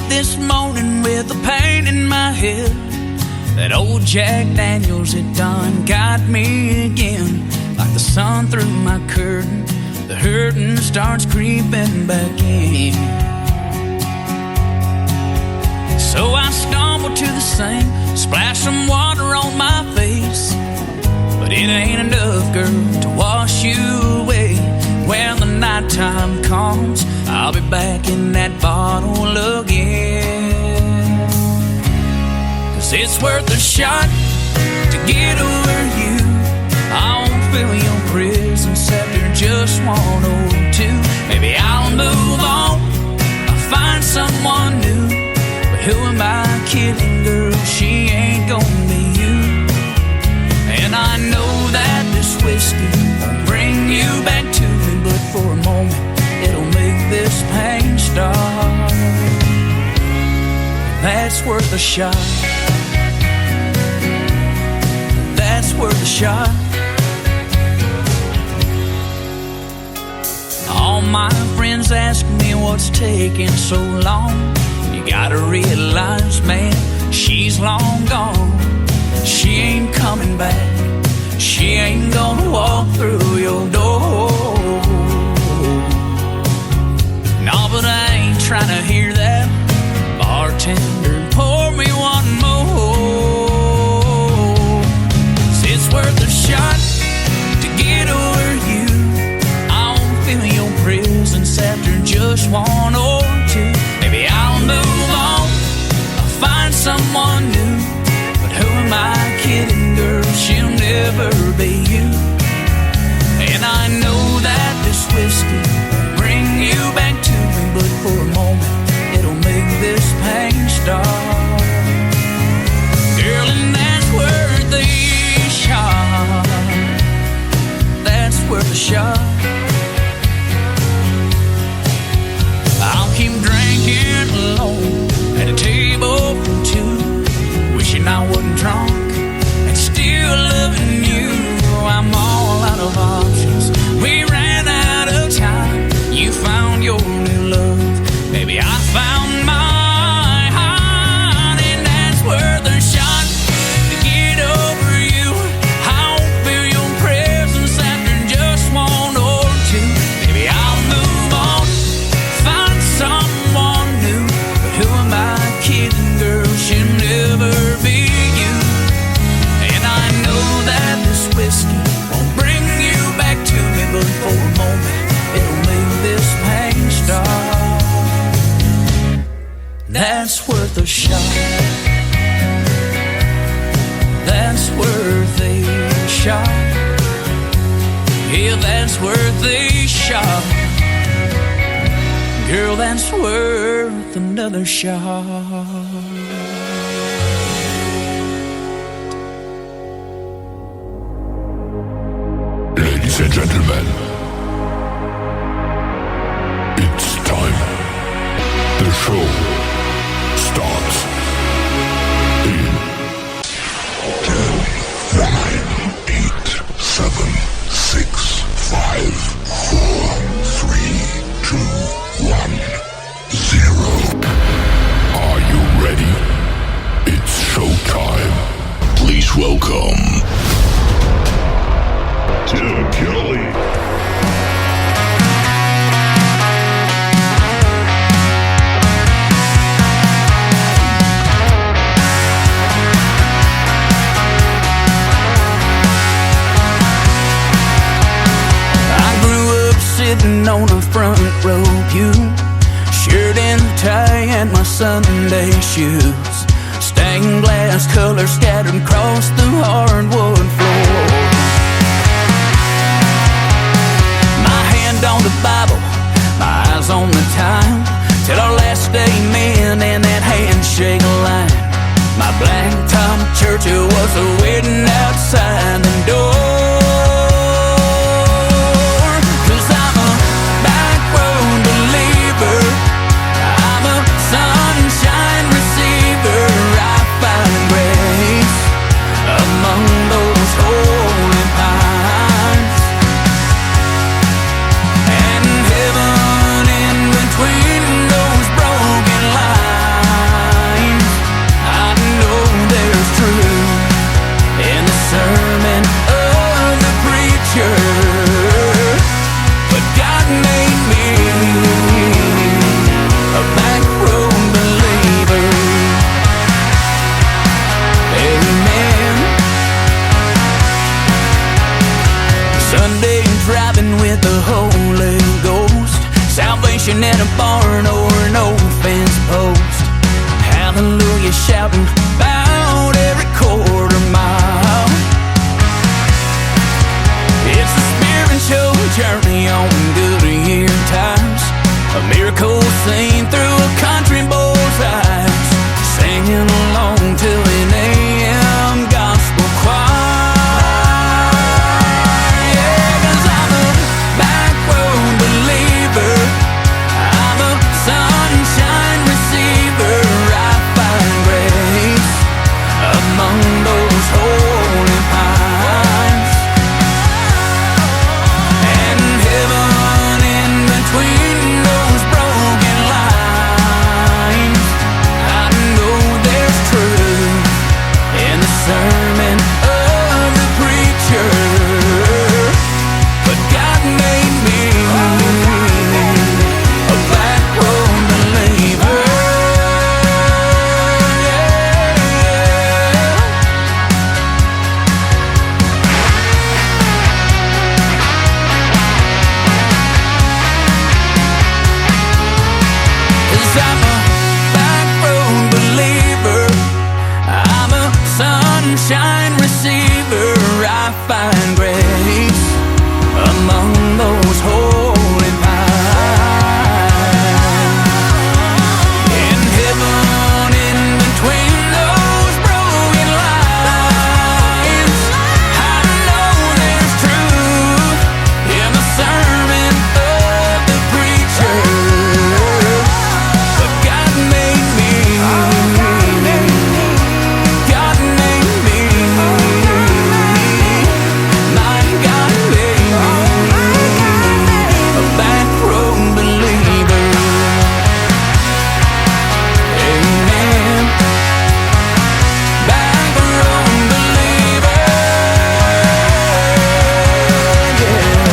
this morning with a pain in my head. That old Jack Daniels had done got me again. Like the sun through my curtain, the hurting starts creeping back in. So I stumble to the sink, splash some water on my face. But it ain't enough, girl, to wash you away. When the nighttime comes, I'll be back in that bottle again. 'Cause it's worth a shot to get over you. I won't fill your prison scepter, just want to. Maybe I'll move on, I'll find someone new. But who am I kidding, girl? She ain't gonna be you. And I know that this whiskey won't bring you back to me, but for a moment it'll make this pain stop. That's worth a shot. That's worth a shot. All my friends ask me what's taking so long. You gotta realize, man, she's long gone. She ain't coming back. She ain't gonna walk through your door. No, but I ain't trying to hear that. Bartender, pour me one more. 'Cause it's worth a shot to get over you. I won't fill your prison scepter, just one or two. Maybe I'll move on, I'll find someone new. But who am I kidding, girl? She'll never be you. And I know that this whiskey won't bring you back to me, but for a moment it'll make this pain stop. Girl, and that's worth a shot. That's worth a shot. I'll keep drinking alone at a table for two, wishing I wasn't drunk and still loving you. I'm all out of options. We ran out of time. You found your new love. Maybe I found mine, and that's worth a shot to get over you. I won't feel your presence after just one or two. Maybe I'll move on, find someone new. But who am I kidding, girl? She'll never be you. And I know that this whiskey won't bring you back to me, but for a moment it'll make this pain stop. That's worth a shot. That's worth a shot. Yeah, that's worth a shot. Girl, that's worth another shot. Ladies and gentlemen, it's time. The show starts in 10, 9, 8, 7, 6, 5, 4, 3, 2, 1, 0. Are you ready? It's showtime. Please welcome Tim Kelly. Sitting on a front row pew, shirt and tie and my Sunday shoes, stained glass colors scattered across the hardwood floor. My hand on the Bible, my eyes on the time, till our last amen and that handshake line. My blacktop church, it was waiting outside the door. I'm a sunshine receiver. I find grace fishing in a barn or an old fence post. Hallelujah shouting about every quarter mile. It's a spiritual journey on good year times, a miracle seen through a country boy's eyes, singing along to an AM gospel choir. Yeah, 'cause I'm a back road believer, I'm a sunshine receiver. I find grace among those holy pines, and heaven in between those broken lines. I know there's truth in the sermon of the preacher, but God made me a back road believer. Cause I'm a back road believer, I'm a sunshine receiver. I find grace among those holy pines, in heaven in between those broken lines. I know there's truth in the sermon of the preacher, but God made me, God made me, my God made me a back road believer. Amen. Back road believer. Yeah.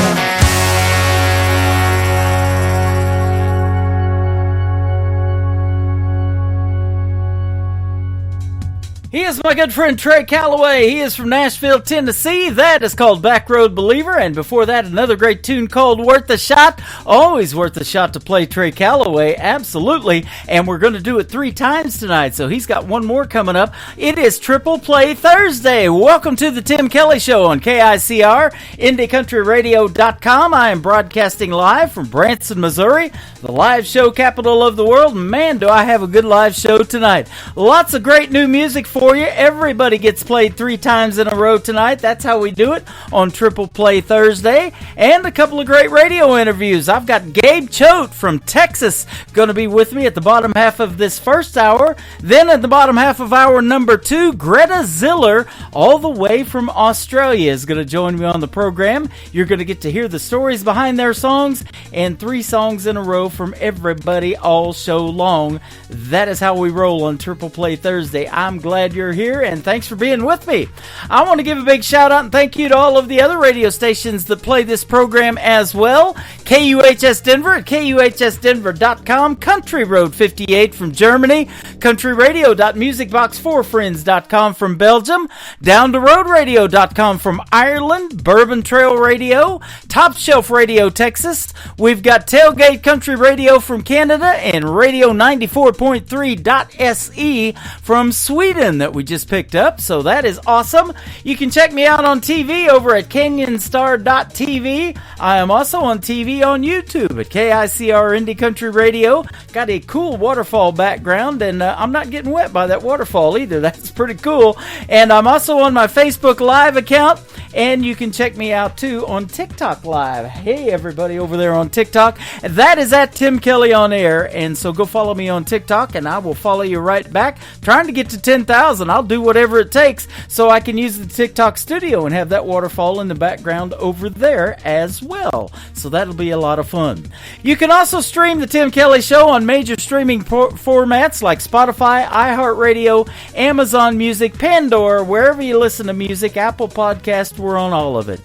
He is my good friend Trey Calloway. He is from Nashville, Tennessee. That is called Back Road Believer. And before that, another great tune called Worth a Shot. Always worth a shot to play Trey Calloway. Absolutely. And we're going to do it 3 times tonight. So he's got one more coming up. It is Triple Play Thursday. Welcome to the Tim Kelly Show on KICR, IndieCountryRadio.com. I am broadcasting live from Branson, Missouri, the live show capital of the world. Man, do I have a good live show tonight. Lots of great new music for you. Everybody gets played 3 times in a row tonight. That's how we do it on Triple Play Thursday. And a couple of great radio interviews. I've got Gabe Choate from Texas going to be with me at the bottom half of this first hour. Then at the bottom half of hour number 2, Greta Ziller, all the way from Australia, is going to join me on the program. You're going to get to hear the stories behind their songs, and 3 songs in a row from everybody all show long. That is how we roll on Triple Play Thursday. I'm glad you're here, and thanks for being with me. I want to give a big shout out and thank you to all of the other radio stations that play this program as well. KUHS Denver at KUHSdenver.com, Country Road 58 from Germany, countryradio.musicbox4friends.com from Belgium, down-to-road-radio.com from Ireland, Bourbon Trail Radio, Top Shelf Radio Texas. We've got Tailgate Country Radio from Canada and Radio 94.3.se from Sweden that we just picked up, so that is awesome. You can check me out on TV over at canyonstar.tv. I am also on TV on YouTube at KICR Indie Country Radio. Got a cool waterfall background, and I'm not getting wet by that waterfall either. That's pretty cool. And I'm also on my Facebook Live account, and you can check me out too on TikTok Live. Hey, everybody over there on TikTok. That is at Tim Kelly on Air, and so go follow me on TikTok, and I will follow you right back. Trying to get to 10,000. I'll do whatever it takes so I can use the TikTok studio and have that waterfall in the background over there as well. So that'll be a lot of fun. You can also stream the Tim Kelly Show on major streaming formats like Spotify, iHeartRadio, Amazon Music, Pandora, wherever you listen to music, Apple Podcast, we're on all of it.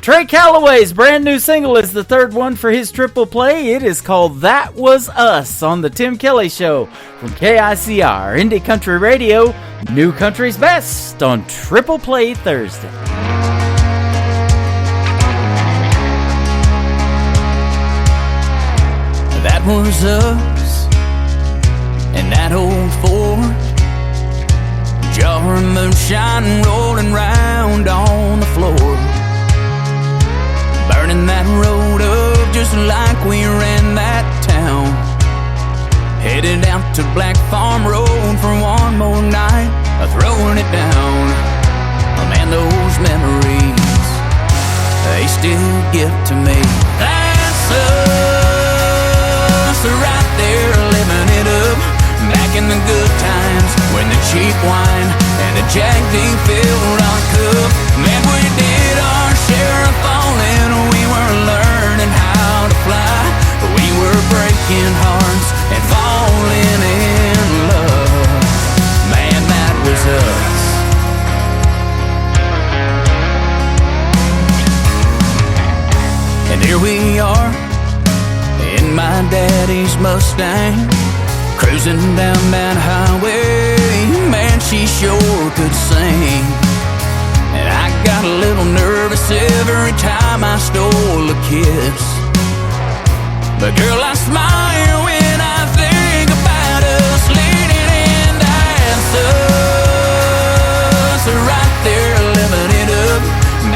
Trey Calloway's brand new single is the 3rd one for his triple play. It is called That Was Us on the Tim Kelly Show from KICR, Indie Country Radio, New Country's Best on Triple Play Thursday. That That was us in that old Ford, jar of moonshine rolling round on the floor, burning that road up just like we ran that town. Headed out to Black Farm Road for one more night, throwing it down. Oh man, those memories, they still get to me. That's us, right there living it up, back in the good times when the cheap wine and the Jack D filled our cup. Man, we did our share of falling, we were learning how to fly. We were breaking hearts and falling in love. Man, that was us. And here we are in my daddy's Mustang, cruising down that highway. Man, she sure could sing. And I got a little nervous every time I stole a kiss. But girl, I smile when I think about us leaning in. That's us, right there living it up,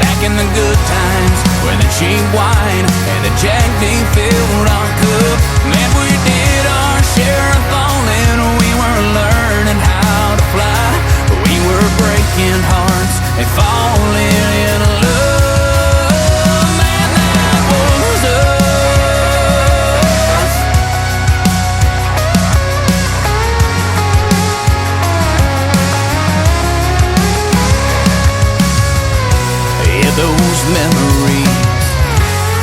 back in the good times when the cheap wine and the Jack D filled our cup. Man, we did our share of falling, we were learning how to fly. We were breaking hearts and falling in love. Man, that was us. Yeah, those memories,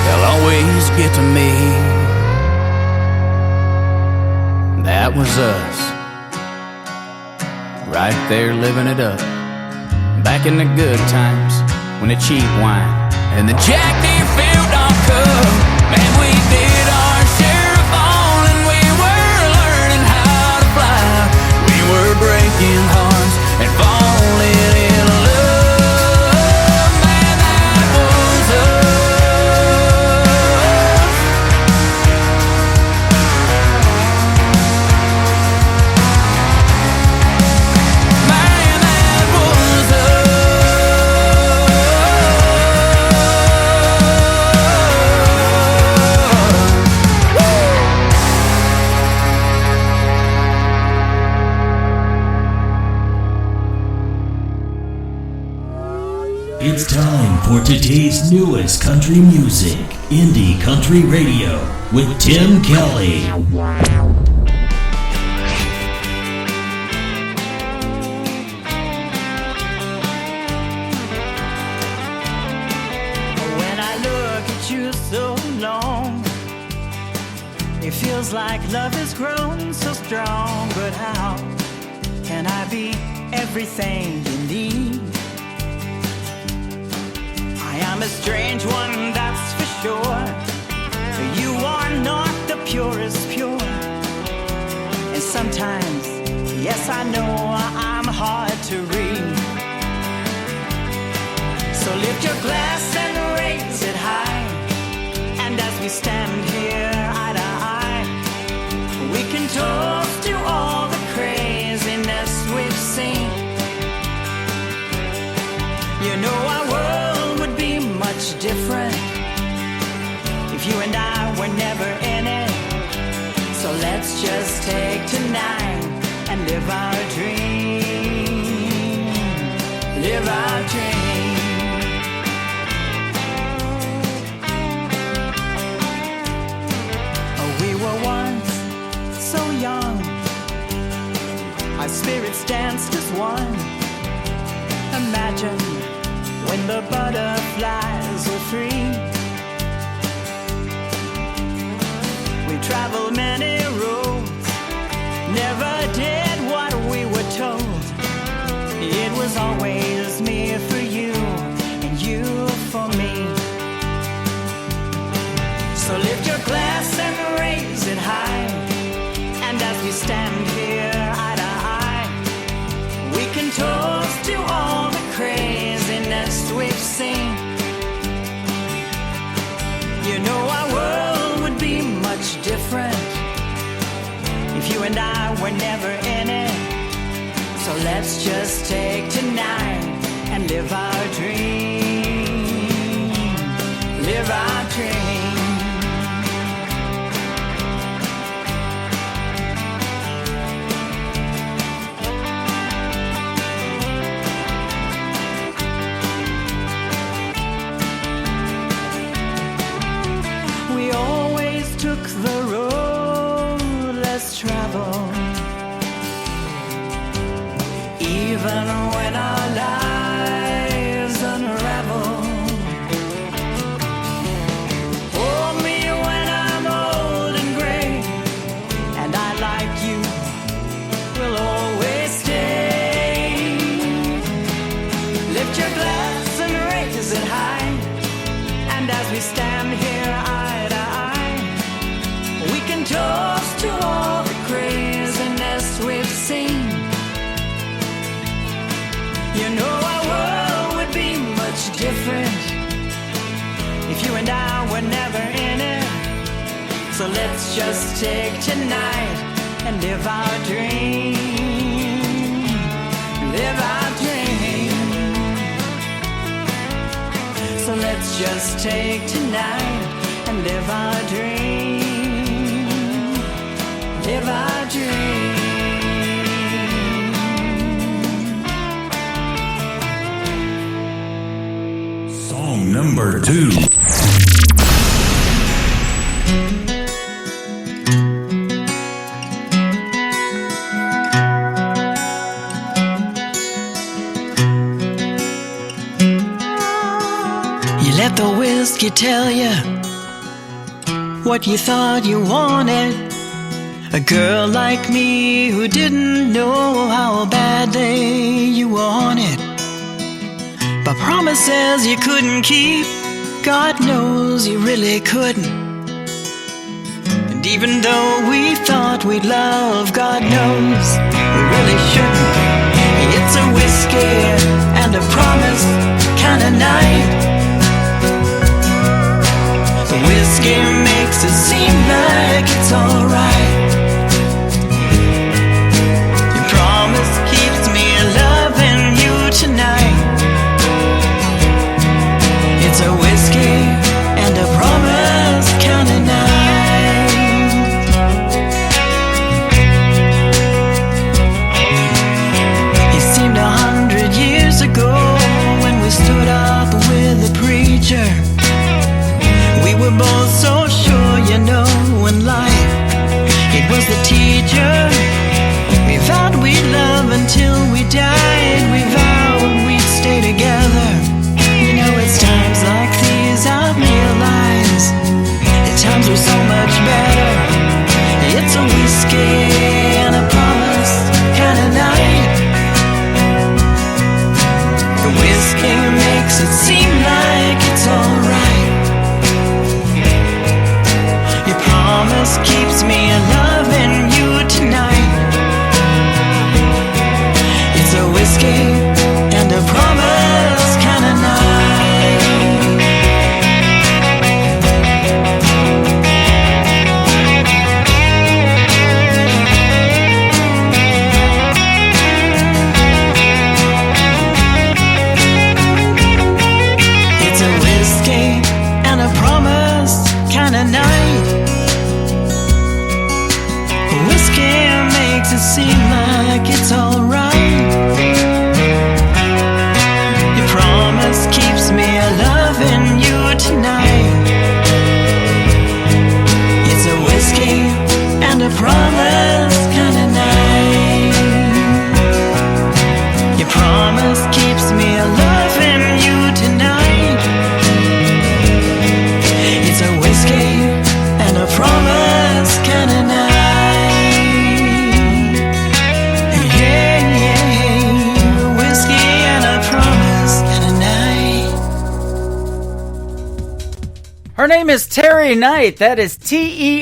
they'll always get to me. That was us, right there living it up, back in the good times when the cheap wine and the Jack D filled our cup. Man, we did our share of falling, we were learning how to fly. We were breaking hearts and falling in love. Man, that was us. Man, that was It's time for today's newest country music, Indie Country Radio, with Tim Kelly. When I look at you so long, it feels like love has grown so strong. But how can I be everything you need? I am a strange one, that's for sure. You are not the purest pure. And sometimes, yes, I know I'm hard to read. So lift your glass and raise it high. And as we stand here eye to eye, we can toast to all the craziness we've seen. You know our world would be much different if you and I were never in it. So let's just take tonight and live our dream. Live our dream. We were once so young, our spirits danced as one. Imagine when the butterflies were free. We traveled many roads, never did what we were told. It was always me for you and you for me. So lift your glass and raise it high. And as we stand here eye to eye, we can toast to all the craziness we've seen. You know our world would be much different you and I were never in it. So let's just take tonight and live our dream. Live our dream. We always took the road less traveled, even when our lives unravel. Hold me when I'm old and gray, and I, like you, will always stay. Lift your glass and raise it high, and as we stand here eye to eye, we can toast to all the craziness we've seen. You know our world would be much different if you and I were never in it. So let's just take tonight and live our dream. Live our dream. So let's just take tonight and live our dream. Live our dream. Song number 2. You let the whiskey tell you what you thought you wanted. A girl like me who didn't know how badly you wanted. But promises you couldn't keep, God knows you really couldn't. And even though we thought we'd love, God knows we really shouldn't. It's a whiskey and a promise kind of night. The whiskey makes it seem like it's alright. Your promise keeps me loving you tonight. It's a whiskey and a promise kind of night. It seemed 100 years ago when we stood up with the preacher. We were both so sure, you know, in life it was the teacher. We vowed we'd love until we died. We vowed we'd stay together. You know, it's times like these I realize the times were so much better. It's a whiskey and a promise kind of night. The whiskey makes it seem like it's alright. Your promise keeps me loving you tonight. It's a whiskey and a promise kind of night. It's a whiskey and a promise kind of night. Whiskey makes it seem like it's alright. Your promise keeps me loving you tonight. It's a whiskey and a promise kind of night. Your promise keeps me loving you tonight. It's a whiskey and a promise kind of night. Yeah. Her name is Terry Knight. That is Terri.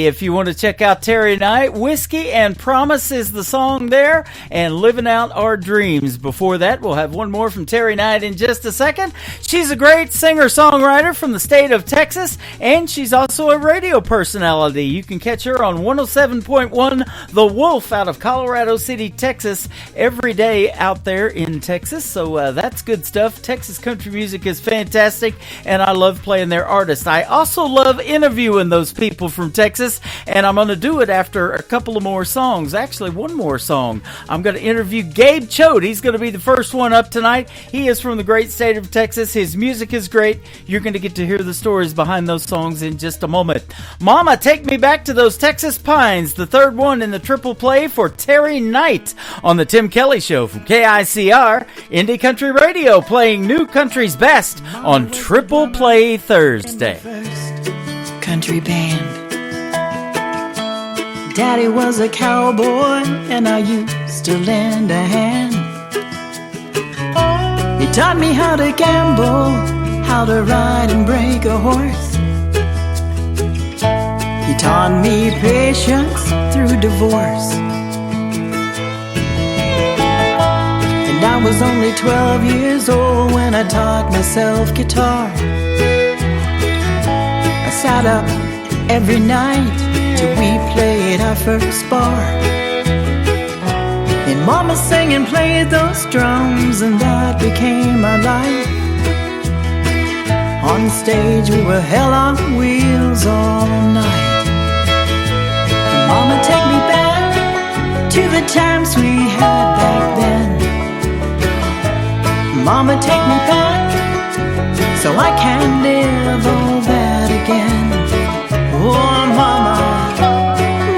If you want to check out Terry Knight, Whiskey and Promise is the song there, and Living Out Our Dreams. Before that, we'll have one more from Terry Knight in just a second. She's a great singer-songwriter from the state of Texas, and she's also a radio personality. You can catch her on 107.1 The Wolf out of Colorado City, Texas, every day out there in Texas. So that's good stuff. Texas country music is fantastic, and I love playing their artists. I also love interviewing those people from Texas, and I'm going to do it after a couple of more songs. Actually, one more song. I'm going to interview Gabe Choate. He's going to be the first one up tonight. He is from the great state of Texas. His music is great. You're going to get to hear the stories behind those songs in just a moment. Mama, Take Me Back to Those Texas Pines, the third one in the triple play for Terry Knight on the Tim Kelly Show from KICR, Indie Country Radio, playing new country's best on Triple Play Thursday. First country band. Daddy was a cowboy, and I used to lend a hand. He taught me how to gamble, how to ride and break a horse. He taught me patience through divorce. And I was only 12 years old when I taught myself guitar. I sat up every night till we played our first bar. And Mama sang and played those drums, and that became our life. On stage we were hell on wheels all night. And Mama, take me back to the times we had back then. Mama, take me back so I can live all that again. Oh,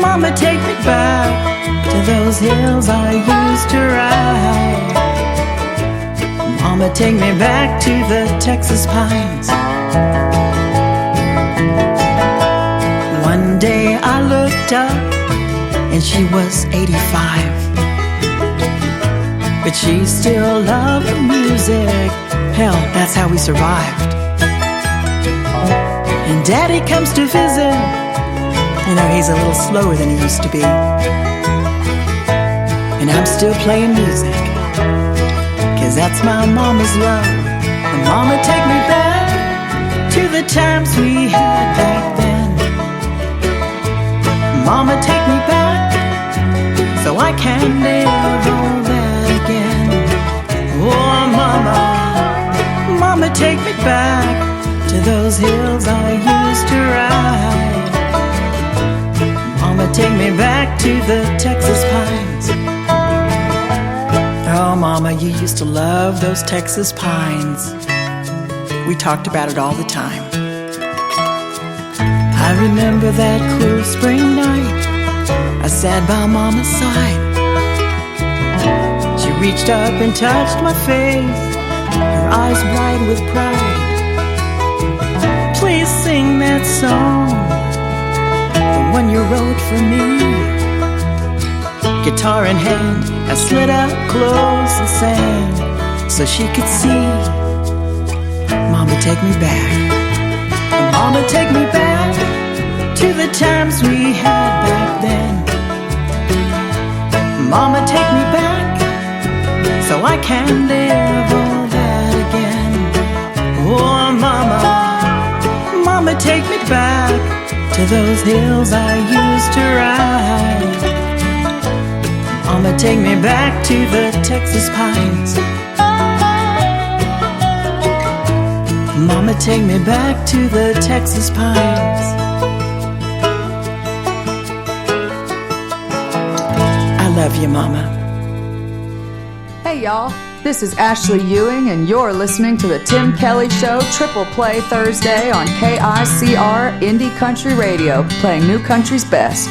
Mama, take me back to those hills I used to ride. Mama, take me back to the Texas pines. One day I looked up and she was 85, but she still loved the music. Hell, that's how we survived. And Daddy comes to visit. You know, he's a little slower than he used to be. And I'm still playing music, 'cause that's my mama's love. And Mama, take me back to the times we had back then. Mama, take me back so I can live all that again. Oh, Mama, take me back to those hills I used to ride. Mama, take me back to the Texas pines. Oh, Mama, you used to love those Texas pines. We talked about it all the time. I remember that cool spring night. I sat by Mama's side. She reached up and touched my face, her eyes bright with pride. Please sing that song, the one you wrote for me. Guitar in hand, I slid up close and sang so she could see. Mama, take me back. Mama, take me back to the times we had back then. Mama, take me back so I can live all that again. Oh, Mama, take me back to those hills I used to ride. Mama, take me back to the Texas pines. Mama, take me back to the Texas pines. I love you, Mama. Hey, y'all. This is Ashley Ewing, and you're listening to the Tim Kelly Show Triple Play Thursday on KICR Indie Country Radio, playing new country's best.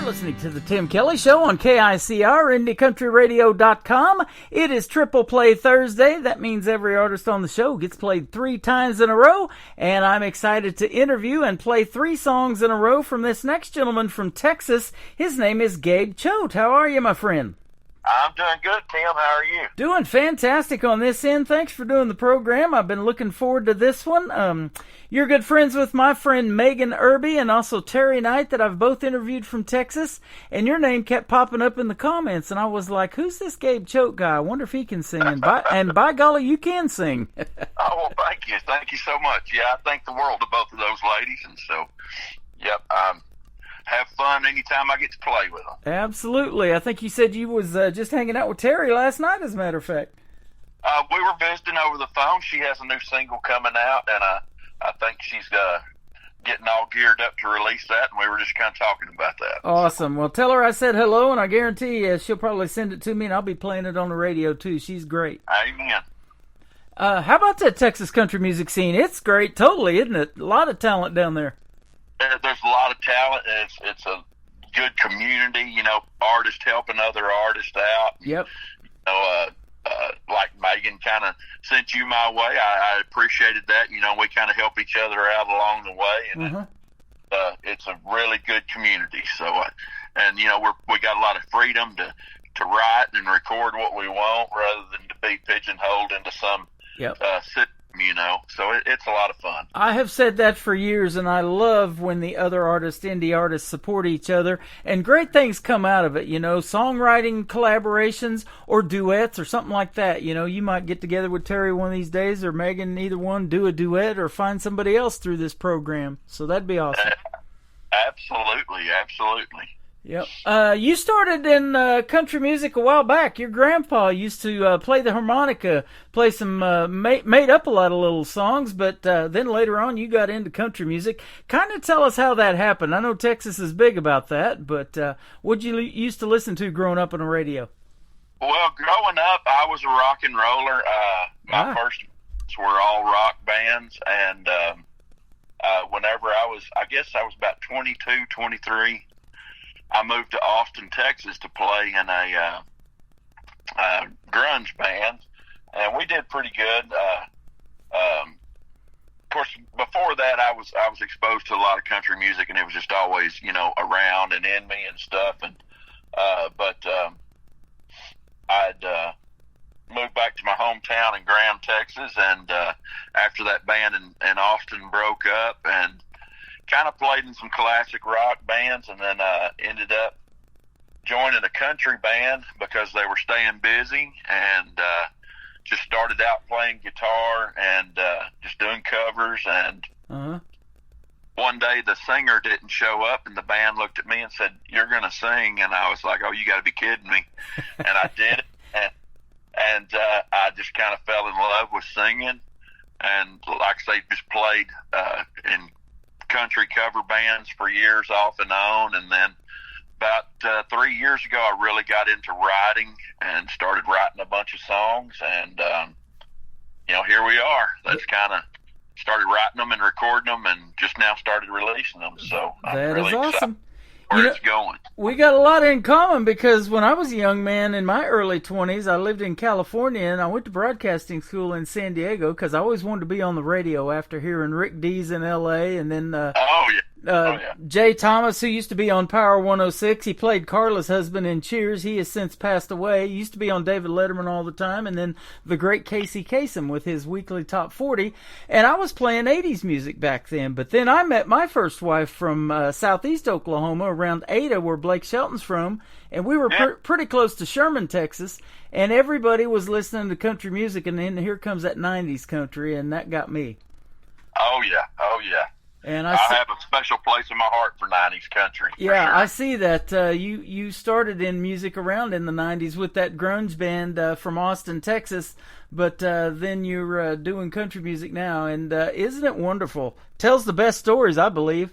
Listening to the Tim Kelly Show on KICR, IndieCountryRadio.com. It is Triple Play Thursday. That means every artist on the show gets played 3 times in a row, and I'm excited to interview and play 3 songs in a row from this next gentleman from Texas. His name is Gabe Choate. How are you, my friend? I'm doing good, Tim. How are you? Doing fantastic on this end. Thanks for doing the program. I've been looking forward to this one. You're good friends with my friend Megan Irby and also Terry Knight that I've both interviewed from Texas, and your name kept popping up in the comments, and I was like, who's this Gabe Choate guy? I wonder if he can sing. And by golly, you can sing. Oh, well, thank you. Thank you so much. Yeah, I thank the world of both of those ladies, and so, yep, have fun anytime I get to play with them. Absolutely. I think you said you was just hanging out with Terry last night, as a matter of fact. We were visiting over the phone. She has a new single coming out, and I think she's getting all geared up to release that, and we were just kind of talking about that. Awesome. Well, tell her I said hello, and I guarantee you she'll probably send it to me, and I'll be playing it on the radio, too. She's great. Amen. How about that Texas country music scene? It's great, totally, isn't it? A lot of talent down there. There's a lot of talent. It's a good community, you know, artists helping other artists out. Yep. You know, like Megan kind of sent you my way. I appreciated that. You know, we kind of help each other out along the way, and it's a really good community. So, and you know, we got a lot of freedom to write and record what we want rather than to be pigeonholed into some system. You know, so it's a lot of fun. I have said that for years, and I love when the other artists, indie artists, support each other, and great things come out of it, you know, songwriting collaborations or duets or something like that. You know, you might get together with Terry one of these days, or Megan, either one, do a duet or find somebody else through this program. So that'd be awesome. Absolutely, absolutely. Yep. You started in country music a while back. Your grandpa used to play the harmonica, play some, made up a lot of little songs, but then later on you got into country music. Kind of tell us how that happened. I know Texas is big about that, but what'd you used to listen to growing up on the radio? Well, growing up, I was a rock and roller. My first bands were all rock bands, and whenever I guess I was about 22, 23, I moved to Austin, Texas to play in a grunge band, and we did pretty good. Of course, before that, I was exposed to a lot of country music, and it was just always, you know, around and in me and stuff. And but I'd moved back to my hometown in Graham, Texas, and after that band in Austin broke up, and kind of played in some classic rock bands, and then ended up joining a country band because they were staying busy, and just started out playing guitar and just doing covers. And one day the singer didn't show up, and the band looked at me and said, "You're going to sing?" And I was like, "Oh, you got to be kidding me." And I did it, and I just kind of fell in love with singing, and like I say, just played in country cover bands for years off and on. And then about 3 years ago, I really got into writing and started writing a bunch of songs, and you know, here we are. That's kind of started writing them and recording them, and just now started releasing them. So I'm really is awesome. Where it's going. We got a lot in common, because when I was a young man in my early 20s, I lived in California, and I went to broadcasting school in San Diego because I always wanted to be on the radio after hearing Rick Dees in L.A. and then Jay Thomas, who used to be on Power 106. He played Carla's husband in Cheers. He has since passed away. He used to be on David Letterman all the time, and then the great Casey Kasem with his weekly Top 40. And I was playing 80s music back then. But then I met my first wife from southeast Oklahoma, around Ada, where Blake Shelton's from, and we were pretty close to Sherman, Texas, and everybody was listening to country music, and then here comes that 90s country, and that got me. Oh, yeah. And I have a special place in my heart for 90s country. Yeah, sure. I see that. You started in music around in the 90s with that grunge band from Austin, Texas, but then you're doing country music now, and isn't it wonderful? Tells the best stories, I believe.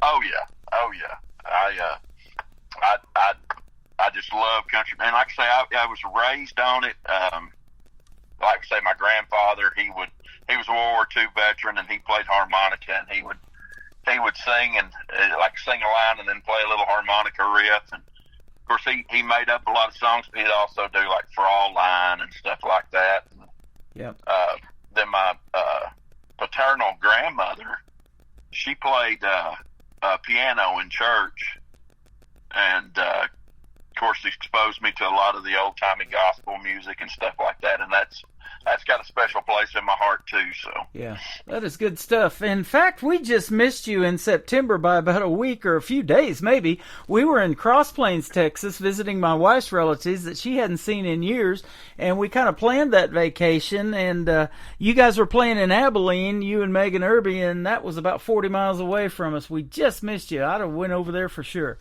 Oh, yeah. I just love country. And like I say, I was raised on it. Like I say, my grandfather, he was a World War II veteran, and he played harmonica, and he would sing and like sing a line and then play a little harmonica riff. And of course, he made up a lot of songs, but he'd also do like Fraulein and stuff like that. Yep. Then my paternal grandmother, she played piano in church, and of course, exposed me to a lot of the old-timey gospel music and stuff like that, and that's got a special place in my heart, too. So yeah, that is good stuff. In fact, we just missed you in September by about a week or a few days, maybe. We were in Cross Plains, Texas, visiting my wife's relatives that she hadn't seen in years, and we kind of planned that vacation, and you guys were playing in Abilene, you and Megan Irby, and that was about 40 miles away from us. We just missed you. I'd have went over there for sure.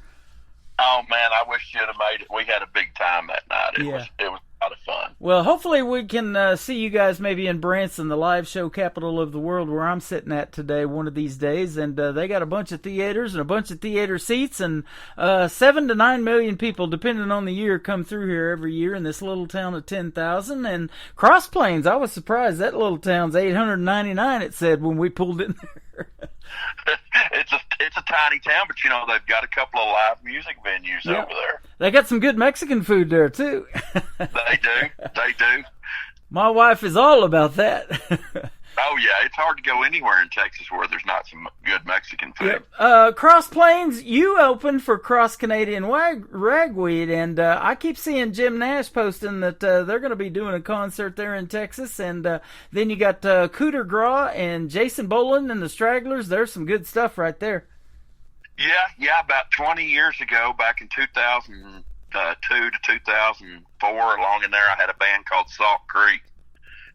Oh, man, I wish you'd have made it. We had a big time that night. It was a lot of fun. Well, hopefully we can see you guys maybe in Branson, the live show capital of the world, where I'm sitting at today, one of these days. And they got a bunch of theaters and a bunch of theater seats, and 7 to 9 million people, depending on the year, come through here every year in this little town of 10,000. And Cross Plains, I was surprised. That little town's 899, it said, when we pulled in there. It's a tiny town, but they've got a couple of live music venues over there. They got some good Mexican food there too. They do. My wife is all about that. Oh yeah, it's hard to go anywhere in Texas where there's not some good Mexican food. Yep. Cross Plains, you opened for Cross Canadian Ragweed, and I keep seeing Jim Nash posting that they're going to be doing a concert there in Texas, and then you got Coup de Grace and Jason Boland and the Stragglers. There's some good stuff right there. Yeah. About 20 years ago, back in 2002 to 2004, along in there, I had a band called Salt Creek.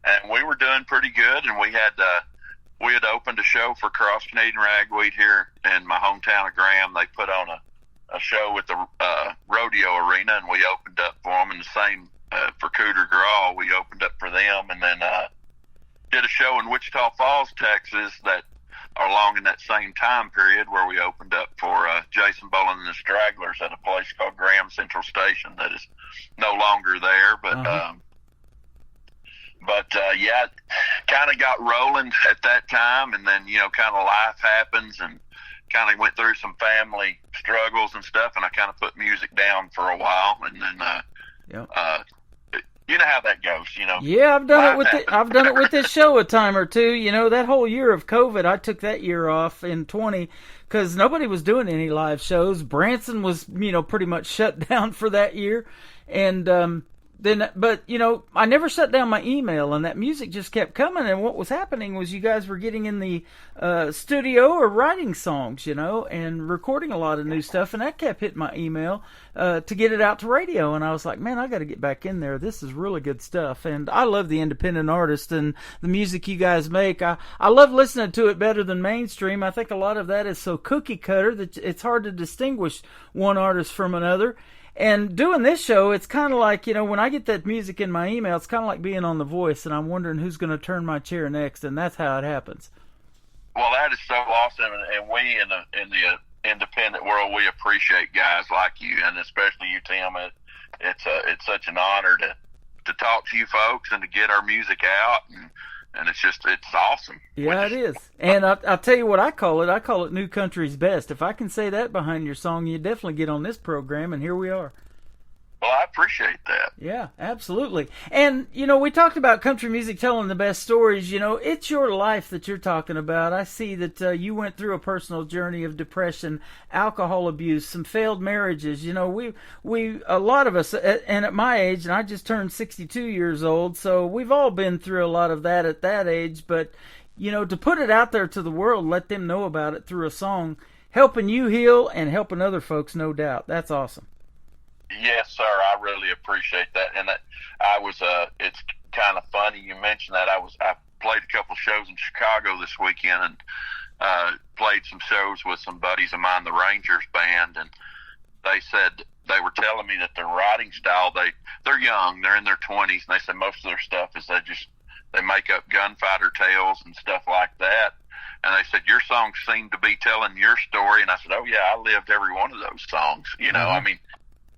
And we were doing pretty good, and we had opened a show for Cross Canadian Ragweed here in my hometown of Graham. They put on a show at the rodeo arena, and we opened up for them. And the same for Coup de Grace, we opened up for them, and then did a show in Wichita Falls, Texas, that along in that same time period where we opened up for Jason Boland and the Stragglers at a place called Graham Central Station that is no longer there, but. But kind of got rolling at that time, and then, kind of life happens, and kind of went through some family struggles and stuff, and I kind of put music down for a while, and then, you know how that goes, Yeah, I've done it with this show a time or two. That whole year of COVID, I took that year off in 20 because nobody was doing any live shows. Branson was, pretty much shut down for that year, and but I never shut down my email, and that music just kept coming. And what was happening was you guys were getting in the studio or writing songs, and recording a lot of new stuff, and that kept hitting my email to get it out to radio. And I was like, man, I got to get back in there. This is really good stuff, and I love the independent artists and the music you guys make. I love listening to it better than mainstream. I think a lot of that is so cookie cutter that it's hard to distinguish one artist from another. And doing this show, it's kind of like, when I get that music in my email, it's kind of like being on The Voice, and I'm wondering who's going to turn my chair next, and that's how it happens. Well, that is so awesome, and we in the independent world, we appreciate guys like you, and especially you, Tim. It's such an honor to talk to you folks and to get our music out, and it's awesome. Yeah, it is. And I'll tell you what I call it. I call it New Country's Best. If I can say that behind your song, you definitely get on this program, and here we are. Well, I appreciate that. Yeah, absolutely. And, we talked about country music telling the best stories. It's your life that you're talking about. I see that you went through a personal journey of depression, alcohol abuse, some failed marriages. We a lot of us, and at my age, and I just turned 62 years old, so we've all been through a lot of that at that age. But, to put it out there to the world, let them know about it through a song, helping you heal and helping other folks, no doubt. That's awesome. Yes, sir. I really appreciate that. And it's kind of funny you mentioned that. I played a couple shows in Chicago this weekend, and played some shows with some buddies of mine, the Rangers band, and they said they were telling me that their writing style, they're young, they're in their 20s, and they said most of their stuff is they make up gunfighter tales and stuff like that. And they said, your songs seem to be telling your story. And I said, oh yeah, I lived every one of those songs. I mean,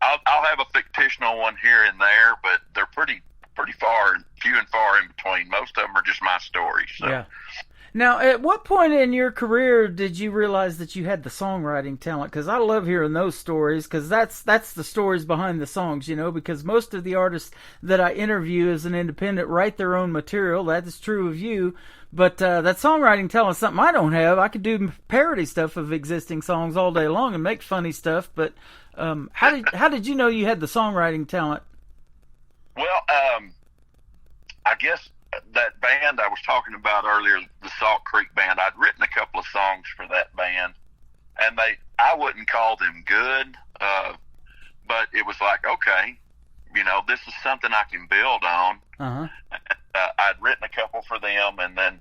I'll have a fictional one here and there, but they're pretty few and far in between. Most of them are just my stories. So. Now, at what point in your career did you realize that you had the songwriting talent? Because I love hearing those stories, because that's the stories behind the songs, you know, because most of the artists that I interview as an independent write their own material. That is true of you. But that songwriting talent is something I don't have. I could do parody stuff of existing songs all day long and make funny stuff. But how did you know you had the songwriting talent? Well, I guess that band I was talking about earlier, the Salt Creek Band, I'd written a couple of songs for that band, and I wouldn't call them good, but it was like, okay, you know, this is something I can build on. Uh-huh. I'd written a couple for them, and then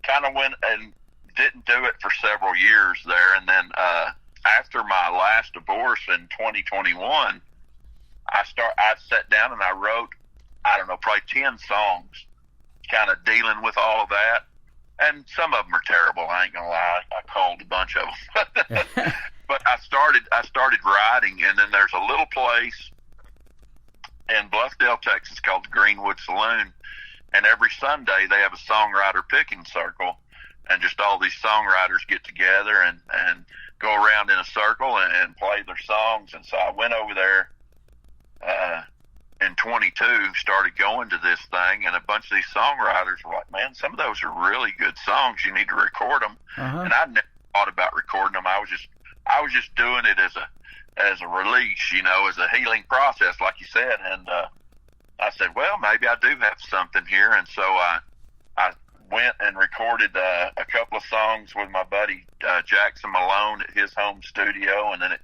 kind of went and didn't do it for several years there, and then after my last divorce in 2021, I sat down and I wrote, I don't know, probably 10 songs, kind of dealing with all of that. And some of them are terrible. I ain't gonna lie. I called a bunch of them. But I started writing, and then there's a little place in Bluffdale, Texas called the Greenwood Saloon. And every Sunday they have a songwriter picking circle, and just all these songwriters get together and go around in a circle and play their songs. And so I went over there, in 22, started going to this thing, and a bunch of these songwriters were like, man, some of those are really good songs. You need to record them. Uh-huh. And I never thought about recording them. I was just doing it as a release, you know, as a healing process, like you said. And I said, well, maybe I do have something here. And so I went and recorded a couple of songs with my buddy Jackson Malone at his home studio, and then it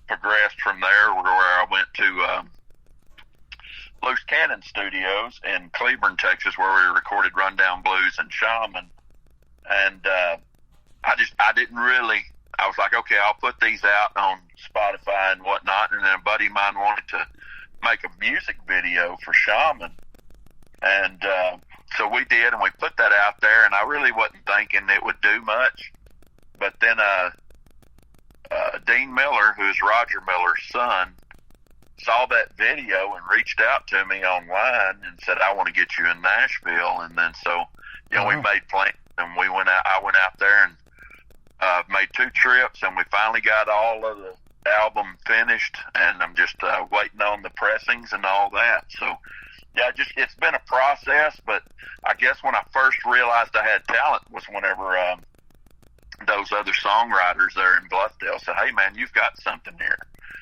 progressed from there, where I went to Loose Cannon Studios in Cleburne, Texas, where we recorded Rundown Blues and Shaman. And I was like, okay, I'll put these out on Spotify and whatnot. And then a buddy of mine wanted to make a music video for Shaman. And so we did, and we put that out there, and I really wasn't thinking it would do much. But then Dean Miller, who is Roger Miller's son, saw that video and reached out to me online and said, I want to get you in Nashville. And then so, you know, we made plans, and I went out there and made 2 trips, and we finally got all of the album finished, and I'm just waiting on the pressings and all that. So yeah, it's been a process, but I guess when I first realized I had talent was whenever those other songwriters there in Bluffdale said, hey man, you've got something here.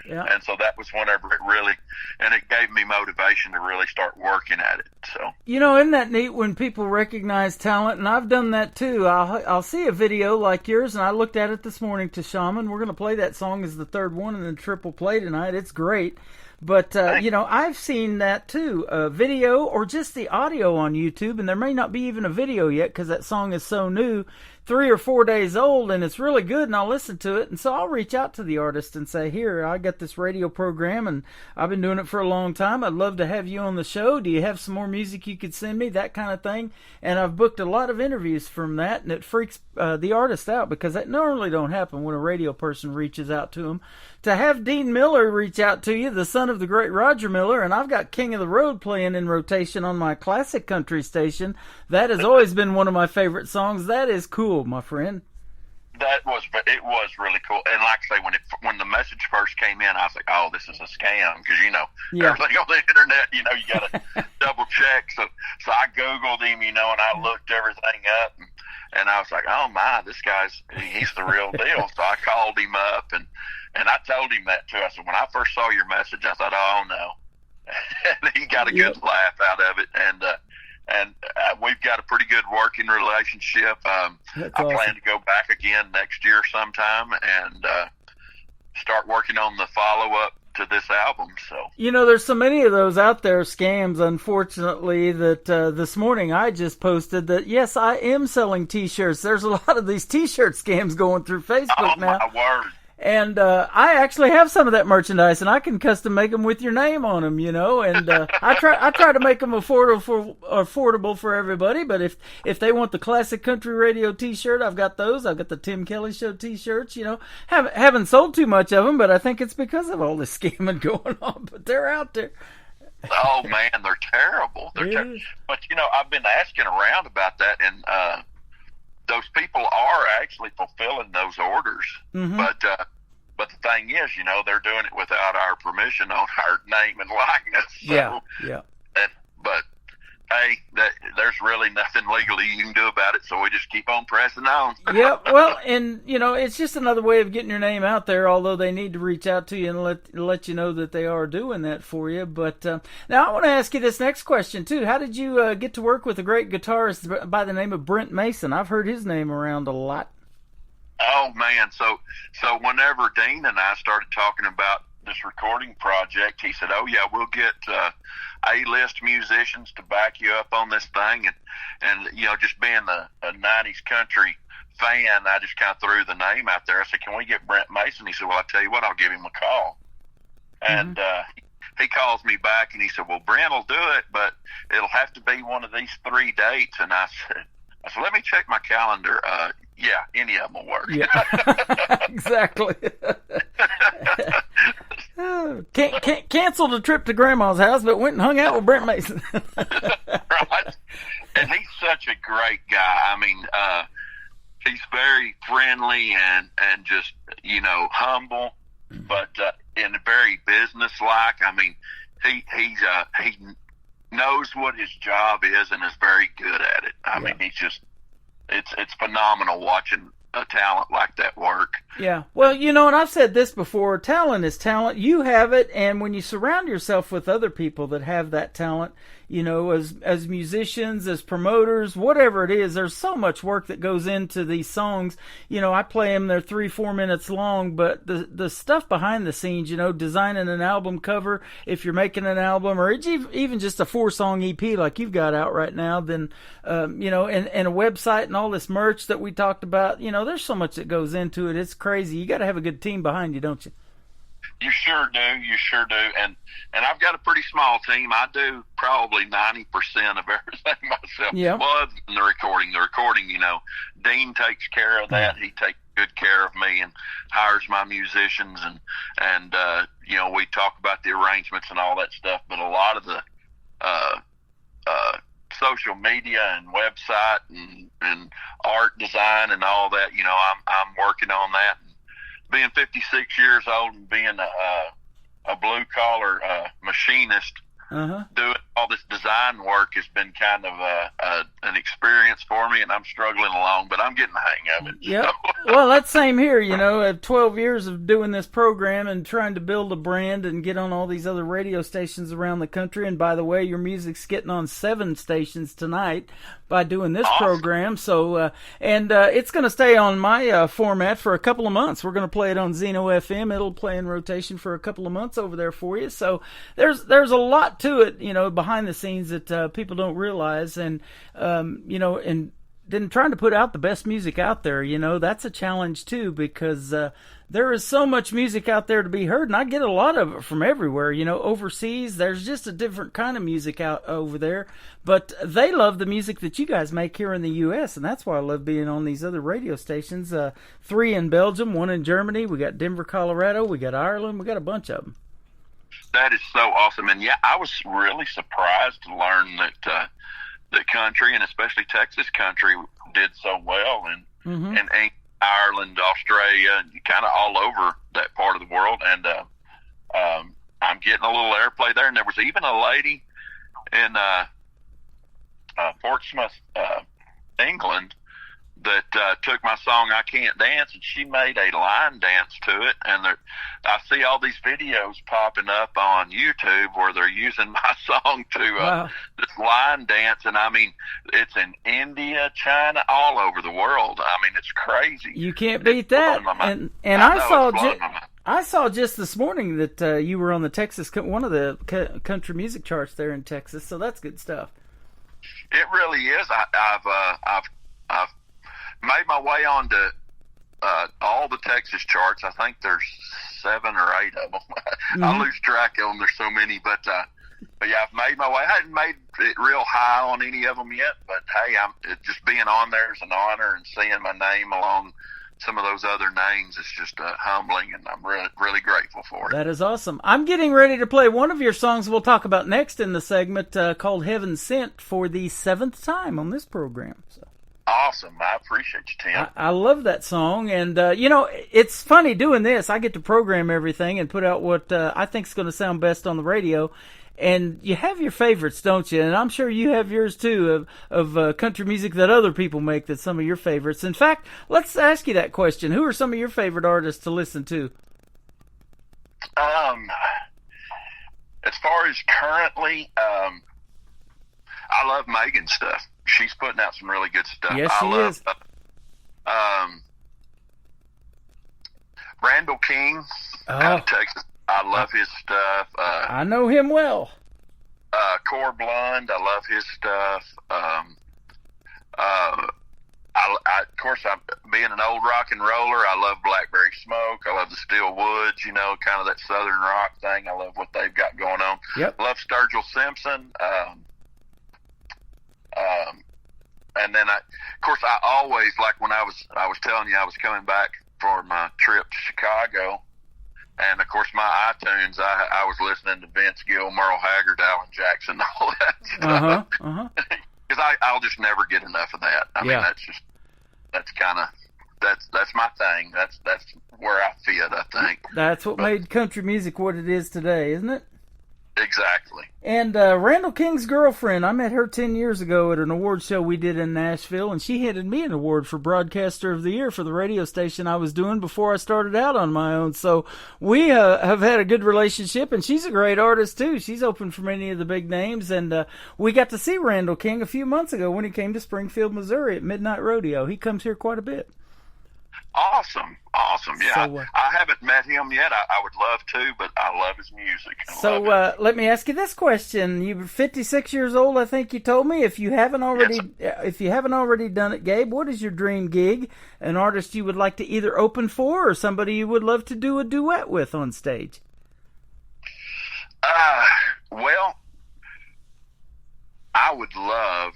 Yeah. And so that was whenever it gave me motivation to really start working at it. So, you know, isn't that neat when people recognize talent? And I've done that too. I'll see a video like yours, and I looked at it this morning to Shaman. We're going to play that song as the third one and then triple play tonight. It's great. But, you know, I've seen that too, a video or just the audio on YouTube, and there may not be even a video yet because that song is so new, 3 or 4 days old, and it's really good, and I'll listen to it. And so I'll reach out to the artist and say, here, I got this radio program, and I've been doing it for a long time. I'd love to have you on the show. Do you have some more music you could send me? That kind of thing. And I've booked a lot of interviews from that, and it freaks the artist out because that normally don't happen when a radio person reaches out to them. To have Dean Miller reach out to you, the son of the great Roger Miller, and I've got King of the Road playing in rotation on my classic country station. That has always been one of my favorite songs. That is cool, my friend. It was really cool. And like I say, when the message first came in, I was like, oh, this is a scam. Because, you know, everything on the internet, you know, you got to double check. So I Googled him, you know, and I looked everything up. And I was like, oh, my, he's the real deal. So I called him up, and I told him that, too. I said, when I first saw your message, I thought, oh, no. And he got a good laugh out of it. And we've got a pretty good working relationship. I plan to go back again next year sometime and start working on the follow-up to this album. So, you know, there's so many of those out there, scams, unfortunately, that this morning I just posted that, yes, I am selling T-shirts. There's a lot of these T-shirt scams going through Facebook now. Oh, my word. And I actually have some of that merchandise, and I can custom make them with your name on them, you know. And I try to make them affordable for everybody. But if they want the classic country radio T-shirt, I've got those. I've got the Tim Kelly Show T-shirts. You know, haven't sold too much of them, but I think it's because of all this scamming going on. But they're out there. Oh man, they're terrible. But you know, I've been asking around about that, and those people are actually fulfilling those orders. Mm-hmm. But the thing is, they're doing it without our permission on our name and likeness. So, yeah. But hey, there's really nothing legally you can do about it, so we just keep on pressing on. Yeah, well, and it's just another way of getting your name out there. Although they need to reach out to you and let you know that they are doing that for you. But now I want to ask you this next question too. How did you get to work with a great guitarist by the name of Brent Mason? I've heard his name around a lot. Oh man, so whenever Dean and I started talking about this recording project, he said, "Oh yeah, we'll get A-list musicians to back you up on this thing," and just being a '90s country fan, I just kind of threw the name out there. I said, "Can we get Brent Mason?" He said, "Well, I tell you what, I'll give him a call." And he calls me back and he said, "Well, Brent will do it, but it'll have to be one of these 3 dates." And I said, "Let me check my calendar." Yeah, any of them will work. Yeah, exactly. Canceled a trip to Grandma's house, but went and hung out with Brent Mason. Right. And he's such a great guy. I mean, he's very friendly and just, humble, but and very businesslike. I mean, he knows what his job is and is very good at it. I mean, he's just, it's phenomenal watching a talent like that work. Yeah. Well, and I've said this before, talent is talent. You have it, and when you surround yourself with other people that have that talent, as musicians, as promoters, whatever it is, there's so much work that goes into these songs. I play them, they're 3-4 minutes long, but the stuff behind the scenes, designing an album cover, if you're making an album, or even just a 4-song EP like you've got out right now, then, and a website and all this merch that we talked about, there's so much that goes into it. It's crazy. You got to have a good team behind you, don't you? You sure do. And I've got a pretty small team. I do probably 90% of everything myself. Yeah. Well, other than the recording. Dean takes care of that. He takes good care of me and hires my musicians and we talk about the arrangements and all that stuff. But a lot of the social media and website and art design and all that, I'm working on that. Being 56 years old and being a blue collar machinist, doing all this design work has been kind of an experience for me, and I'm struggling along, but I'm getting the hang of it. Yeah. So. Well, that's same here. 12 years of doing this program and trying to build a brand and get on all these other radio stations around the country. And by the way, your music's getting on 7 stations tonight by doing this program. So, it's going to stay on my format for a couple of months. We're going to play it on Zeno FM. It'll play in rotation for a couple of months over there for you. So there's a lot to it, behind the scenes that people don't realize. And, and then trying to put out the best music out there, that's a challenge too, because there is so much music out there to be heard, and I get a lot of it from everywhere. Overseas, there's just a different kind of music out over there, but they love the music that you guys make here in the U.S., and that's why I love being on these other radio stations. 3 in Belgium, 1 in Germany, we got Denver, Colorado, we got Ireland, we got a bunch of them. That is so awesome, and I was really surprised to learn that the country, and especially Texas country, did so well, and Ireland, Australia, and kind of all over that part of the world. And I'm getting a little airplay there. And there was even a lady in Portsmouth, England, that took my song "I Can't Dance" and she made a line dance to it. And I see all these videos popping up on YouTube where they're using my song to this line dance. And I mean, it's in India, China, all over the world. I mean, it's crazy. You can't beat that. And I saw just this morning that you were on the Texas, one of the country music charts there in Texas. So that's good stuff. It really is. I've made my way on to all the Texas charts. I think there's 7 or 8 of them. I lose track of them. There's so many, but yeah, I've made my way. I hadn't made it real high on any of them yet, but hey, just being on there is an honor, and seeing my name along some of those other names is just humbling, and I'm really, really grateful for it. That is awesome. I'm getting ready to play one of your songs we'll talk about next in the segment called Heaven Sent for the 7th time on this program. So. Awesome. I appreciate you, Tim. I love that song, and it's funny doing this. I get to program everything and put out what I think is going to sound best on the radio. And you have your favorites, don't you? And I'm sure you have yours too of country music that other people make. That's some of your favorites. In fact, let's ask you that question: who are some of your favorite artists to listen to? As far as currently, I love Megan's stuff. She's putting out some really good stuff. Yes, she is. Randall King out of Texas. I love his stuff. I know him well. Core Blund, I love his stuff. Of course, I'm being an old rock and roller. I love Blackberry Smoke. I love the Steel Woods, kind of that Southern rock thing. I love what they've got going on. Yep. I love Sturgill Simpson. And then I always, like when I was telling you I was coming back for my trip to Chicago, and of course my iTunes, I was listening to Vince Gill, Merle Haggard, Alan Jackson, all that stuff. Because I'll just never get enough of that. I mean, that's my thing. That's where I fit, I think. That's what made country music what it is today, isn't it? Exactly. And Randall King's girlfriend, I met her 10 years ago at an award show we did in Nashville, and she handed me an award for Broadcaster of the Year for the radio station I was doing before I started out on my own. So we have had a good relationship, and she's a great artist, too. She's open for many of the big names, and we got to see Randall King a few months ago when he came to Springfield, Missouri at Midnight Rodeo. He comes here quite a bit. Awesome. Yeah, So, I haven't met him yet. I would love to, but I love his music. So let me ask you this question: you're 56 years old, I think you told me. If you haven't already, done it, Gabe, what is your dream gig? An artist you would like to either open for, or somebody you would love to do a duet with on stage? Well, I would love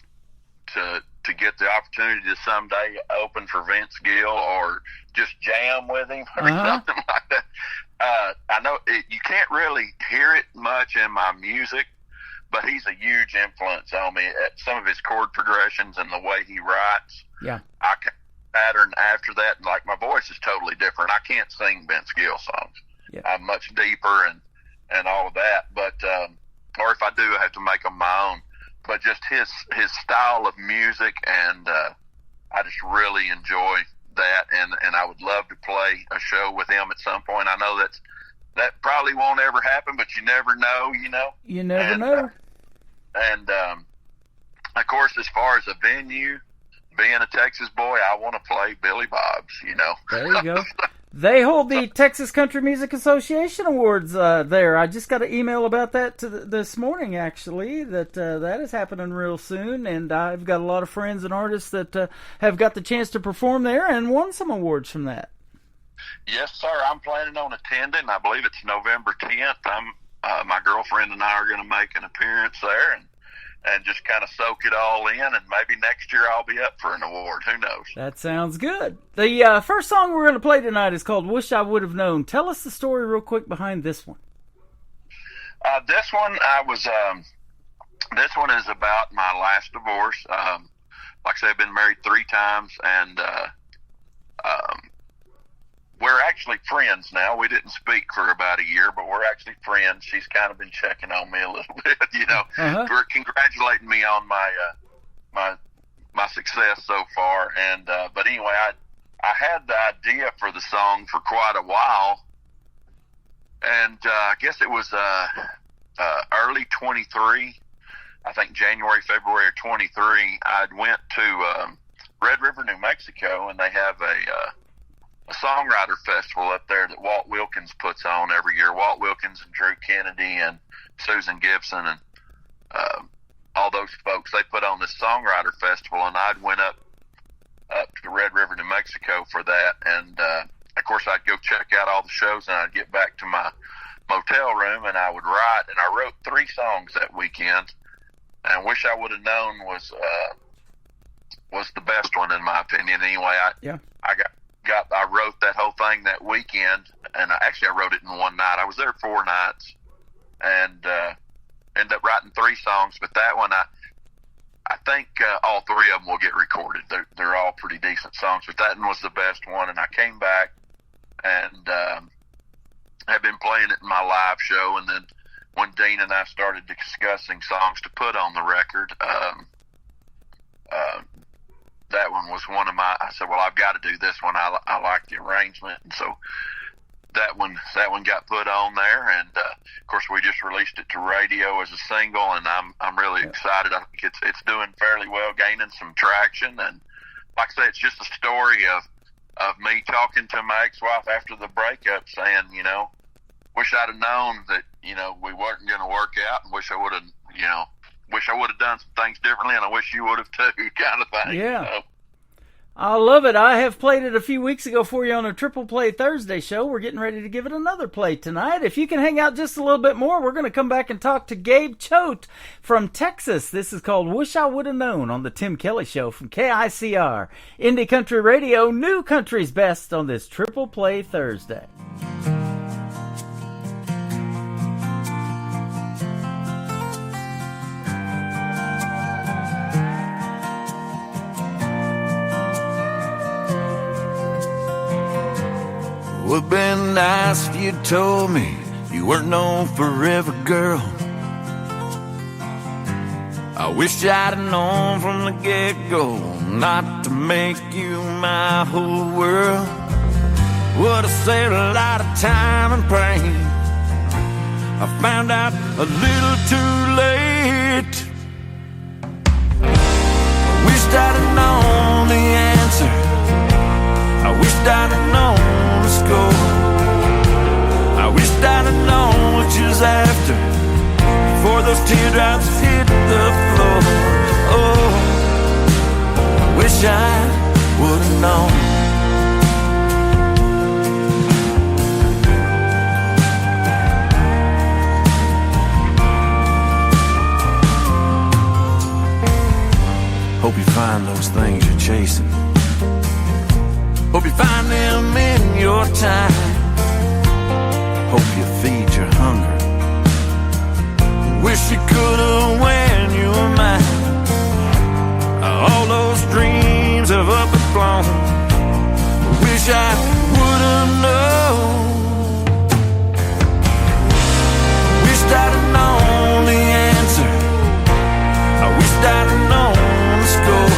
to get the opportunity to someday open for Vince Gill or just jam with him or something like that. I know you can't really hear it much in my music, but he's a huge influence on me. Some of his chord progressions and the way he writes, I can pattern after that. And like, my voice is totally different. I can't sing Vince Gill songs. I'm much deeper and all of that. But or if I do, I have to make them my own. But just his style of music, and I just really enjoy that, and I would love to play a show with him at some point. I know that probably won't ever happen, but you never know, You never know. And of course, as far as a venue, being a Texas boy, I want to play Billy Bob's, There you go. They hold the Texas Country Music Association Awards there. I just got an email about that this morning, actually, that is happening real soon. And I've got a lot of friends and artists that have got the chance to perform there and won some awards from that. Yes, sir. I'm planning on attending. I believe it's November 10th. My girlfriend and I are going to make an appearance there and just kind of soak it all in, and maybe next year I'll be up for an award. Who knows? That sounds good. The first song we're going to play tonight is called Wish I Would Have Known. Tell us the story real quick behind this one. This one is about my last divorce. Like I said, I've been married 3 times, and we're actually friends now. We didn't speak for about a year, but we're actually friends. She's kind of been checking on me a little bit, for congratulating me on my success so far. And but anyway, I had the idea for the song for quite a while, and I guess it was early 23. I think January, February of 23. I went to Red River, New Mexico, and they have a songwriter festival up there that Walt Wilkins puts on every year. Walt Wilkins and Drew Kennedy and Susan Gibson and all those folks, they put on this songwriter festival, and I'd went up to Red River, New Mexico for that. And of course, I'd go check out all the shows, and I'd get back to my motel room, and I would write. And I wrote 3 songs that weekend, and Wish I Would Have Known was the best one in my opinion. Anyway, I wrote that whole thing that weekend, and I wrote it in one night. I was there 4 nights, and ended up writing 3 songs. But that one, I think all three of them will get recorded. They're all pretty decent songs, but that one was the best one. And I came back and have been playing it in my live show. And then when Dean and I started discussing songs to put on the record, that one was one of my. I said, well, I've got to do this one. I like the arrangement, and so that one got put on there. And of course, we just released it to radio as a single, and I'm really excited. I think it's doing fairly well, gaining some traction. And like I say, it's just a story of me talking to my ex-wife after the breakup, saying, wish I'd have known that we weren't going to work out, and wish I would have done some things differently, and I wish you would have too, kind of thing. Yeah. I love it. I have played it a few weeks ago for you on a Triple Play Thursday show. We're getting ready to give it another play tonight. If you can hang out just a little bit more, we're going to come back and talk to Gabe Choate from Texas. This is called Wish I Would Have Known on the Tim Kelly Show from KICR. Indie Country Radio, new country's best on this Triple Play Thursday. Would've been nice if you told me you weren't no forever girl. I wish I'd have known from the get-go not to make you my whole world. Would've saved a lot of time and pain. I found out a little too late. I wished I'd have known the answer. I wished I'd have known the score. I wished I'd have known what you was after before those teardrops hit the floor. Oh, I wish I would have known. Hope you find those things you're chasing. Hope you find them in your time. Hope you feed your hunger. Wish you could've when you were mine. All those dreams have up and flown. Wish I would've known. Wished I'd have known the answer. I wished I'd have known the score.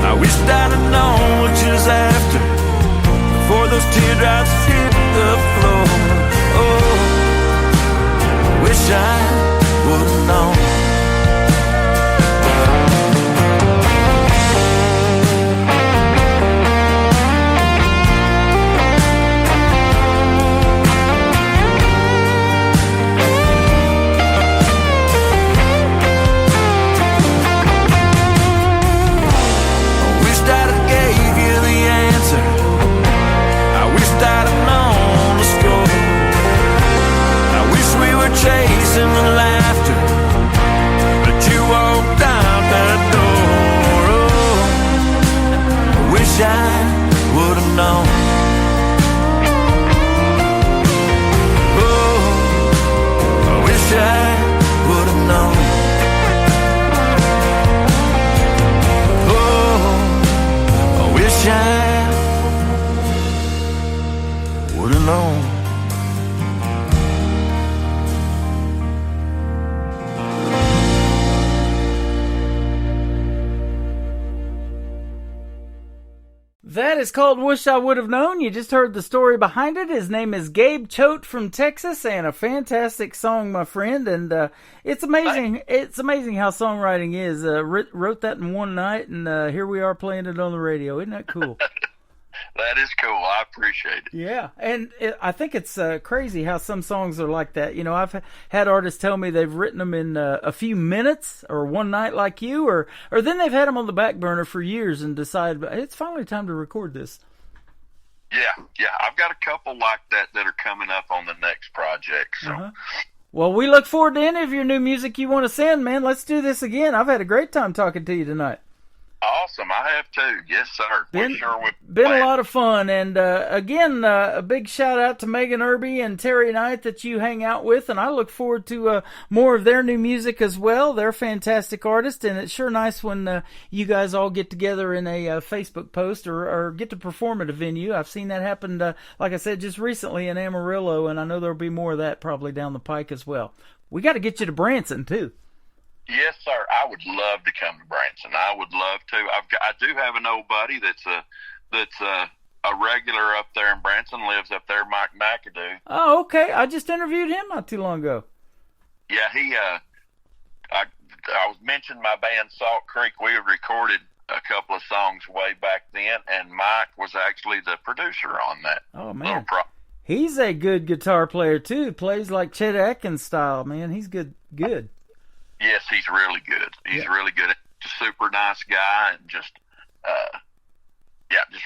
I wished I'd have known what you was after before those teardrops hit the floor. Oh, I wish I would have known. Chasing the laughter, but you walked out that door. Oh, I wish I would have known. Oh, I wish I would have known. Oh, I wish I would have known. That is called Wish I Would Have Known. You just heard the story behind it. His name is Gabe Choate from Texas, and a fantastic song, my friend. And it's amazing. It's amazing how songwriting is. Wrote that in one night, and here we are playing it on the radio. Isn't that cool? That is cool. I appreciate it. Yeah, and I think it's crazy how some songs are like that. I've had artists tell me they've written them in a few minutes or one night like you, or then they've had them on the back burner for years and decided it's finally time to record this. Yeah, I've got a couple like that are coming up on the next project. So. Uh-huh. Well, we look forward to any of your new music you want to send, man. Let's do this again. I've had a great time talking to you tonight. Oh, awesome. I have too. Yes, sir. Been, we sure would. been a lot of fun. And again, a big shout out to Megan Irby and Terry Knight that you hang out with. And I look forward to more of their new music as well. They're fantastic artists. And it's sure nice when you guys all get together in a Facebook post or get to perform at a venue. I've seen that happen, like I said, just recently in Amarillo. And I know there'll be more of that probably down the pike as well. We got to get you to Branson, too. Yes, sir. I would love to come to Branson. I would love to. I do have an old buddy that's a regular up there in Branson. Lives up there, Mike McAdoo. Oh, okay. I just interviewed him not too long ago. Yeah, I was mentioning my band Salt Creek. We had recorded a couple of songs way back then, and Mike was actually the producer on that. Oh man, he's a good guitar player too. Plays like Chet Atkins style, man. He's good. Yes, he's really good. He's really good. Just a super nice guy and just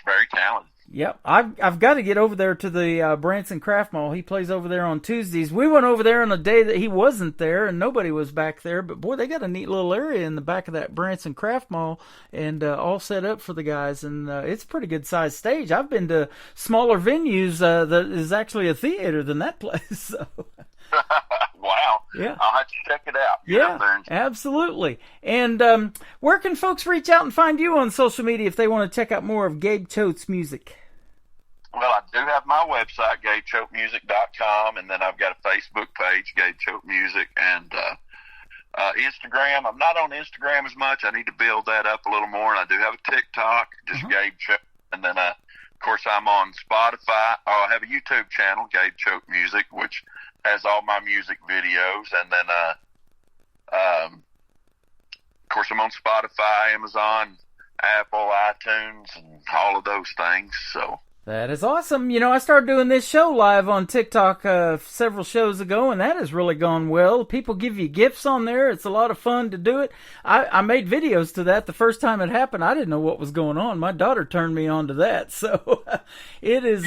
very talented. Yep, I've got to get over there to the Branson Craft Mall. He plays over there on Tuesdays. We went over there on a day that he wasn't there and nobody was back there. But boy, they got a neat little area in the back of that Branson Craft Mall and all set up for the guys. And it's a pretty good sized stage. I've been to smaller venues that is actually a theater than that place. So. Wow. Yeah. I'll have to check it out. Yeah, absolutely. And where can folks reach out and find you on social media if they want to check out more of Gabe Choate's music? Well, I do have my website, GabeChoateMusic.com, and then I've got a Facebook page, Gabe Choate Music, and Instagram. I'm not on Instagram as much. I need to build that up a little more, and I do have a TikTok, just Gabe Choate. And then, of course, I'm on Spotify. I have a YouTube channel, Gabe Choate Music, which has all my music videos. And then, of course, I'm on Spotify, Amazon, Apple, iTunes, and all of those things, so... That is awesome. You know, I started doing this show live on TikTok several shows ago, and that has really gone well. People give you gifts on there. It's a lot of fun to do it. I made videos to that the first time it happened. I didn't know what was going on. My daughter turned me on to that. So it is...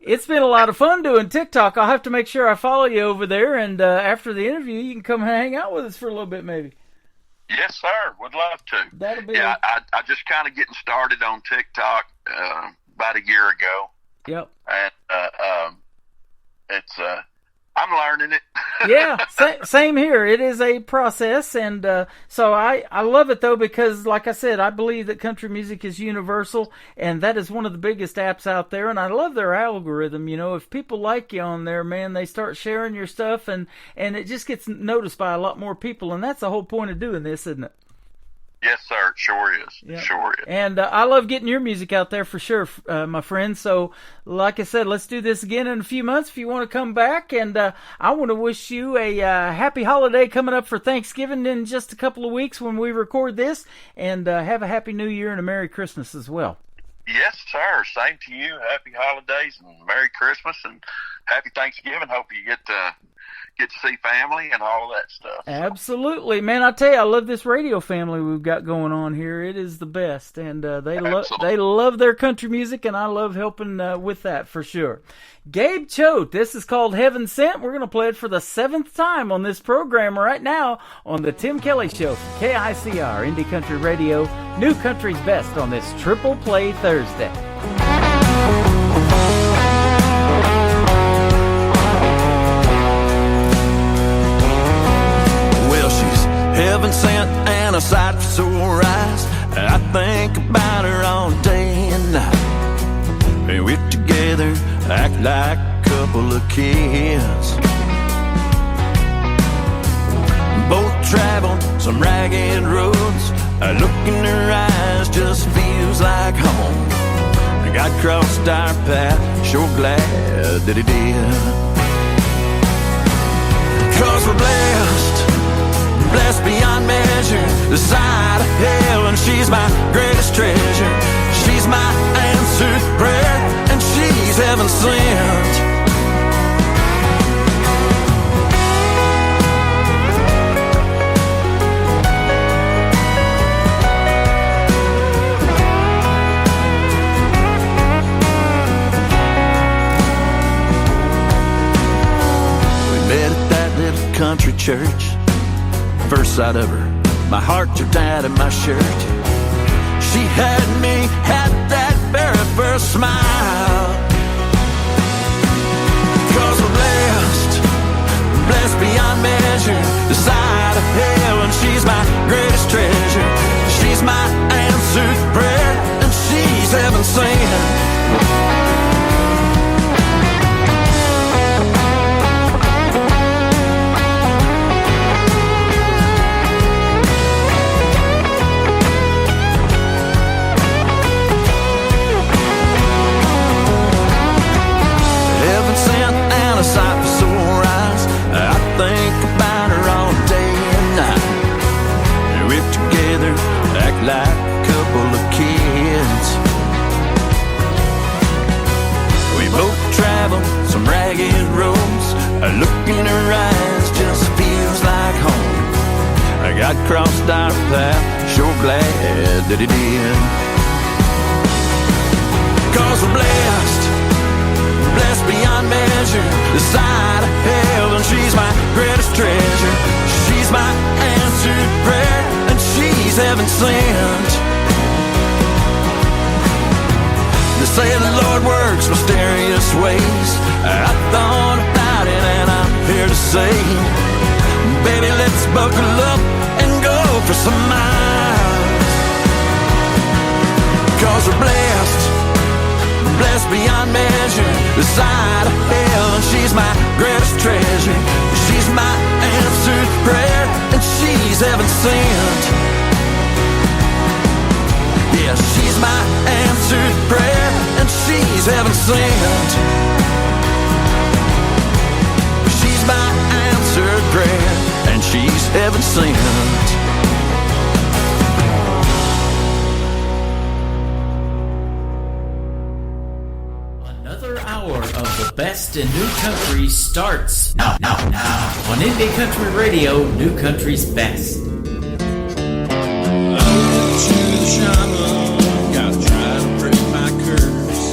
It's been a lot of fun doing TikTok. I'll have to make sure I follow you over there, and after the interview, you can come hang out with us for a little bit maybe. Yes, sir. Would love to. That'll be I just kind of getting started on TikTok about a year ago. Yep. And it's I'm learning it. Yeah, same here. It is a process, and so I love it though because, like I said, I believe that country music is universal, and that is one of the biggest apps out there. And I love their algorithm. You know, if people like you on there, man, they start sharing your stuff, and it just gets noticed by a lot more people, and that's the whole point of doing this, isn't it? Yes, sir. It sure is. Yep. Sure is. And I love getting your music out there for sure, my friend. So, like I said, let's do this again in a few months if you want to come back. And I want to wish you a happy holiday coming up for Thanksgiving in just a couple of weeks when we record this. And have a happy New Year and a Merry Christmas as well. Yes, sir. Same to you. Happy holidays and Merry Christmas and Happy Thanksgiving. Hope you get to see family and all of that stuff. Absolutely, man. I tell you, I love this radio family we've got going on here. It is the best, and they love their country music, and I love helping with that for sure. Gabe Choate, this is called Heaven Sent. We're going to play it for the 7th time on this program right now on the Tim Kelly Show from KICR Indie Country Radio. New country's best on this Triple Play Thursday. Heaven sent and a sight for sore eyes. I think about her all day and night. And we're together, act like a couple of kids. Both traveled some ragged roads. A look in her eyes just feels like home. God crossed our path, sure glad that He did. 'Cause we're blessed beyond measure, the side of heaven, she's my greatest treasure. She's my answered prayer, and she's heaven sent. We met at that little country church. First sight of her, my heart jumped out of my shirt. she had me at that very first smile. 'Cause we're blessed, blessed beyond measure, the side of heaven. She's my greatest treasure. She's my answered prayer, and she's heaven sent. A sight for sore eyes. I think about her all day and night. We're together, act like a couple of kids. We both travel some ragged roads. A look in her eyes just feels like home. I got crossed our path, sure glad that it did. 'Cause we're blessed, blessed beyond measure, the side of heaven. She's my greatest treasure. She's my answered prayer, and she's heaven sent. They say the Lord works mysterious ways. I thought about it and I'm here to say, baby, let's buckle up and go for some miles. 'Cause we're blessed, blessed beyond measure, the side of heaven. She's my greatest treasure. She's my answered prayer, and she's heaven sent. Yeah, she's my answered prayer, and she's heaven sent. She's my answered prayer, and she's heaven sent. Best in New Country starts now on Indie Country Radio, New Country's best. I went to the shaman, gotta try to break my curse.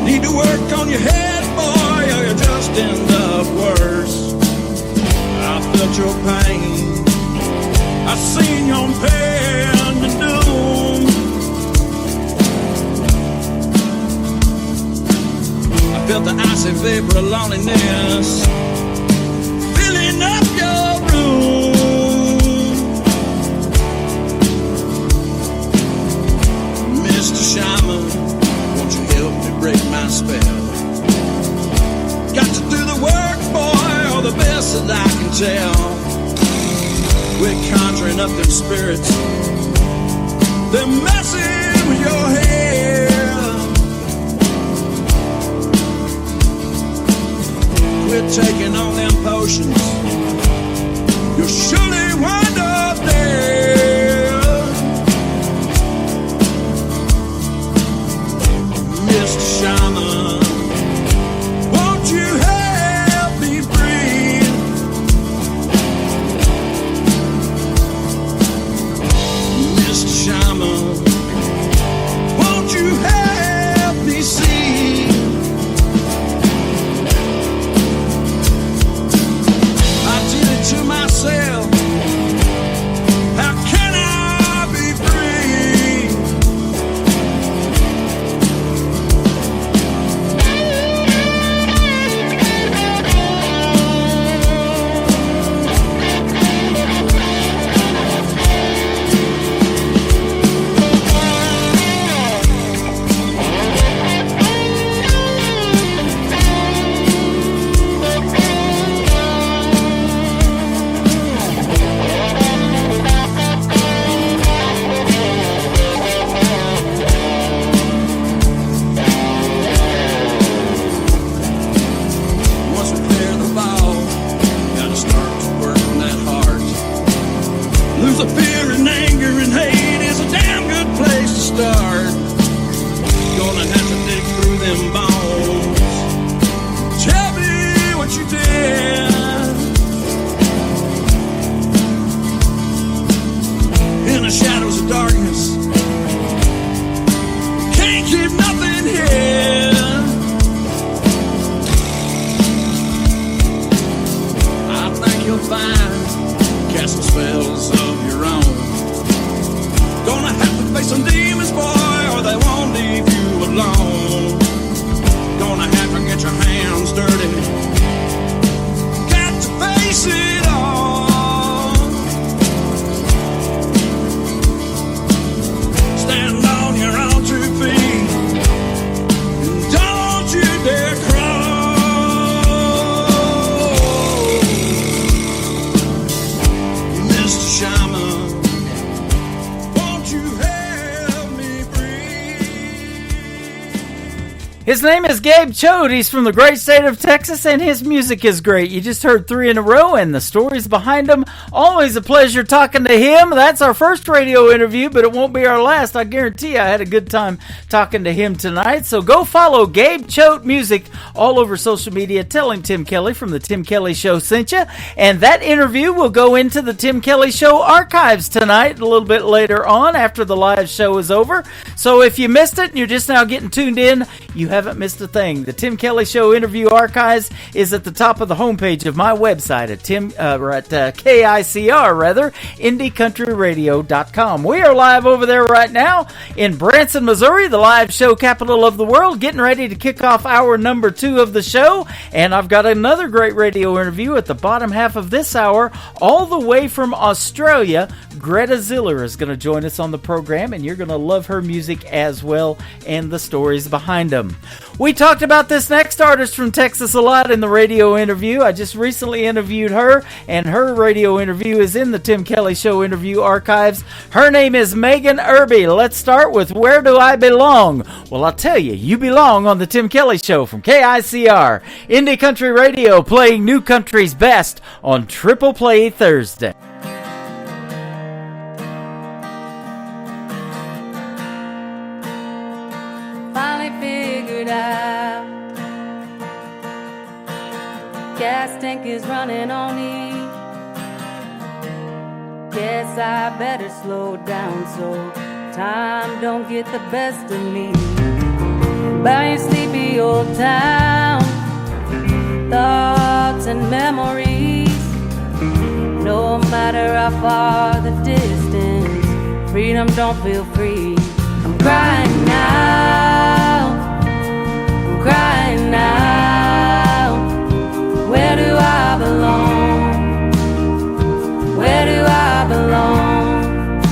Need to work on your head, boy, or you just end up worse. I felt your pain, I seen your pain and doom. Felt the icy vapor of loneliness filling up your room. Mr. Shaman, won't you help me break my spell? Got to do the work, boy, or the best that I can tell. We're conjuring up them spirits, they're messing with your head. Quit taking on them potions, you'll surely wind up dead. Mr. Shaman, won't you help me breathe? Mr. Shaman, won't you help me see? To myself, how can I be free? Lose the fear and anger and hate is a damn good place to start. Gonna have to dig through them bones. Tell me what you did. In the shadows of darkness, can't keep nothing hid. I think you'll find casting spells of your own. Gonna have to face some demons, boy, or they won't leave you alone. Gonna have to get your hands dirty. Got to face it all. Stand on your own 2 feet. And don't you dare crawl. Mr. Shaman, won't you help me breathe? His name is Gabe Choate. He's from the great state of Texas, and his music is great. You just heard 3 in a row, and the stories behind them. Always a pleasure talking to him. That's our first radio interview, but it won't be our last. I guarantee you I had a good time talking to him tonight. So go follow Gabe Choate Music all over social media. Tell him Tim Kelly from the Tim Kelly Show sent you. And that interview will go into the Tim Kelly Show archives tonight, a little bit later on after the live show is over. So if you missed it and you're just now getting tuned in, you haven't missed a thing. The Tim Kelly Show interview archives is at the top of the homepage of my website at KICR, IndieCountryRadio.com. We are live over there right now in Branson, Missouri, the live show capital of the world, getting ready to kick off hour number 2 of the show. And I've got another great radio interview at the bottom half of this hour, all the way from Australia. Greta Ziller is going to join us on the program, and you're going to love her music as well and the stories behind them. We talked about this next artist from Texas a lot in the radio interview. I just recently interviewed her, and her radio interview is in the Tim Kelly Show interview archives. Her name is Megan Irby. Let's start with Where Do I Belong? Well, I'll tell you, you belong on the Tim Kelly Show from KICR, Indie Country Radio, playing new country's best on Triple Play Thursday. Finally figured out gas tank is running on E. Guess I better slow down so time don't get the best of me. By your sleepy old town, thoughts and memories. No matter how far the distance, freedom don't feel free. I'm crying now, I'm crying now. Where do I belong? Where do I belong?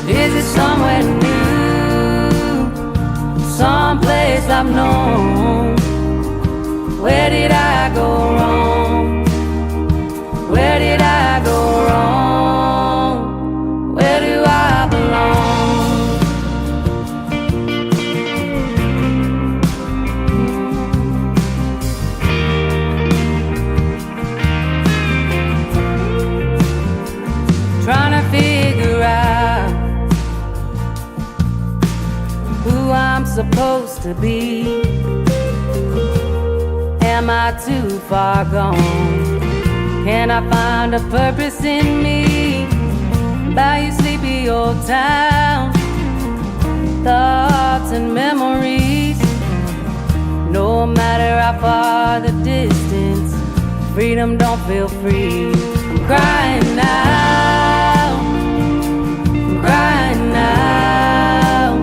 Is it somewhere new, someplace I've known? Where did I go wrong? Where did I go wrong? Where do I belong? Trying to figure out who I'm supposed to be. Am I too far gone? Can I find a purpose in me? By your sleepy old town, thoughts and memories. No matter how far the distance, freedom don't feel free. I'm crying now, I'm crying now.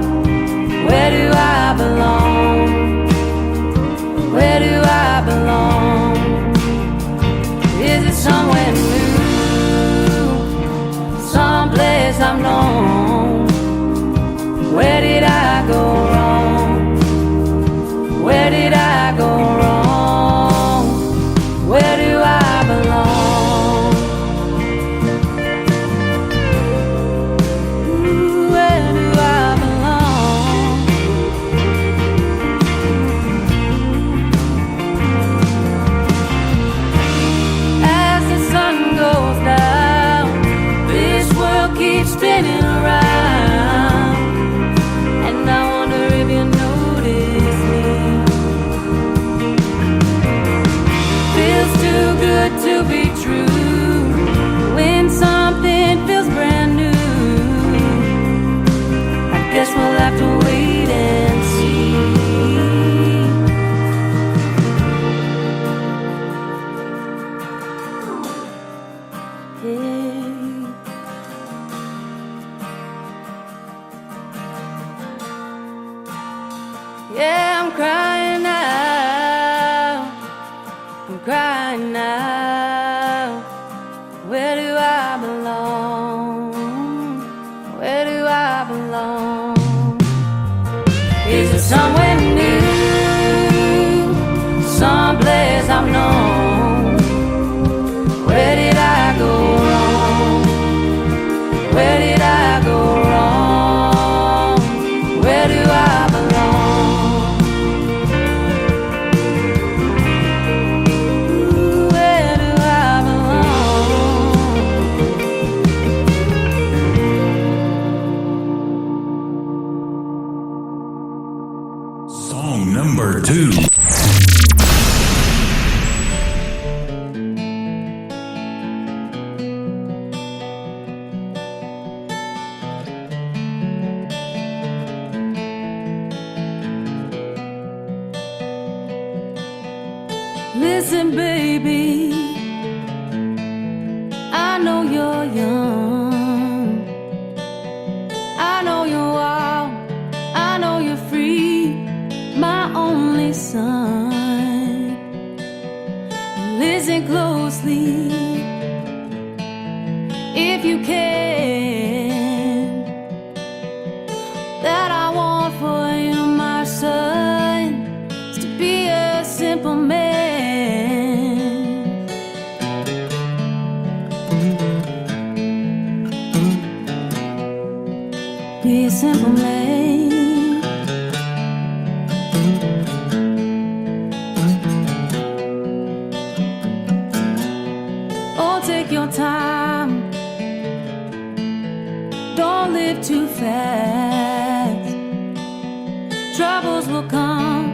Where do I belong? Where do I belong? Is it somewhere new, someplace I've known? Where did I go wrong? Where did I go wrong? Where do I belong? Ooh, where do I belong? As the sun goes down, this world keeps spinning around, and I wonder if you notice me. Feels too good to be true when something feels brand new. I guess we'll have to wait and see. know you're young, I know you're wild, I know you're free, my only son. Listen closely if you can, that I want for you, my son, is to be a simple man. Be a simple man. Oh, take your time, don't live too fast. Troubles will come,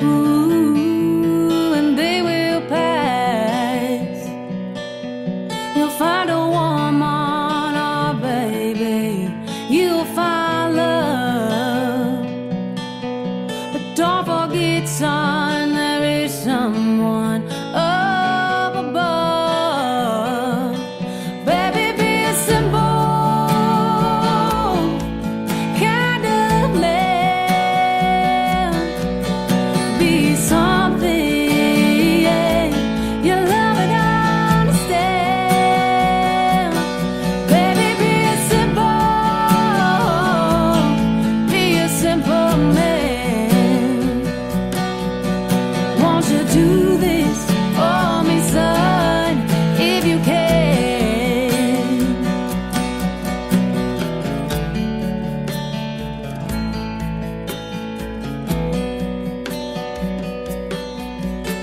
ooh, and they will pass. You'll find a woman, oh baby, you'll find love. But don't forget, son, there is someone up above. Baby, be a simple kind of man. Be something, yeah, you love and understand. Baby, be a simple man. Won't you do this for me, son, if you can?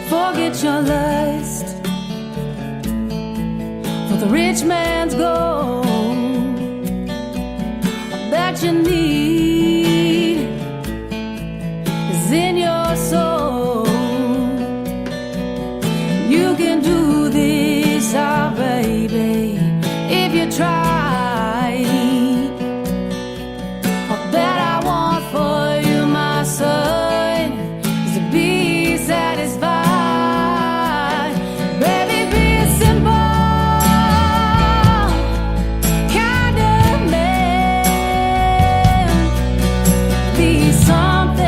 Forget your lust for the rich man's gold that you need is in your soul. You can do this, ah, baby, if you try. All that I want for you, my son, is to be satisfied. Baby, be a simple kind of man. Be something,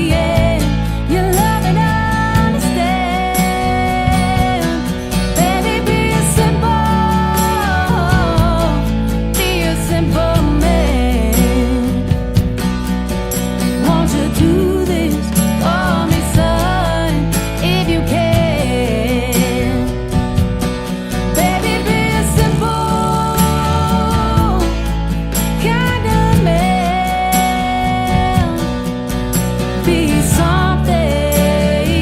yeah, you love and understand. Baby, be a simple man. Won't you do this for me, son, if you can? Baby, be a simple kind of man. Be something,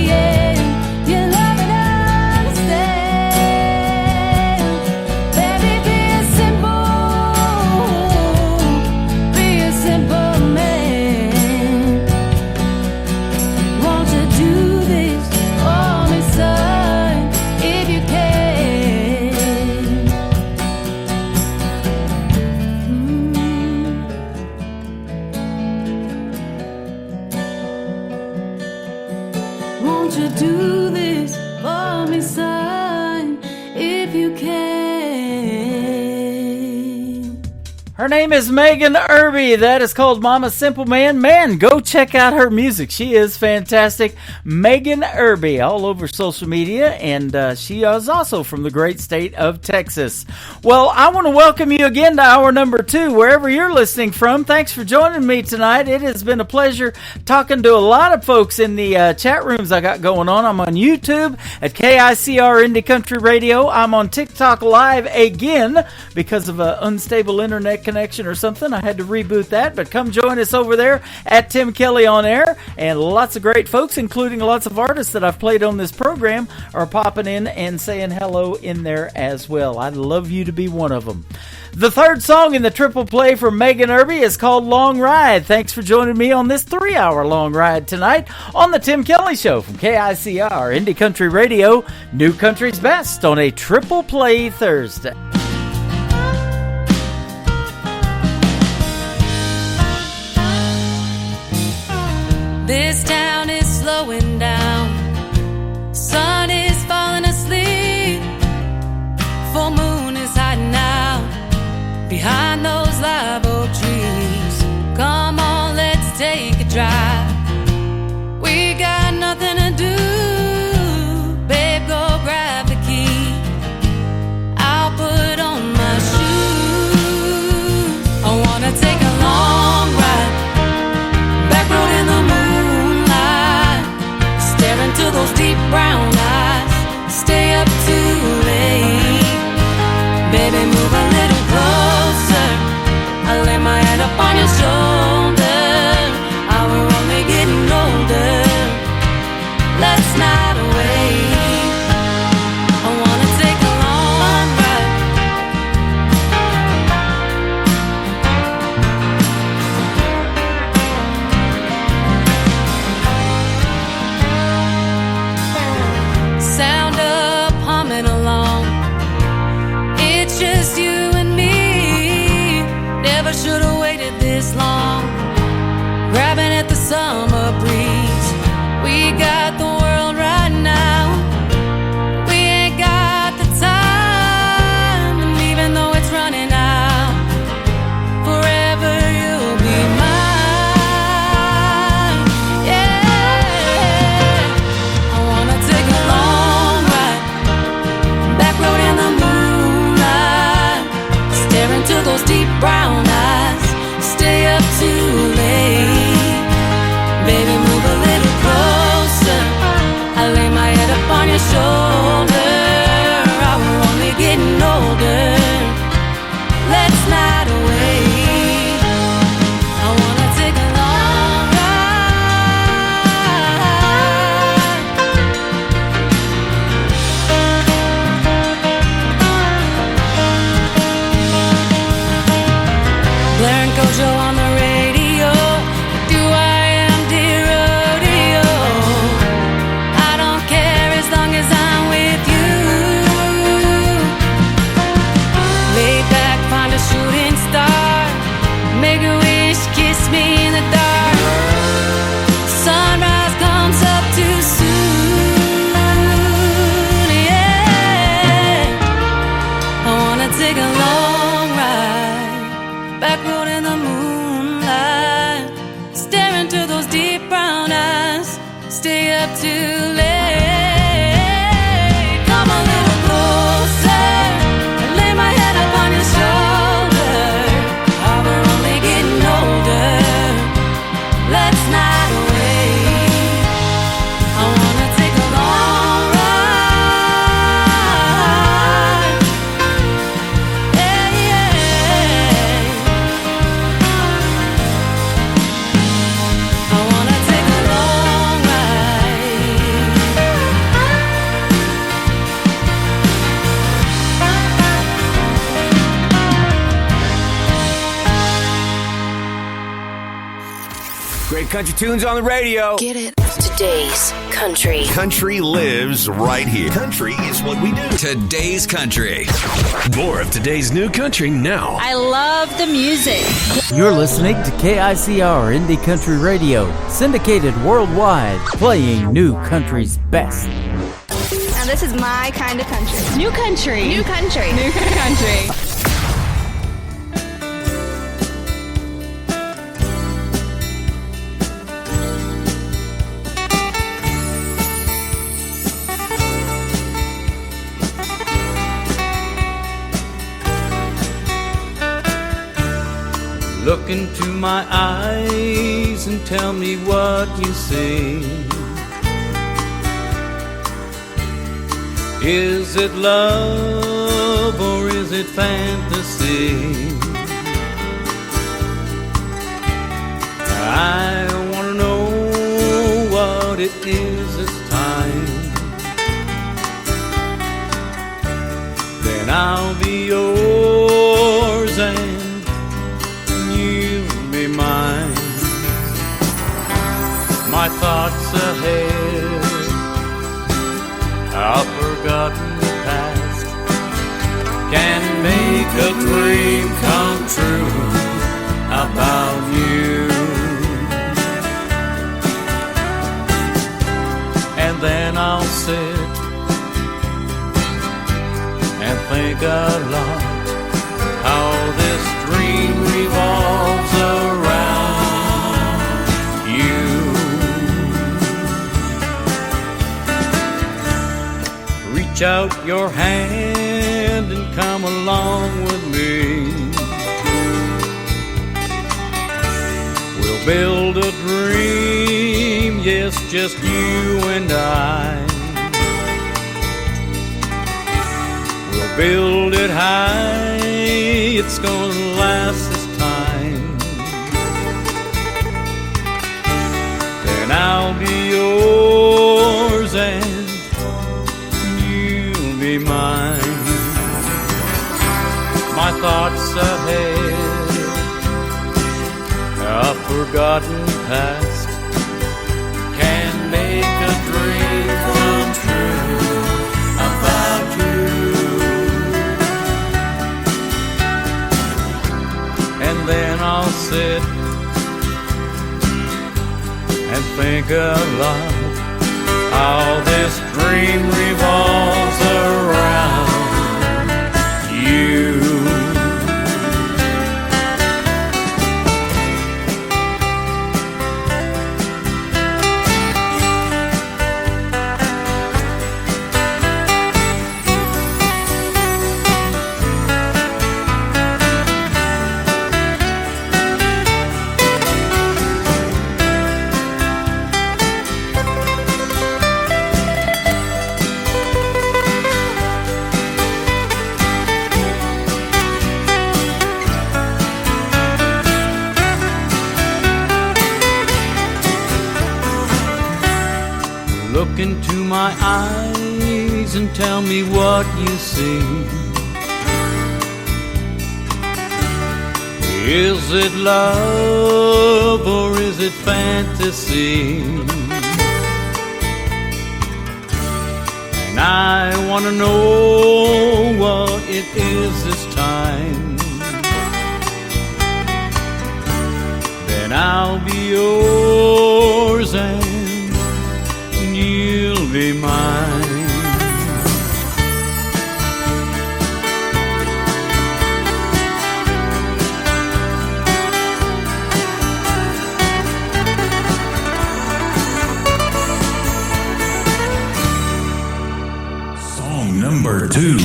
yeah, you love and understand. Baby, be a simple man. Won't you do this for me, son, if you can? Won't you do this for me, son, if you can? Her name is Megan Irby. That is called Mama Simple Man. Man, go check out her music. She is fantastic. Megan Irby, all over social media, and she is also from the great state of Texas. Well, I want to welcome you again to hour number 2, wherever you're listening from. Thanks for joining me tonight. It has been a pleasure talking to a lot of folks in the chat rooms I got going on. I'm on YouTube at KICR Indie Country Radio. I'm on TikTok Live again because of an unstable internet connection or something. I had to reboot that, but come join us over there at Tim Kelly on Air, and lots of great folks, including lots of artists that I've played on this program, are popping in and saying hello in there as well. I'd love you to be one of them. The third song in the triple play from Megan Irby is called Long Ride. Thanks for joining me on this 3-hour long ride tonight on the Tim Kelly Show from KICR Indie Country Radio, New Country's Best, on a triple play Thursday. This town is slowing down, sun is falling asleep. For days long, grabbing at the summer breeze. We got the world right now. We ain't got the time, and even though it's running out, forever you'll be mine. Yeah, I wanna take a long ride, back road in the moonlight, stare into those deep brown eyes, stay up too late. Baby, move a little closer, I lay my head up on your shoulder. Oh, we're only getting older, let's not wait. I wanna take a long ride. Blaring Kojo on the radio, do I am dear rodeo. I don't care as long as I'm with you. Lay back, find a shooting star, make a wish, kiss me in the dark. Sunrise comes up too soon. Yeah, I wanna take a long ride, back road in the moonlight, stare into those deep brown eyes, stay up too late. Come a little closer, lay my head up on your shoulder. Oh, we're only getting older, let's not wait. I wanna take a long ride. Yeah, yeah. I wanna take a long ride. Great country tunes on the radio. Get it? Today's country. Country lives right here. Country is what we do. Today's country. More of today's new country now. I love the music. You're listening to KICR Indie Country Radio, syndicated worldwide, playing new country's best. Now this is my kind of country. New country. New country. New country. Look into my eyes and tell me what you see. Is it love or is it fantasy? I want to know what it is this time. Then I'll be yours and you'll be mine. My thoughts ahead, a forgotten past can make a dream come true about you. And then I'll sit and think a lot how this dream revolves around you. Reach out your hand and come along with me. We'll build a dream, yes, just you and I. We'll build it high, it's gonna last this time. Then I'll be yours and you'll be mine. My thoughts ahead, a forgotten past can make a dream come true about you. And then I'll sit and think a lot how this dream revolves around you. Look into my eyes and tell me what you see. Is it love or is it fantasy? And I want to know what it is this time. Then I'll be yours and you'll be mine. Song number 2.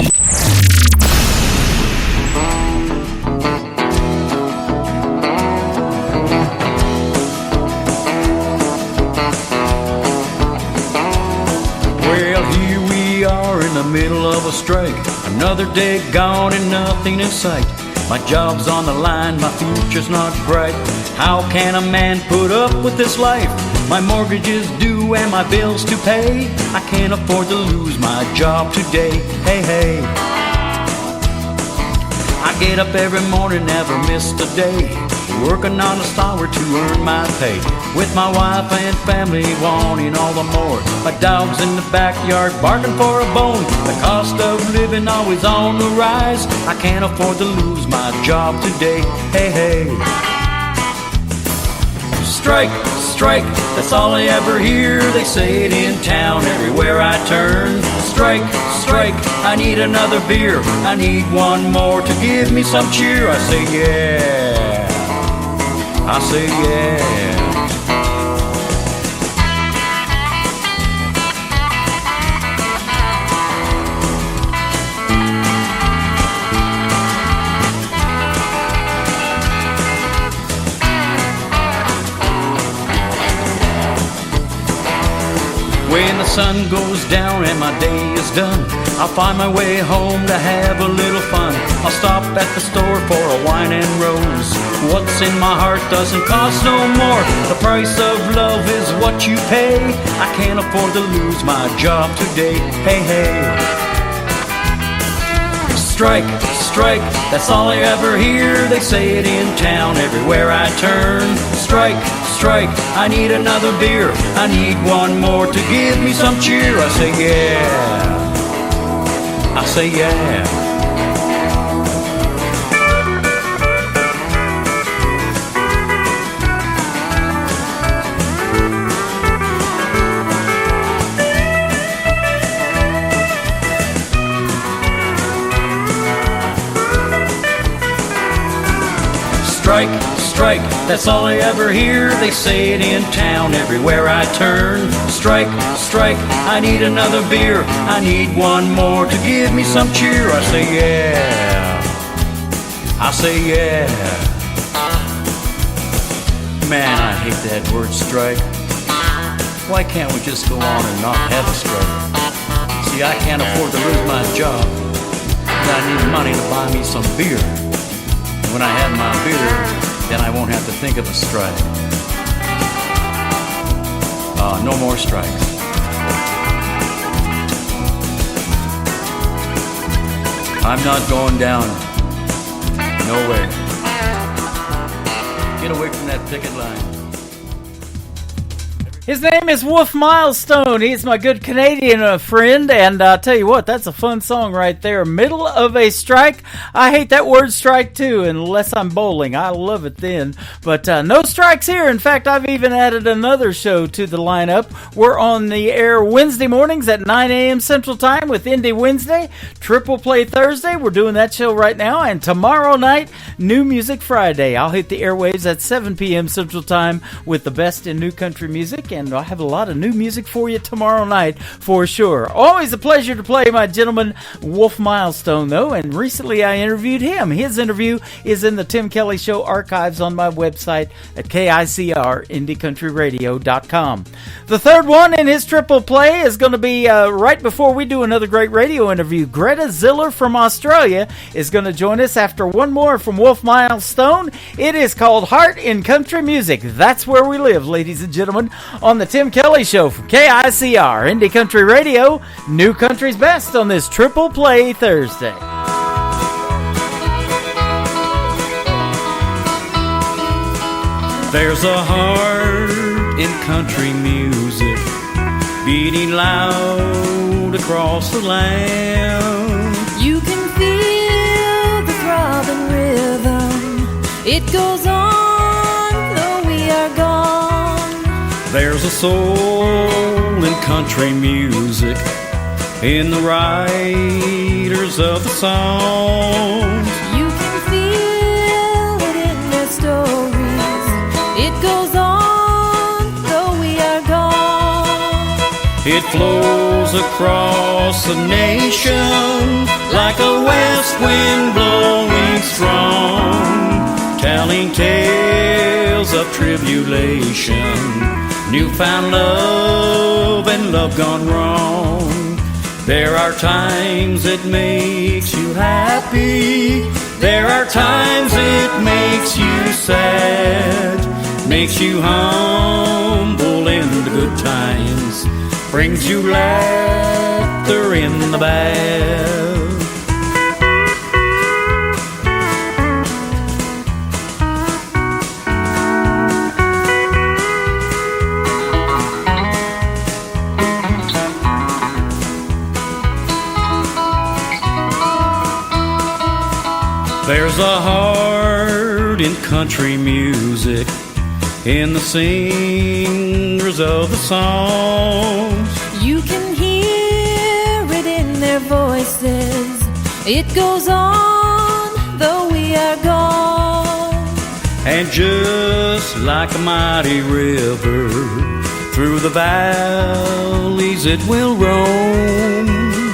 Middle of a strike, another day gone and nothing in sight. My job's on the line, my future's not bright. How can a man put up with this life? My mortgage is due and my bills to pay. I can't afford to lose my job today. Hey, hey. I get up every morning, never miss a day, working honest hour to earn my pay. With my wife and family wanting all the more. My dog's in the backyard barking for a bone. The cost of living always on the rise. I can't afford to lose my job today. Hey, hey. Strike, strike, that's all I ever hear. They say it in town everywhere I turn. Strike, strike, I need another beer. I need one more to give me some cheer. I say yeah, I say yeah. When the sun goes down and my day is done, I'll find my way home to have a little fun. I'll stop at the store for a wine and rose. What's in my heart doesn't cost no more. The price of love is what you pay. I can't afford to lose my job today. Hey, hey. Strike, strike, that's all I ever hear. They say it in town everywhere I turn. Strike, strike, I need another beer. I need one more to give me some cheer. I say yeah, I say yeah. Strike, strike, that's all I ever hear. They say it in town everywhere I turn. Strike, strike, I need another beer. I need one more to give me some cheer. I say yeah, I say yeah. Man, I hate that word strike. Why can't we just go on and not have a strike? See, I can't afford to lose my job, but I need money to buy me some beer. When I have my beer, then I won't have to think of a strike. No more strikes. I'm not going down. No way. Get away from that picket line. His name is Wolf Milestone. He's my good Canadian friend, and I'll tell you what, that's a fun song right there. Middle of a strike. I hate that word strike too, unless I'm bowling. I love it then. But no strikes here. In fact, I've even added another show to the lineup. We're on the air Wednesday mornings at 9 a.m. Central Time with Indie Wednesday, Triple Play Thursday. We're doing that show right now. And tomorrow night, New Music Friday. I'll hit the airwaves at 7 p.m. Central Time with the best in new country music. And I'll have a lot of new music for you tomorrow night for sure. Always a pleasure to play my gentleman Wolf Milestone, though, and recently I interviewed him. His interview is in the Tim Kelly Show archives on my website at KICR, IndieCountryRadio.com. The third one in his triple play is going to be right before we do another great radio interview. Greta Ziller from Australia is going to join us after one more from Wolf Milestone. It is called Heart in Country Music. That's where we live, ladies and gentlemen, on the Tim Kelly Show from KICR, Indie Country Radio, New Country's Best on this Triple Play Thursday. There's a heart in country music beating loud across the land. You can feel the throbbing rhythm. It goes on though we are gone. There's a soul in country music in the writers of the songs. You can feel it in their stories. It goes on though we are gone. It flows across the nation like a west wind blowing strong, telling tales of tribulation, newfound love and love gone wrong. There are times it makes you happy. There are times it makes you sad. Makes you humble in the good times. Brings you laughter in the bad. There's a heart in country music, in the singers of the songs. You can hear it in their voices. It goes on though we are gone. And just like a mighty river, through the valleys it will roam.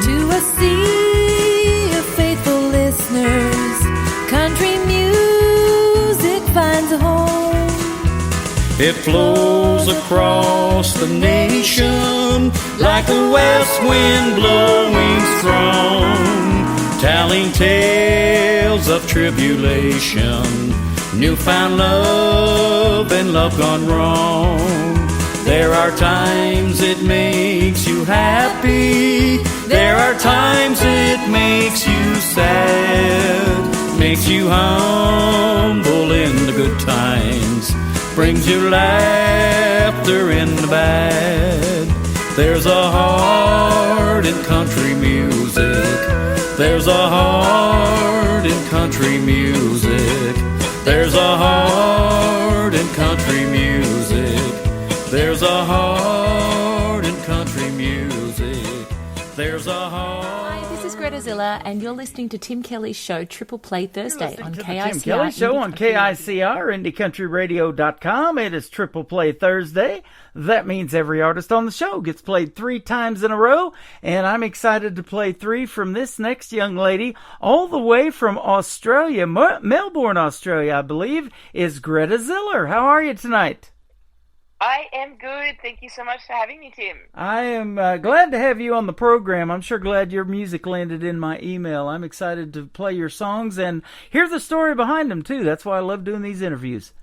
To a sea of faithful listeners, country music finds a home. It flows across the nation like a west wind blowing strong, telling tales of tribulation, newfound love and love gone wrong. There are times it makes you happy. There are times it makes you sad. Makes you humble in the good times. Brings you laughter in the bad. There's a heart in country music. There's a heart in country music. There's a heart in country music. There's a heart in country music. There's a heart. Hi, this is Greta Ziller, and you're listening to Tim Kelly's show Triple Play Thursday on KICR. Tim Kelly Show on KICR, IndieCountryRadio.com. It is Triple Play Thursday. That means every artist on the show gets played 3 times in a row, and I'm excited to play 3 from this next young lady, all the way from Australia, Melbourne, Australia, I believe, is Greta Ziller. How are you tonight? I am good. Thank you so much for having me, Tim. I am glad to have you on the program. I'm sure glad your music landed in my email. I'm excited to play your songs and hear the story behind them, too. That's why I love doing these interviews.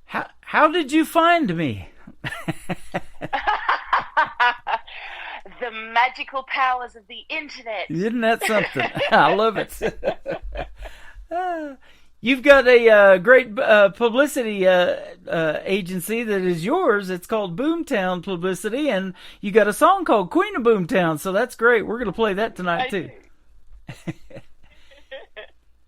How did you find me? The magical powers of the internet. Isn't that something? I love it. You've got a great publicity agency that is yours. It's called Boomtown Publicity, and you got a song called Queen of Boomtown, so that's great. We're going to play that tonight, too.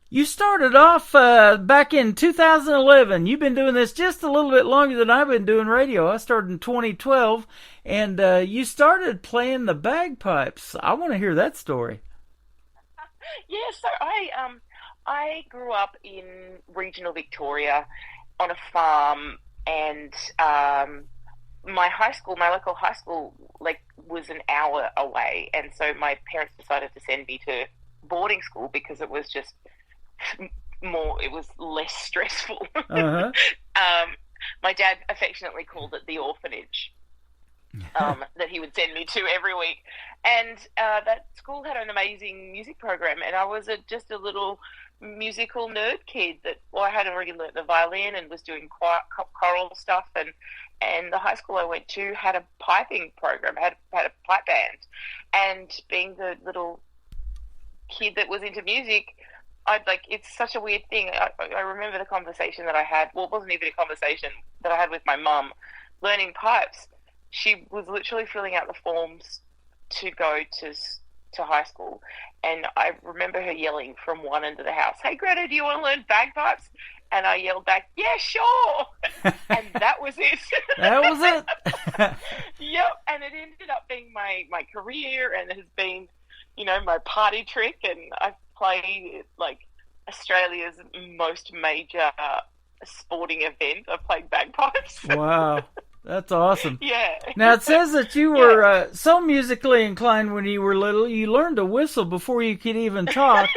You started off back in 2011. You've been doing this just a little bit longer than I've been doing radio. I started in 2012, and you started playing the bagpipes. I want to hear that story. Yeah, so I grew up in regional Victoria on a farm, and my local high school, was an hour away, and so my parents decided to send me to boarding school because it was just it was less stressful. Uh-huh. My dad affectionately called it the orphanage. That he would send me to every week, and that school had an amazing music program, and I was just a little musical nerd kid I had already learnt the violin and was doing choral stuff, and the high school I went to had a piping program, had a pipe band, and being the little kid that was into music, it's such a weird thing. I remember the conversation that I had. Well, it wasn't even a conversation that I had with my mum learning pipes. She was literally filling out the forms to go to high school, and I remember her yelling from one end of the house, "Hey, Greta, do you want to learn bagpipes?" And I yelled back, "Yeah, sure." And that was it. That was it. Yep, and it ended up being my career, and it has been, my party trick, and I've played Australia's most major sporting event. I've played bagpipes. Wow. That's awesome. Yeah. Now, it says that you were so musically inclined when you were little, you learned to whistle before you could even talk,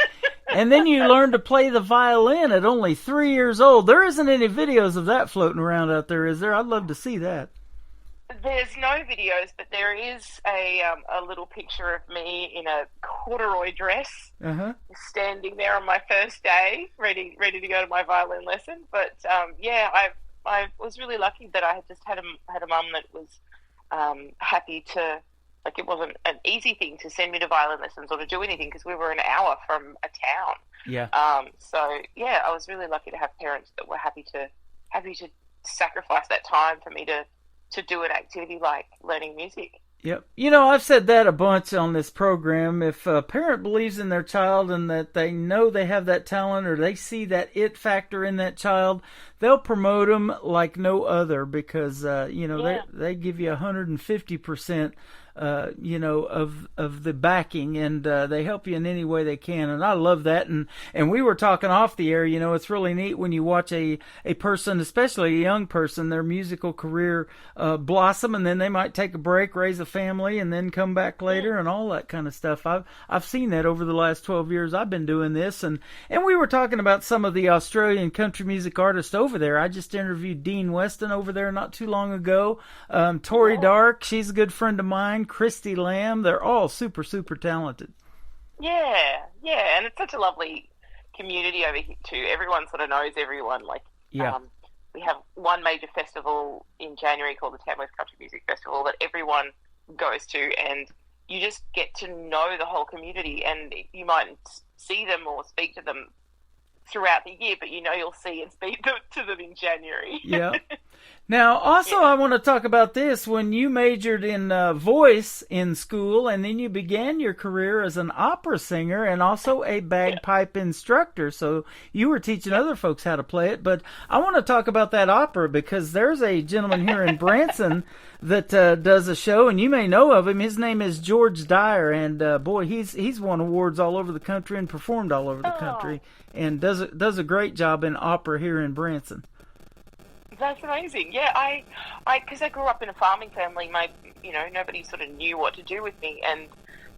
and then you learned to play the violin at only 3 years old. There isn't any videos of that floating around out there, is there? I'd love to see that. There's no videos, but there is a little picture of me in a corduroy dress, standing there on my first day, ready to go to my violin lesson. But I was really lucky that I had just had a mum that was happy to, it wasn't an easy thing to send me to violin lessons or to do anything because we were an hour from a town. Yeah. I was really lucky to have parents that were happy to sacrifice that time for me to do an activity like learning music. Yep. I've said that a bunch on this program. If a parent believes in their child and that they know they have that talent or they see that it factor in that child, they'll promote them like no other because, they give you 150%, of the backing, and they help you in any way they can. And I love that. And we were talking off the air, it's really neat when you watch a person, especially a young person, their musical career blossom, and then they might take a break, raise a family, and then come back later and all that kind of stuff. I've seen that over the last 12 years I've been doing this. And we were talking about some of the Australian country music artists over there. I just interviewed Dean Weston over there not too long ago. Tori Dark, she's a good friend of mine. Christy Lamb, they're all super, super talented. Yeah, and it's such a lovely community over here too. Everyone sort of knows everyone. We have one major festival in January called the Tamworth Country Music Festival that everyone goes to, and you just get to know the whole community, and you might see them or speak to them throughout the year, but you'll see and speak to them in January. Yeah. Now, also, I want to talk about this. When you majored in voice in school, and then you began your career as an opera singer and also a bagpipe instructor, so you were teaching other folks how to play it. But I want to talk about that opera because there's a gentleman here in Branson that does a show, and you may know of him. His name is George Dyer, and boy, he's won awards all over the country and performed all over the country, and does a great job in opera here in Branson. That's amazing. Yeah, I because I grew up in a farming family, nobody sort of knew what to do with me, and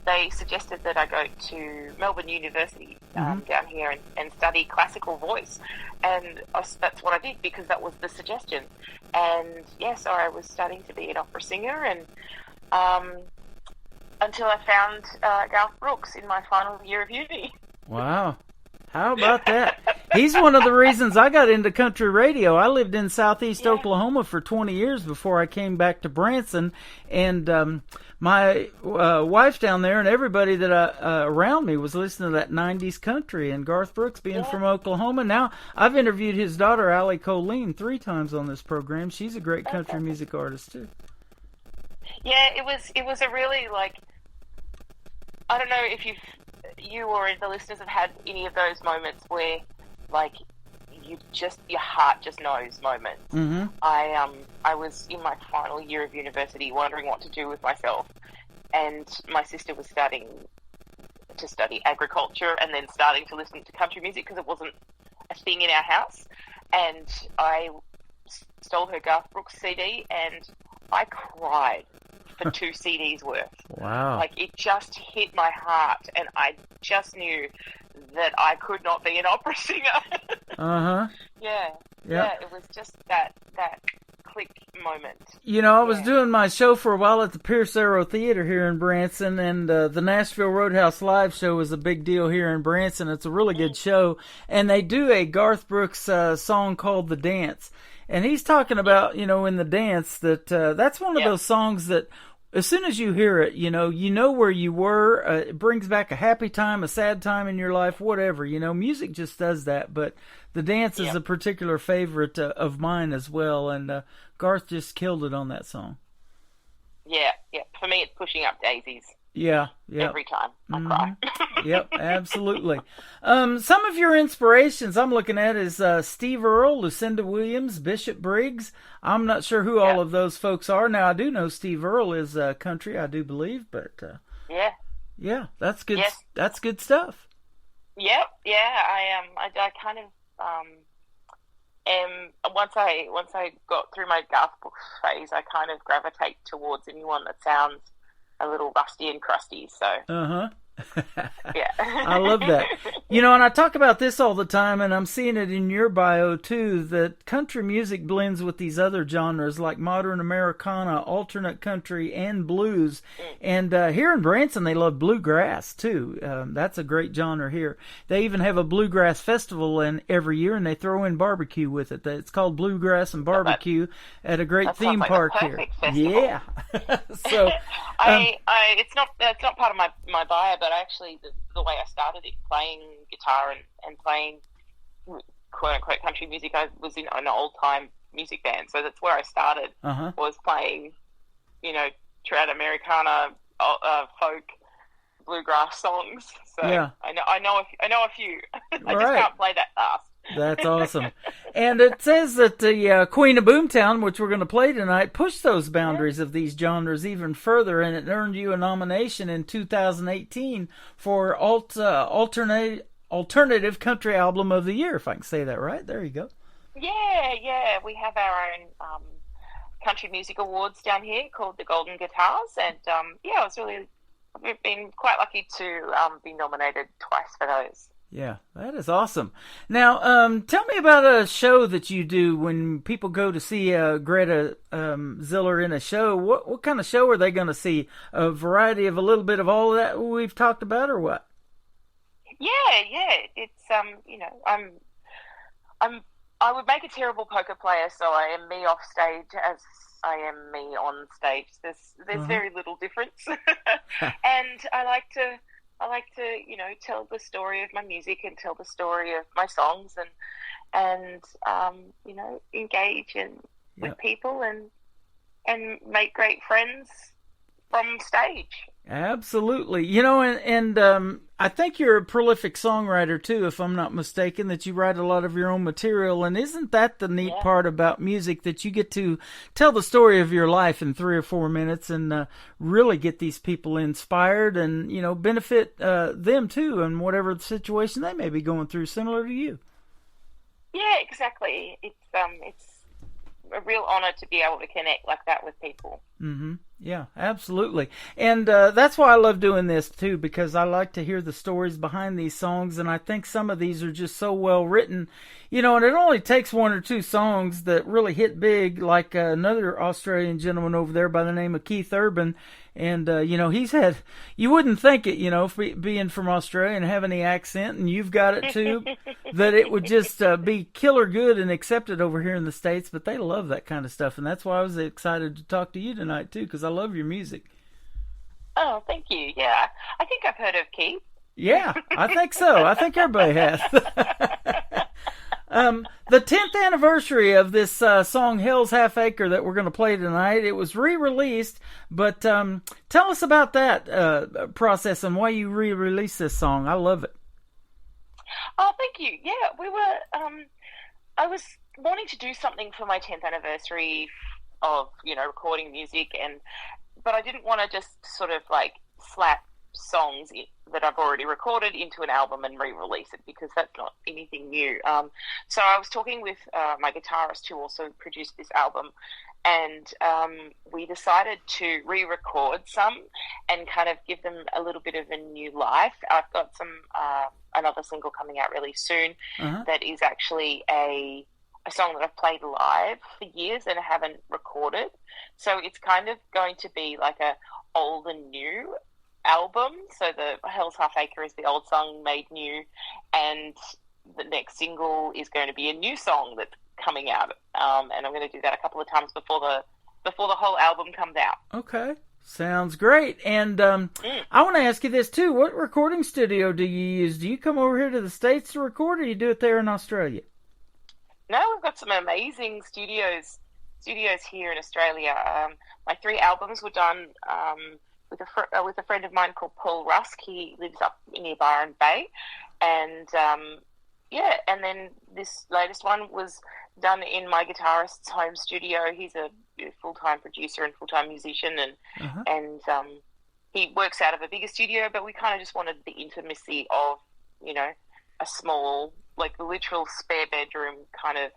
they suggested that I go to Melbourne University down here and study classical voice, and that's what I did because that was the suggestion. And so I was studying to be an opera singer, and until I found Garth Brooks in my final year of uni. Wow. How about that? He's one of the reasons I got into country radio. I lived in southeast Oklahoma for 20 years before I came back to Branson, and my wife down there and everybody that around me was listening to that 90s country, and Garth Brooks being from Oklahoma. Now, I've interviewed his daughter, Allie Colleen, 3 times on this program. She's a great country music artist, too. Yeah, it was a really, like, I don't know if you or the listeners have had any of those moments where, like, your heart just knows moments. Mm-hmm. I was in my final year of university wondering what to do with myself, and my sister was starting to study agriculture and then starting to listen to country music because it wasn't a thing in our house, and I stole her Garth Brooks CD and I cried for 2 CDs worth. Wow. Like, it just hit my heart, and I just knew that I could not be an opera singer. Uh-huh. Yeah. Yep. Yeah, it was just that click moment. You know, I was doing my show for a while at the Pierce Arrow Theater here in Branson, and the Nashville Roadhouse Live show is a big deal here in Branson. It's a really good show, and they do a Garth Brooks song called The Dance. And he's talking about, you know, in The Dance, that that's one of those songs that as soon as you hear it, you know where you were. It brings back a happy time, a sad time in your life, whatever. You know, music just does that. But The Dance is a particular favorite of mine as well. And Garth just killed it on that song. Yeah. For me, it's Pushing Up Daisies. Yeah. Every time I cry. Yep, absolutely. Some of your inspirations I'm looking at is Steve Earle, Lucinda Williams, Bishop Briggs. I'm not sure who all of those folks are. Now, I do know Steve Earle is country, I do believe, but yeah, that's good. Yes. That's good stuff. Yep, I kind of once I got through my Garth Brooks phase, I kind of gravitate towards anyone that sounds a little rusty and crusty, so. Uh-huh. Yeah. I love that. You know, and I talk about this all the time, and I'm seeing it in your bio, too, that country music blends with these other genres like modern Americana, alternate country, and blues. And here in Branson, they love bluegrass, too. That's a great genre here. They even have a bluegrass festival every year, and they throw in barbecue with it. It's called Bluegrass and Barbecue at a great theme park here. Festival. Yeah. So it's not part of my bio, but actually the way I started it, playing guitar and playing quote-unquote country music, I was in an old-time music band, so that's where I started, was playing, you know, trad Americana, folk, bluegrass songs. So yeah. I know a few. I just can't play that fast. That's awesome. And it says that the Queen of Boomtown, which we're going to play tonight, pushed those boundaries of these genres even further, and it earned you a nomination in 2018 for Alternative Country Album of the Year, if I can say that right. There you go. Yeah. We have our own country music awards down here called the Golden Guitars, and I've been quite lucky to be nominated twice for those. Yeah, that is awesome. Now, tell me about a show that you do when people go to see Greta Ziller in a show. What kind of show are they going to see? A variety of a little bit of all of that we've talked about, or what? Yeah. It's I would make a terrible poker player, so I am me off stage as I am me on stage. There's very little difference, and I like to, tell the story of my music and tell the story of my songs and engage with people and make great friends from stage. Absolutely. You know, and I think you're a prolific songwriter too, if I'm not mistaken, that you write a lot of your own material. And isn't that the neat part about music, that you get to tell the story of your life in 3 or 4 minutes and really get these people inspired and, benefit them too in whatever situation they may be going through, similar to you. Yeah, exactly. It's a real honor to be able to connect like that with people. Mm-hmm. Yeah, absolutely. And that's why I love doing this, too, because I like to hear the stories behind these songs, and I think some of these are just so well written. You know, and it only takes one or two songs that really hit big, like another Australian gentleman over there by the name of Keith Urban. And, you know, he's had, you wouldn't think it, you know, being from Australia and having the accent, and you've got it too, that it would just be killer good and accepted over here in the States, but they love that kind of stuff. And that's why I was excited to talk to you tonight, too, because I love your music. Oh, thank you. Yeah. I think I've heard of Keith. Yeah, I think so. I think everybody has. The 10th anniversary of this song Hell's Half Acre that we're going to play tonight, it was re-released, but tell us about that process and why you re-released this song. I love it. Oh, thank you. Yeah, we were, I was wanting to do something for my 10th anniversary of, you know, recording music, but I didn't want to just sort of like slap songs that I've already recorded into an album and re-release it, because that's not anything new. So I was talking with my guitarist who also produced this album, and we decided to re-record some and kind of give them a little bit of a new life. I've got some another single coming out really soon that is actually a song that I've played live for years and haven't recorded. So it's kind of going to be like a old and new album. So the Hell's Half Acre is the old song made new, and the next single is going to be a new song that's coming out. And I'm going to do that a couple of times before the whole album comes out. Okay. Sounds great. And I want to ask you this too. What recording studio do you use? Do you come over here to the States to record, or you do it there in Australia? No, we've got some amazing studios here in Australia. My 3 albums were done with a friend of mine called Paul Rusk. He lives up near Byron Bay, and and then this latest one was done in my guitarist's home studio. He's a full-time producer and full-time musician, and he works out of a bigger studio. But we kind of just wanted the intimacy of, you know, a small, like the literal spare bedroom kind of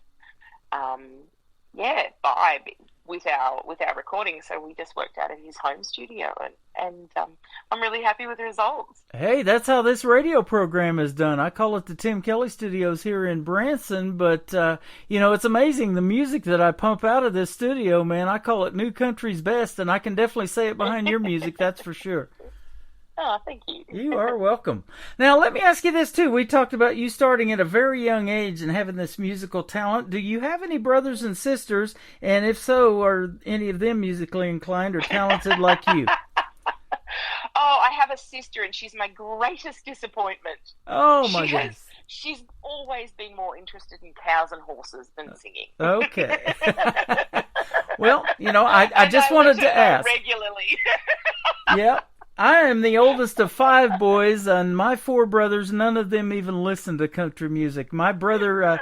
vibe with our recording. So we just worked out of his home studio, and I'm really happy with the results. Hey, that's how this radio program is done. I call it the Tim Kelly Studios here in Branson, but you know, it's amazing the music that I pump out of this studio, man. I call it New Country's best, and I can definitely say it behind your music, that's for sure. Oh, thank you. You are welcome. Now, let me ask you this, too. We talked about you starting at a very young age and having this musical talent. Do you have any brothers and sisters? And if so, are any of them musically inclined or talented like you? Oh, I have a sister, and she's my greatest disappointment. Oh, my goodness. She's always been more interested in cows and horses than singing. Okay. Well, you know, I just wanted to ask. Regularly. Yep. I am the oldest of 5 boys, and my 4 brothers, none of them even listen to country music. My brother,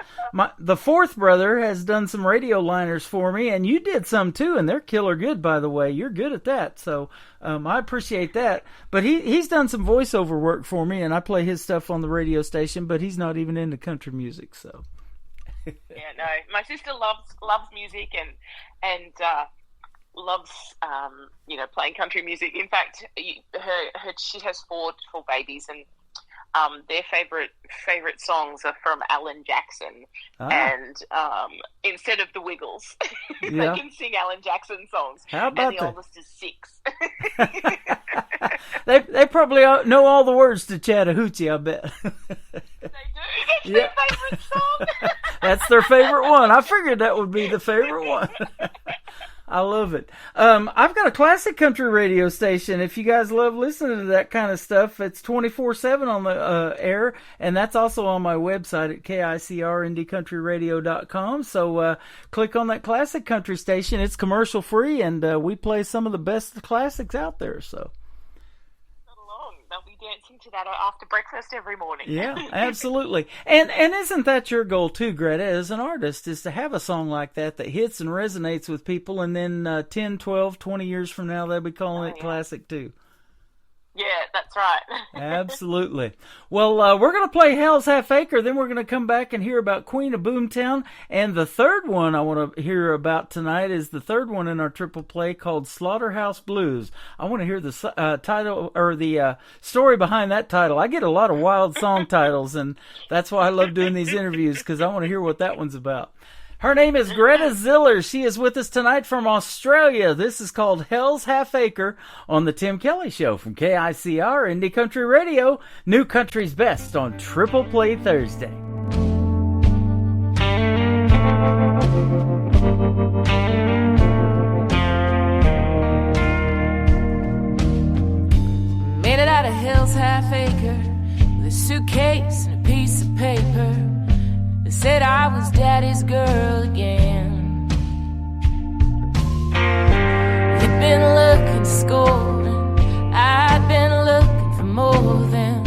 the 4th brother, has done some radio liners for me, and you did some too, and they're killer good, by the way. You're good at that, so I appreciate that. But he's done some voiceover work for me, and I play his stuff on the radio station, but he's not even into country music, so. Yeah, no, my sister loves music and loves playing country music. In fact, she has 4 babies, and their favorite songs are from Alan Jackson. And instead of the Wiggles, they can sing Alan Jackson songs. How about and the oldest is 6. They probably know all the words to Chattahoochee, I bet. They do. That's their favorite song. That's their favorite one. I figured that would be the favorite one. I love it. I've got a classic country radio station. If you guys love listening to that kind of stuff, it's 24/7 on the air, and that's also on my website at KICRIndieCountryRadio.com. So click on that classic country station. It's commercial free, and we play some of the best classics out there. So. They'll be dancing to that after breakfast every morning. Yeah, absolutely. And isn't that your goal too, Greta, as an artist, is to have a song like that hits and resonates with people, and then 10, 12, 20 years from now, they'll be calling it classic too. Yeah, that's right. Absolutely. Well, we're going to play Hell's Half Acre, then we're going to come back and hear about Queen of Boomtown. And the third one I want to hear about tonight is the third one in our triple play called Slaughterhouse Blues. I want to hear the title or the story behind that title. I get a lot of wild song titles, and that's why I love doing these interviews, because I want to hear what that one's about. Her name is Greta Ziller. She is with us tonight from Australia. This is called Hell's Half Acre on The Tim Kelly Show from KICR Indie Country Radio, New Country's Best on Triple Play Thursday. Made it out of Hell's Half Acre with a suitcase and a piece of paper. They said I was daddy's girl again. You'd been looking to score, and I'd been looking for more than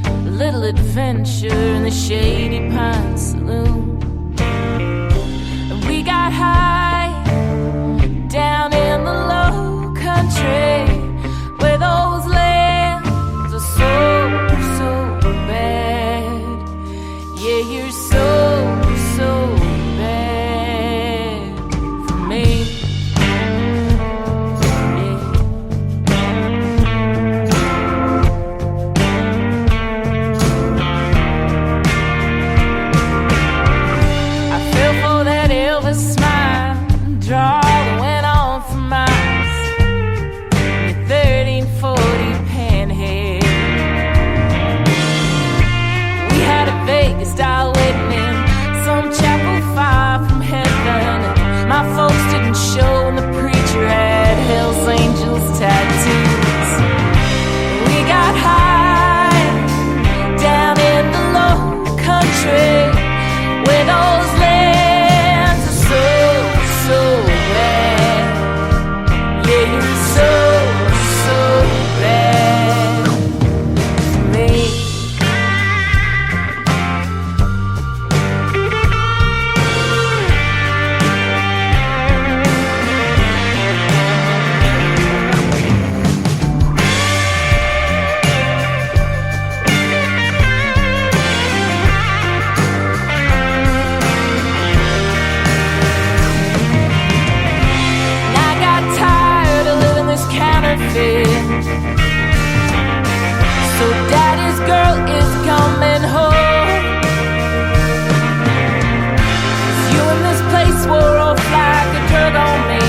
a little adventure in the Shady Pine Saloon. And we got high down in the low country where those lands are so bad. Yeah, you're so bad for me. I fell for that Elvis smile, draw that went on for miles. The 1340 panhead. We had a Vegas style wedding in some chapel far from heaven. My folks didn't show, and the preacher had Hell's Angels tattoos. We got high down in the low country where those lands are so bad. Yeah, you're so bad for me. So daddy's girl is coming home. 'Cause you and this place wore off like a drug on me.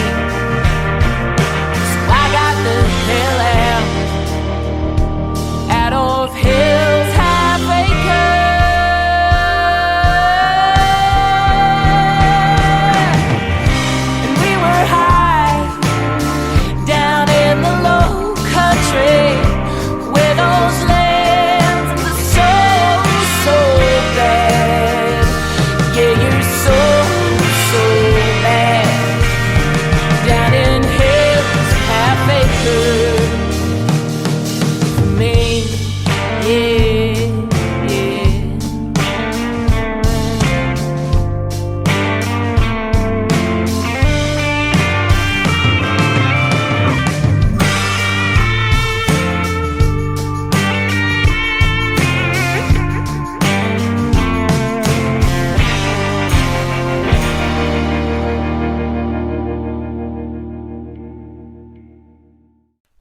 So I got the hell out of Hell's Half Acre. And we were high down in the low country where those lands are so bad. Yeah, you're so bad down in Hell's Half Acre for me. Yeah.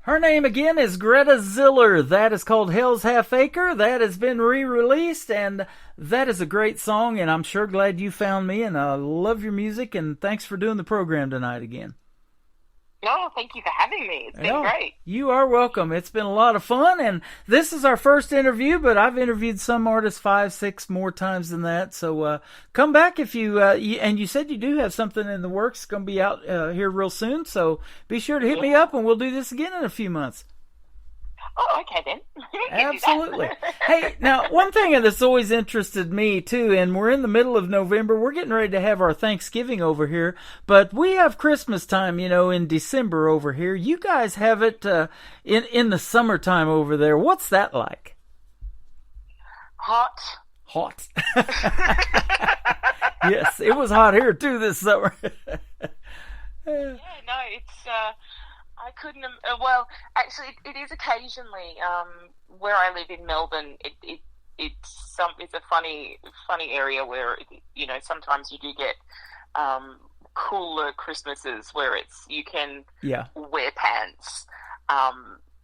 Her name again is Greta Ziller. That is called Hell's Half Acre. That has been re-released, and that is a great song, and I'm sure glad you found me, and I love your music, and thanks for doing the program tonight again. No, thank you for having me. It's been great. You are welcome. It's been a lot of fun, and this is our first interview, but I've interviewed some artists 5, 6 more times than that. So come back if and you said you do have something in the works. It's going to be out here real soon, so be sure to hit me up, and we'll do this again in a few months. Oh, okay then. Absolutely. Hey, now, one thing that's always interested me, too, and we're in the middle of November. We're getting ready to have our Thanksgiving over here, but we have Christmas time, in December over here. You guys have it in the summertime over there. What's that like? Hot. Yes, it was hot here, too, this summer. Yeah, no, it's... I couldn't. Well, actually, it is occasionally. Where I live in Melbourne, it's a funny area where sometimes you do get cooler Christmases where you can wear pants.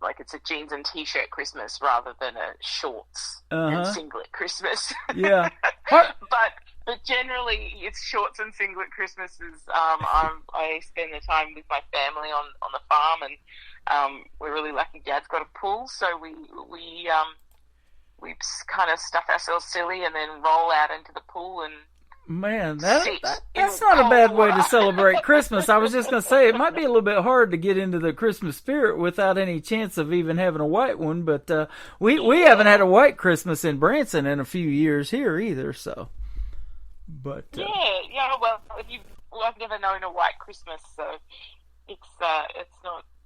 Like it's a jeans and t-shirt Christmas rather than a shorts and singlet Christmas. Yeah. But generally it's shorts and singlet Christmases. I spend the time with my family on the farm, and we're really lucky. Dad's got a pool, so we kind of stuff ourselves silly and then roll out into the pool and. Man, that's not a bad way to celebrate Christmas. I was just going to say, it might be a little bit hard to get into the Christmas spirit without any chance of even having a white one, but we haven't had a white Christmas in Branson in a few years here either, so. But well, I've never known a white Christmas, so it's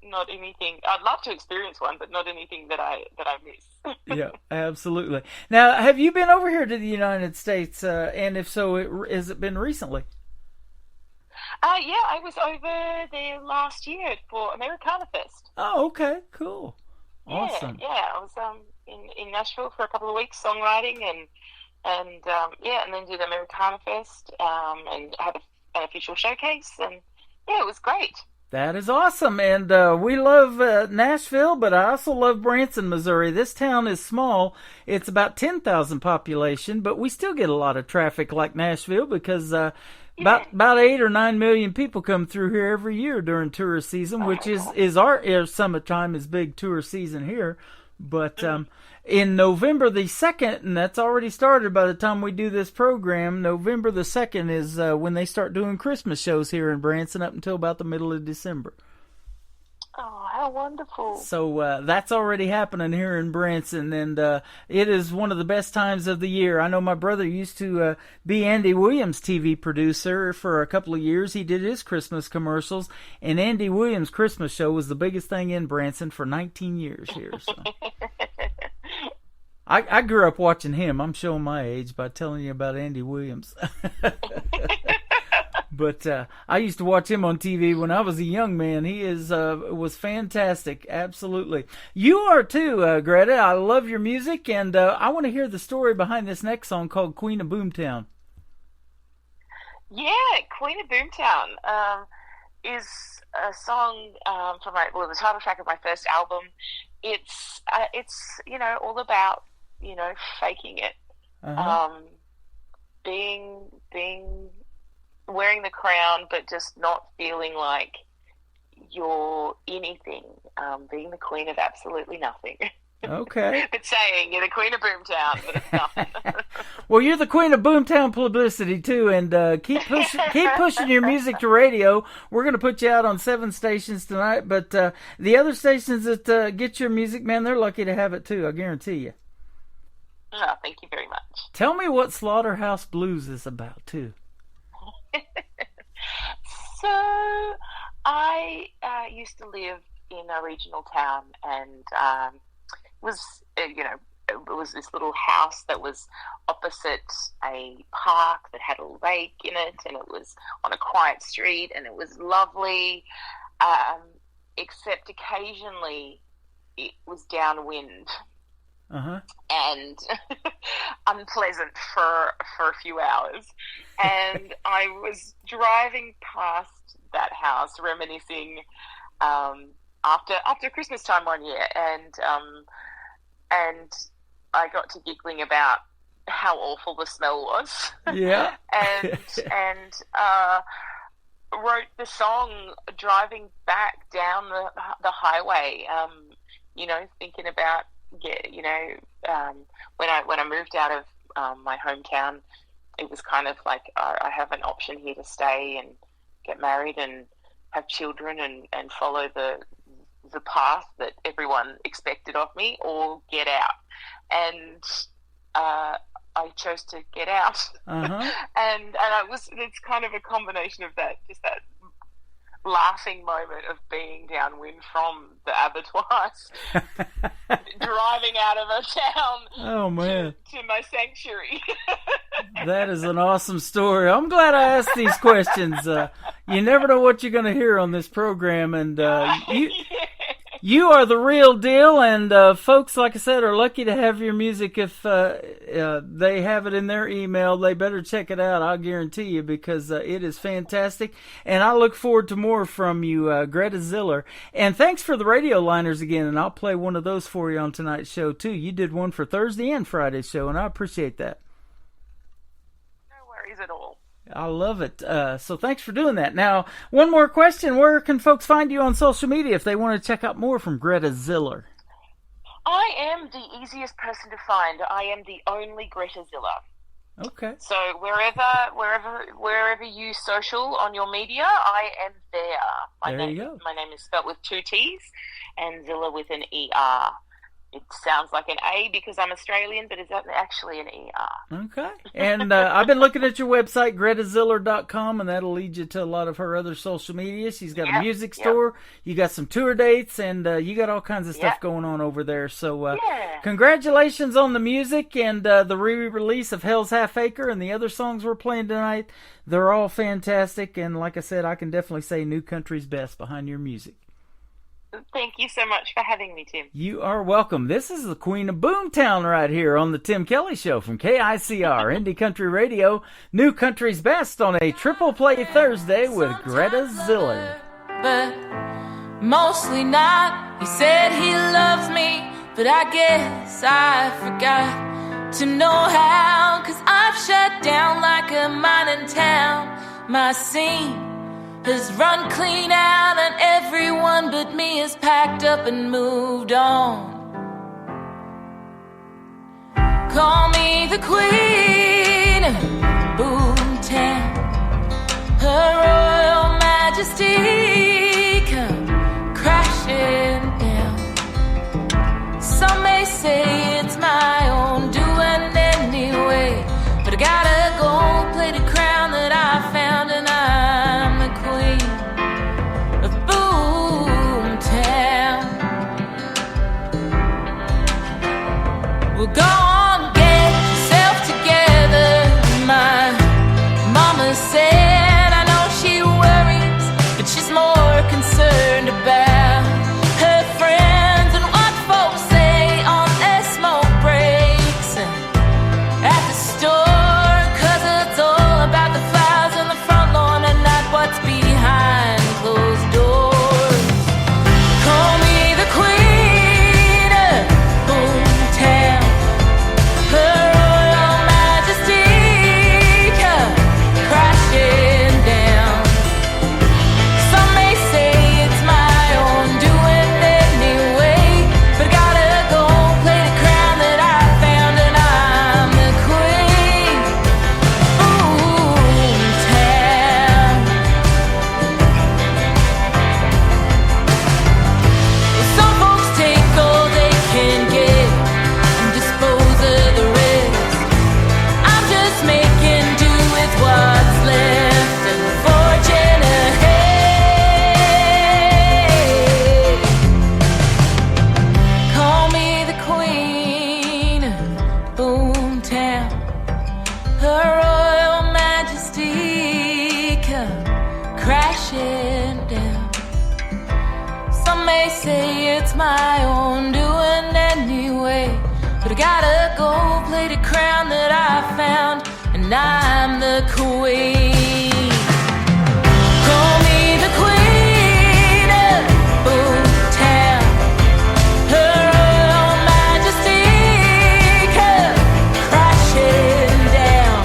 not anything. I'd love to experience one, but not anything that I miss. Yeah, absolutely. Now, have you been over here to the United States? And if so, has it been recently? Yeah, I was over there last year for Americana Fest. Oh, okay, cool, awesome. Yeah, I was in Nashville for a couple of weeks songwriting and then did Americana Fest and had an official showcase, and yeah, it was great. That is awesome, and we love Nashville, but I also love Branson, Missouri. This town is small. It's about 10,000 population, but we still get a lot of traffic like Nashville because about 8 or 9 million people come through here every year during tourist season, which is our summertime is big tourist season here. But in November the 2nd, and that's already started by the time we do this program, November the 2nd is when they start doing Christmas shows here in Branson up until about the middle of December. Oh, how wonderful. So that's already happening here in Branson, and it is one of the best times of the year. I know my brother used to be Andy Williams' TV producer for a couple of years. He did his Christmas commercials, and Andy Williams' Christmas show was the biggest thing in Branson for 19 years here. So. I grew up watching him. I'm showing my age by telling you about Andy Williams. But I used to watch him on TV when I was a young man. He was fantastic, absolutely. You are too, Greta. I love your music, and I want to hear the story behind this next song called Queen of Boomtown. Yeah, Queen of Boomtown is a song from the title track of my first album. It's all about faking it, being wearing the crown, but just not feeling like you're anything, being the queen of absolutely nothing. Okay. But saying you're the queen of Boomtown, but it's nothing. Well, you're the queen of Boomtown publicity too, and keep pushing your music to radio. We're going to put you out on 7 stations tonight, but the other stations that get your music, man, they're lucky to have it too, I guarantee you. Oh, thank you very much. Tell me what Slaughterhouse Blues is about too. So, I used to live in a regional town, and it was this little house that was opposite a park that had a lake in it, and it was on a quiet street, and it was lovely, except occasionally it was downwind. And unpleasant for a few hours. And I was driving past that house, reminiscing after Christmas time one year, and I got to giggling about how awful the smell was. Yeah. and wrote the song driving back down the highway. Thinking about. When I moved out of my hometown, it was kind of like I have an option here to stay and get married and have children and follow the path that everyone expected of me, or get out. And I chose to get out. And it's kind of a combination of that, just that laughing moment of being downwind from the abattoirs, driving out of a town to my sanctuary. That is an awesome story. I'm glad I asked these questions. You never know what you're going to hear on this program, and you are the real deal. And folks, like I said, are lucky to have your music. If they have it in their email, they better check it out. I'll guarantee you, because it is fantastic. And I look forward to more from you, Greta Ziller. And thanks for the radio liners again. And I'll play one of those for you on tonight's show too. You did one for Thursday and Friday's show, and I appreciate that. At all. I love it. So thanks for doing that. Now, one more question. Where can folks find you on social media if they want to check out more from Greta Ziller? I am the easiest person to find. I am the only Greta Ziller. Okay. So wherever you social on your media, I am there. There you go. My name is spelled with 2 T's and Ziller with an ER. It sounds like an A because I'm Australian, but it's actually an ER. Okay. And I've been looking at your website, GretaZiller.com, and that'll lead you to a lot of her other social media. She's got a music store. You got some tour dates, and you got all kinds of stuff going on over there. So congratulations on the music and the re-release of Hell's Half Acre and the other songs we're playing tonight. They're all fantastic, and like I said, I can definitely say New Country's best behind your music. Thank you so much for having me, Tim. You are welcome. This is the Queen of Boomtown right here on the Tim Kelly Show from KICR, Indie Country Radio, New Country's Best on a Triple Play Thursday with Greta Ziller. But mostly not. He said he loves me, but I guess I forgot to know how. 'Cause I've shut down like a mining town. My scene has run clean out, and everyone but me has packed up and moved on. Call me the Queen of Boomtown, Her Royal Majesty come crashing down. Some may say it's my own doing anyway, but I gotta go play the crown that I found, and I'm the Queen of Boomtown. Well, go on, get yourself together. My mama said, I know she worries, but she's more concerned about her friends and what folks say on their smoke breaks and at the store. 'Cause it's all about the flowers on the front lawn and not what's behind closed doors. Call me the Queen of Boomtown, Her Royal Majesty come crashing down. Some may say it's my own doing anyway, but I gotta go play the crown that I found, and I'm the Queen of Boomtown. Some folks take all they can get and dispose of the rest. I'm just making do with what's left and forging ahead. Call me the Queen of Boomtown, Her Royal Majesty come crashing down. Some may say it's my own doing anyway, but I gotta go play the crown that I found, and I'm the Queen. Call me the Queen of Boomtown, Her Royal Majesty come crashing down.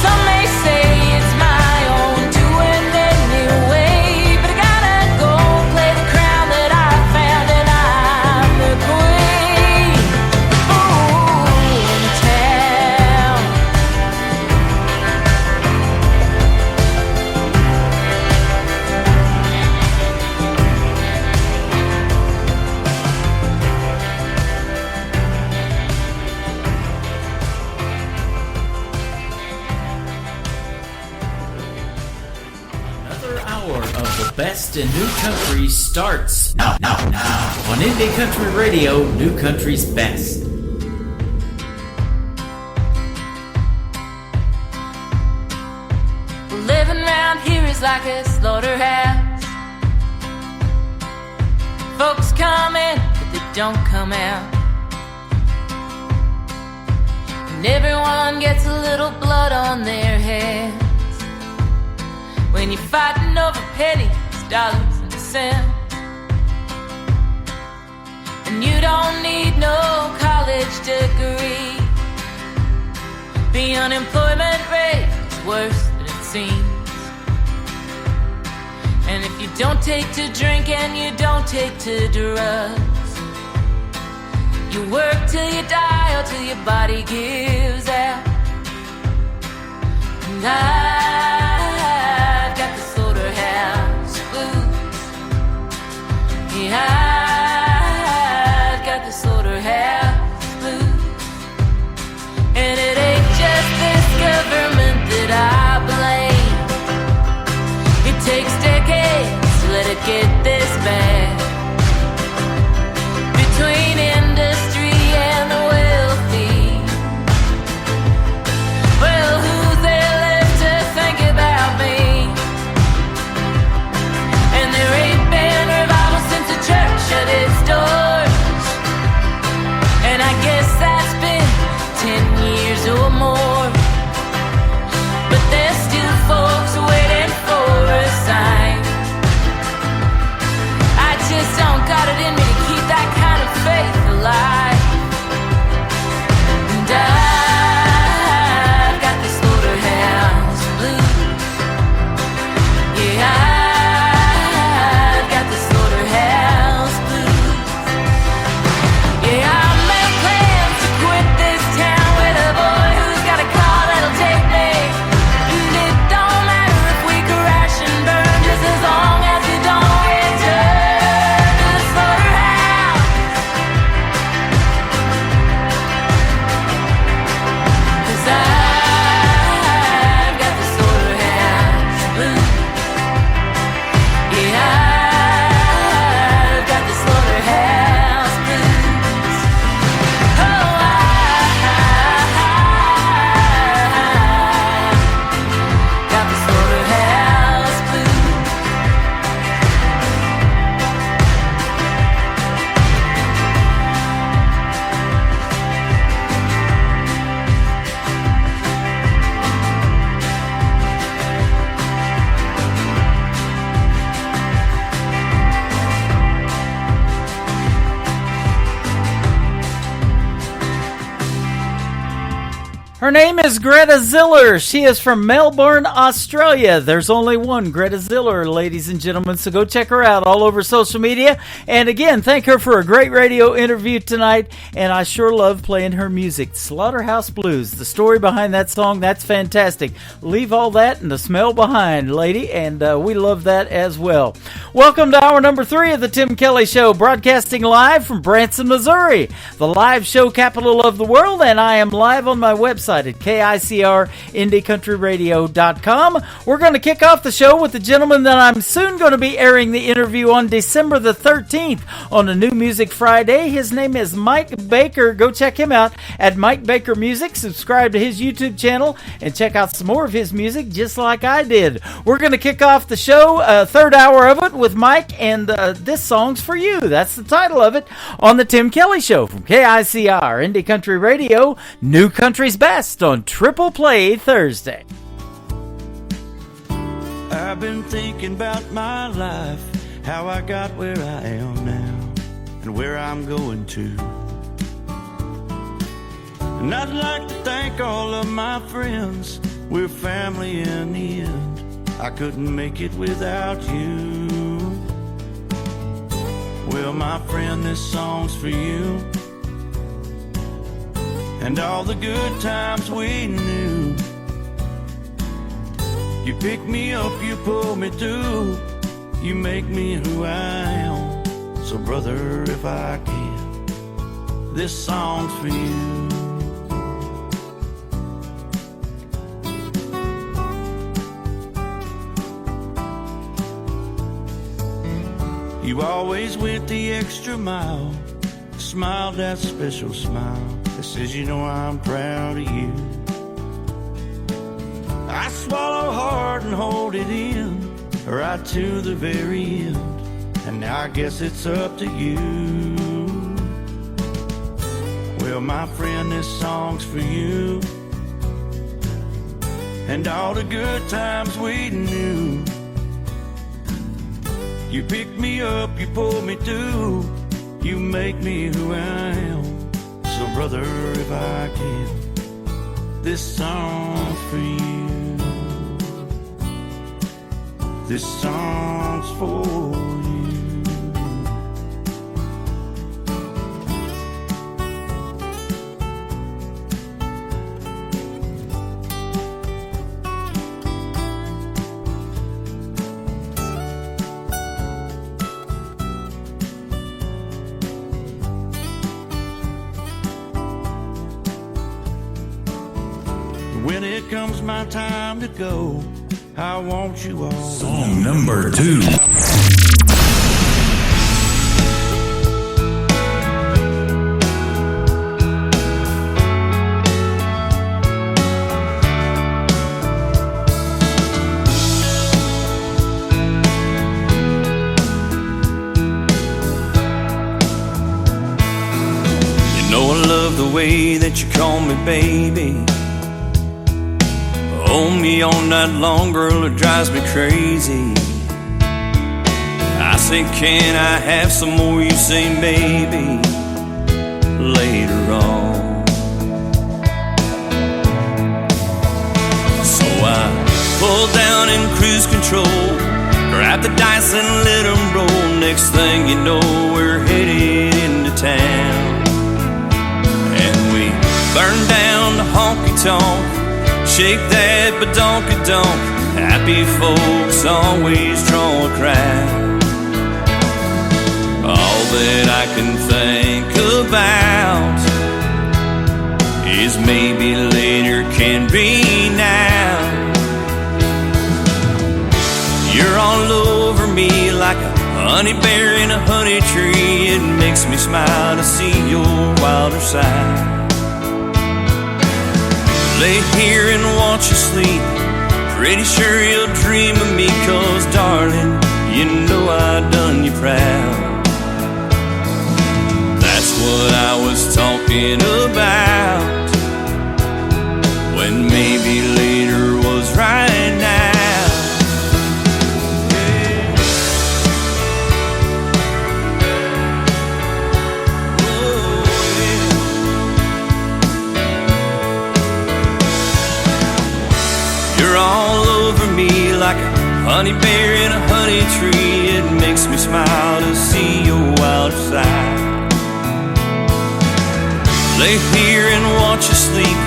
Some may say it's my own doing anyway, but I gotta go play the crown that I found, and I'm the Queen of Boomtown. Another hour of the best in New Country starts now on Indie Country Radio, New Country's Best. like a slaughterhouse. Folks come in, but they don't come out. And everyone gets a little blood on their hands. When you're fighting over pennies, dollars, and cents. And you don't need no college degree. The unemployment rate is worse than it seems. And if you don't take to drink and you don't take to drugs, you work till you die or till your body gives out. And I've got the slaughterhouse blues. Yeah, I've got the slaughterhouse blues. And it ain't just this government that I blame. It takes decades to let it get this bad. Between industry and the wealthy, well, who's there left to think about me? And there ain't been revival since the church shut its doors. And I guess that's been 10 years or more. But there's still folks waiting for a sign. I just don't got it in me to keep that kind of faith alive. And I've got the slaughterhouse blues. Yeah, I've got the slaughterhouse blues. Yeah, I make plans to quit this town with a boy who's got a car that'll take me. And it don't matter if we crash and burn, just as long as we don't return to the slaughterhouse. 'Cause I've got the slaughterhouse blues. Yeah, I've got the slaughterhouse blues. Oh, I've got the slaughterhouse blues. Her name is Greta Ziller. She is from Melbourne, Australia. There's only one Greta Ziller, ladies and gentlemen, so go check her out all over social media. And again, thank her for a great radio interview tonight, and I sure love playing her music. Slaughterhouse Blues, the story behind that song, that's fantastic. Leave all that and the smell behind, lady, and we love that as well. Welcome to hour number 3 of the Tim Kelly Show, broadcasting live from Branson, Missouri, the live show capital of the world, and I am live on my website at KICRIndyCountryRadio.com. We're going to kick off the show with the gentleman that I'm soon going to be airing the interview on December the 13th on a New Music Friday. His name is Mike Baker. Go check him out at Mike Baker Music. Subscribe to his YouTube channel and check out some more of his music just like I did. We're going to kick off the show, third hour of it, with Mike, and This Song's For You. That's the title of it on the Tim Kelly Show from KICR Indie Country Radio, New Country's Best on Triple Play Thursday. I've been thinking about my life, how I got where I am now, and where I'm going to. And I'd like to thank all of my friends, we're family in the end. I couldn't make it without you. Well, my friend, this song's for you, and all the good times we knew. You pick me up, you pull me through, you make me who I am. So brother, if I can, this song's for you. You always went the extra mile, smiled that special smile that says, you know, I'm proud of you. I swallow hard and hold it in, right to the very end. And now I guess it's up to you. Well, my friend, this song's for you and all the good times we knew. You pick me up, you pull me through, you make me who I am. So brother, if I can, this song's for you. This song's for you. When it comes my time to go, I want you all. Song number 2. You know I love the way that you call me baby. Hold me all night long, girl, it drives me crazy. I say, can I have some more? You say, maybe later on. So I pull down in cruise control, grab the dice and let them roll. Next thing you know, we're headed into town. And we burn down the honky-tonk, shake that badonka-donk. Happy folks always draw a crowd. All that I can think about is maybe later can be now. You're all over me like a honey bear in a honey tree. It makes me smile to see your wilder side. Lay here and watch you sleep, pretty sure you'll dream of me. 'Cause darling, you know I done you proud. That's what I was talking about, when maybe later was right now. You're all over me like a honey bear in a honey tree. It makes me smile to see your wilder side. Lay here and watch you sleep,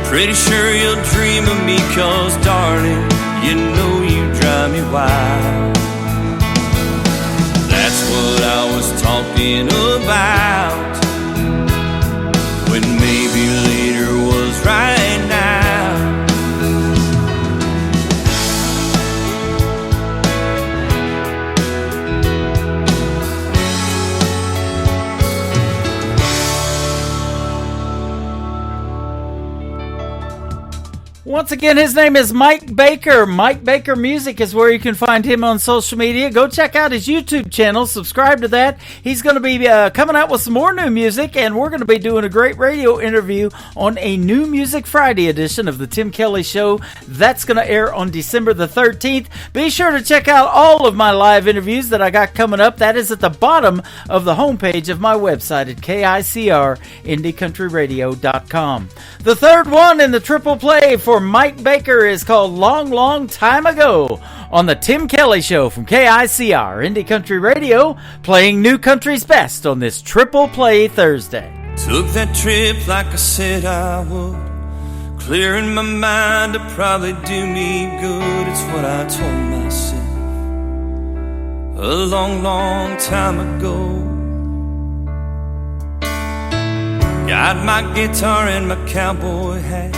pretty sure you'll dream of me. 'Cause darling, you know you drive me wild. That's what I was talking about, when maybe later was right now. Once again, his name is Mike Baker. Mike Baker Music is where you can find him on social media. Go check out his YouTube channel. Subscribe to that. He's going to be coming out with some more new music, and we're going to be doing a great radio interview on a New Music Friday edition of the Tim Kelly Show. That's going to air on December the 13th. Be sure to check out all of my live interviews that I got coming up. That is at the bottom of the homepage of my website at KICR-IndieCountryRadio.com. The third one in the triple play for Mike Baker is called Long, Long Time Ago on the Tim Kelly Show from KICR Indie Country Radio, playing new country's best on this Triple Play Thursday. Took that trip like I said I would, clearing my mind to probably do me good. It's what I told myself a long, long time ago. Got my guitar and my cowboy hat,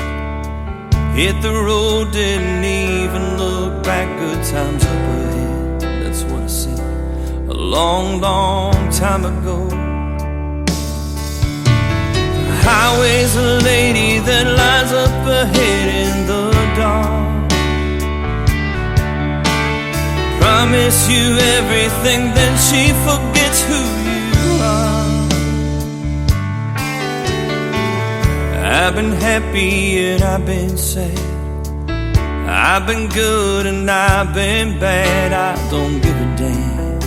hit the road, didn't even look back. Good times up ahead, that's what I said a long, long time ago. The highway's a lady that lies up ahead in the dark. Promise you everything, then she forgets who you are. I've been happy and I've been sad. I've been good and I've been bad. I don't give a damn.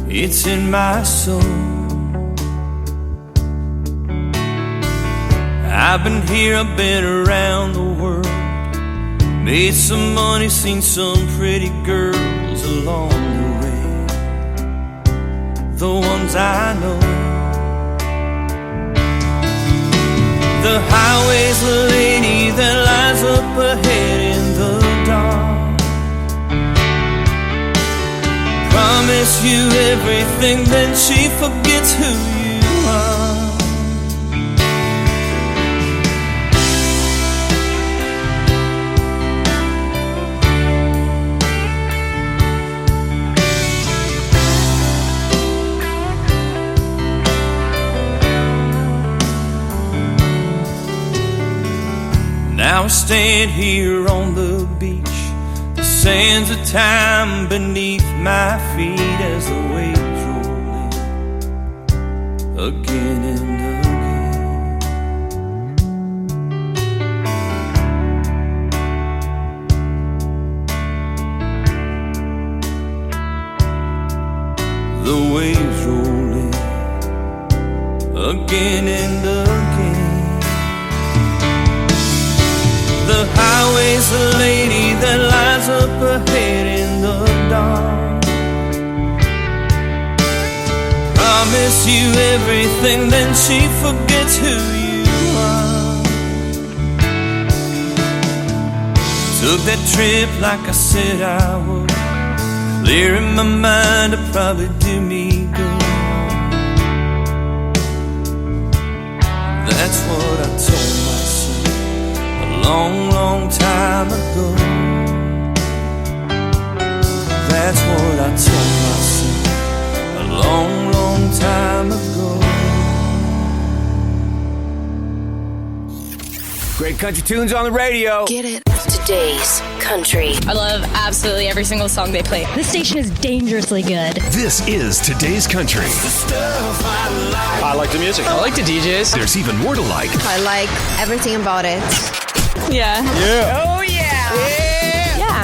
It's in my soul. I've been here, I've been around the world. Made some money, seen some pretty girls along the way. The ones I know. The highway's the lady that lies up ahead in the dark. Promise you everything, then she forgets who you are. Now I stand here on the beach, the sands of time beneath my feet as the waves roll in again and again. The waves roll in again and again. The highway's the lady that lies up ahead in the dark. Promise you everything, then she forgets who you are. Took that trip like I said I would, clearing my mind to probably do me good. That's what I told myself a long, long time ago. That's what I told myself a long, long time ago. Great country tunes on the radio. Get it. Today's country. I love absolutely every single song they play. This station is dangerously good. This is Today's Country. I like the music. I like the DJs. There's even more to like. I like everything about it. Yeah. Yeah. Oh, yeah.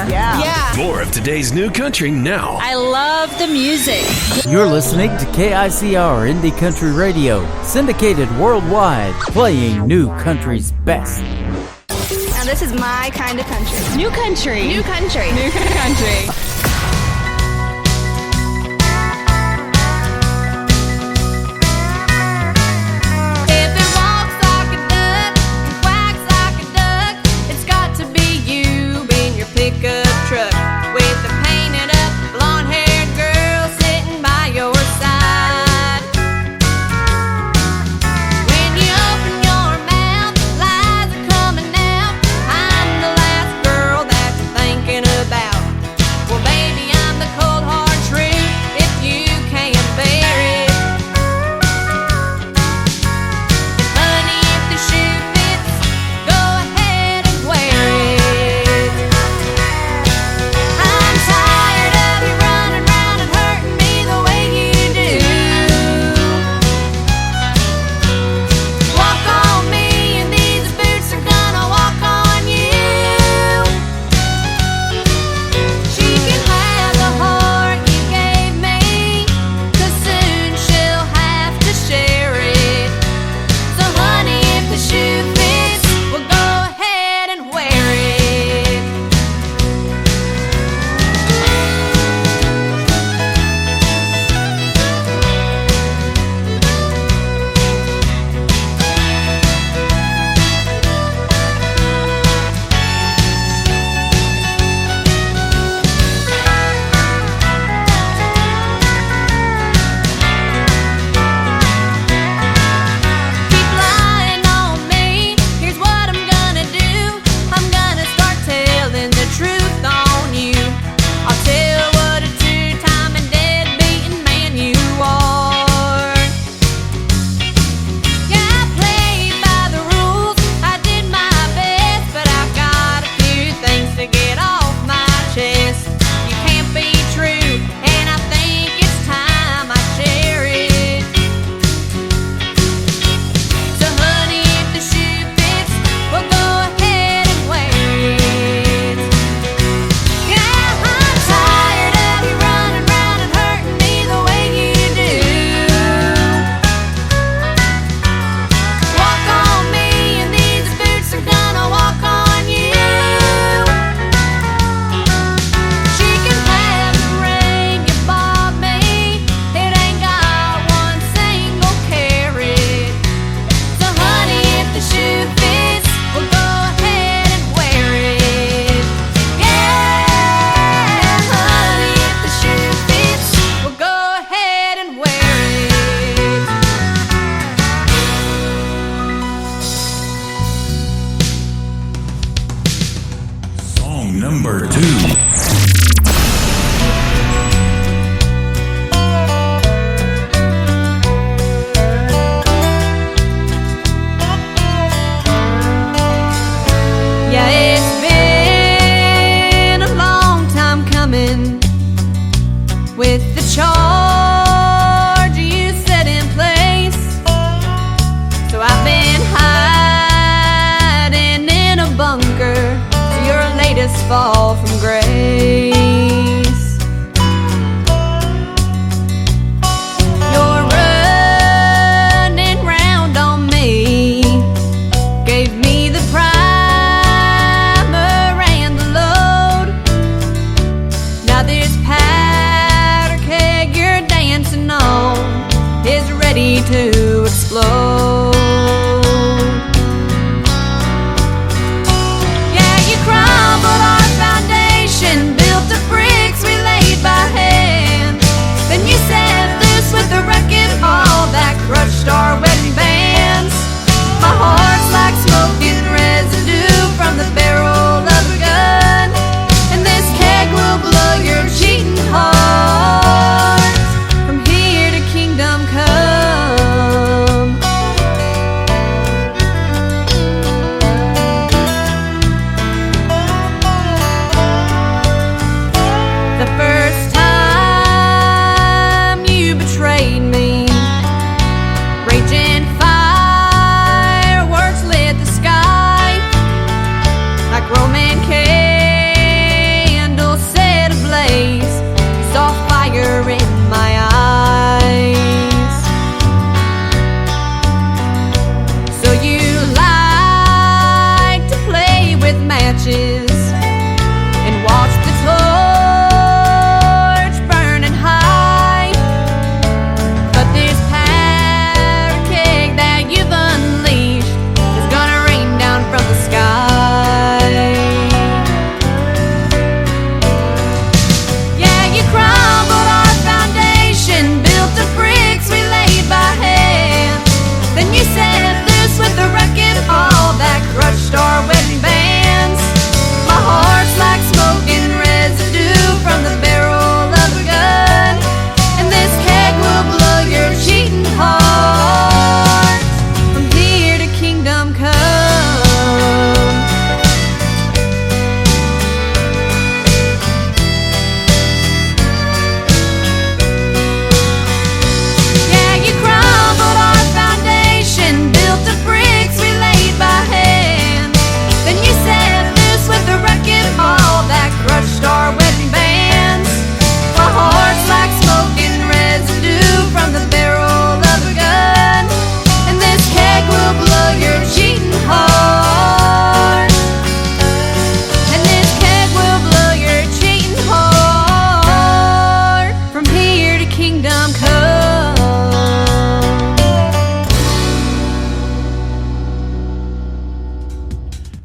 Yeah. More of today's new country now. I love the music. You're listening to KICR Indie Country Radio, syndicated worldwide, playing new country's best. Now this is my kind of country. New country. New country. New country. If it walks like a duck, quacks like a duck, it's got to be you in your pickup truck with a painted up blonde-haired girl sitting by your side. When you open your mouth, lies are coming out. I'm the last girl that you're thinking about. Well, baby, number 2. With the charge you set in place, so I've been hiding in a bunker to your latest fall from grace. You're running round on me, gave me the primer and the load. Now this is ready to explode. Yeah, you crumbled our foundation, built the bricks we laid by hand. Then you set loose with the wrecking ball that crushed our wedding bands. My heart's like smoking residue from the barrel of a gun, and this keg will blow your cheating heart. Kingdom come. The first time you betrayed me, raging fireworks lit the sky like Roman candles set ablaze. You saw fire in my eyes. And watch the torch burning high. But this powder keg that you've unleashed is gonna rain down from the sky. Yeah, you crumbled our foundation, built the bricks we laid by hand. Then you set loose with the wrecking ball that crushed our wedding band. My heart's like smoking residue from the barrel of a gun, and this keg will blow your cheating heart from here to kingdom come. Yeah, you crumbled our foundation, built the bricks we laid by hand. Then you said with the wrecking ball that crushed our wedding bands. My heart's like smoking residue from the barrel of a gun, and this keg will blow your cheating heart. And this keg will blow your cheating heart from here to kingdom come.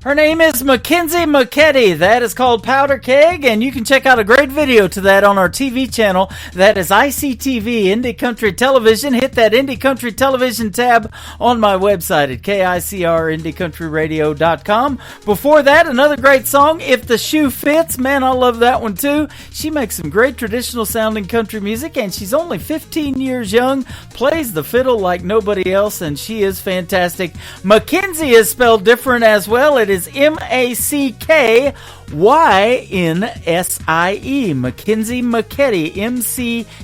Her name is Mackenzie McKetty. That is called Powder Keg, and you can check out a great video to that on our TV channel. That is ICTV, Indie Country Television. Hit that Indie Country Television tab on my website at KICRIndieCountryRadio.com. Before that, another great song, If the Shoe Fits. Man, I love that one too. She makes some great traditional sounding country music, and she's only 15 years young, plays the fiddle like nobody else, and she is fantastic. Mackenzie is spelled different as well. It is MacKyNsie. Mackenzie McKetty,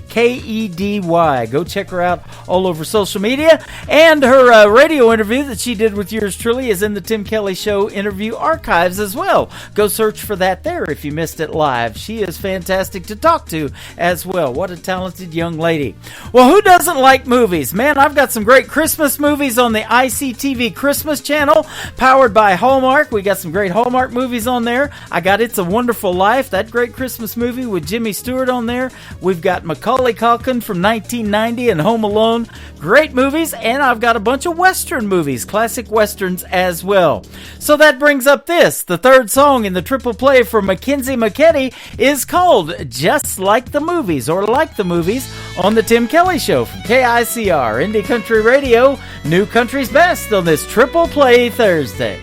McKedy. Go check her out all over social media. And her radio interview that she did with yours truly is in the Tim Kelly Show interview archives as well. Go search for that there if you missed it live. She is fantastic to talk to as well. What a talented young lady. Well, who doesn't like movies? Man, I've got some great Christmas movies on the ICTV Christmas channel, powered by Hallmark. We got some great Hallmark movies on there. I got It's a Wonderful Life, that great Christmas movie with Jimmy Stewart on there. We've got Macaulay Culkin from 1990 and Home Alone. Great movies. And I've got a bunch of Western movies, classic Westerns as well. So that brings up this. The third song in the triple play for Mackenzie McKetty is called Just Like the Movies, or Like the Movies, on the Tim Kelly Show from KICR, Indie Country Radio, New Country's Best on this Triple Play Thursday.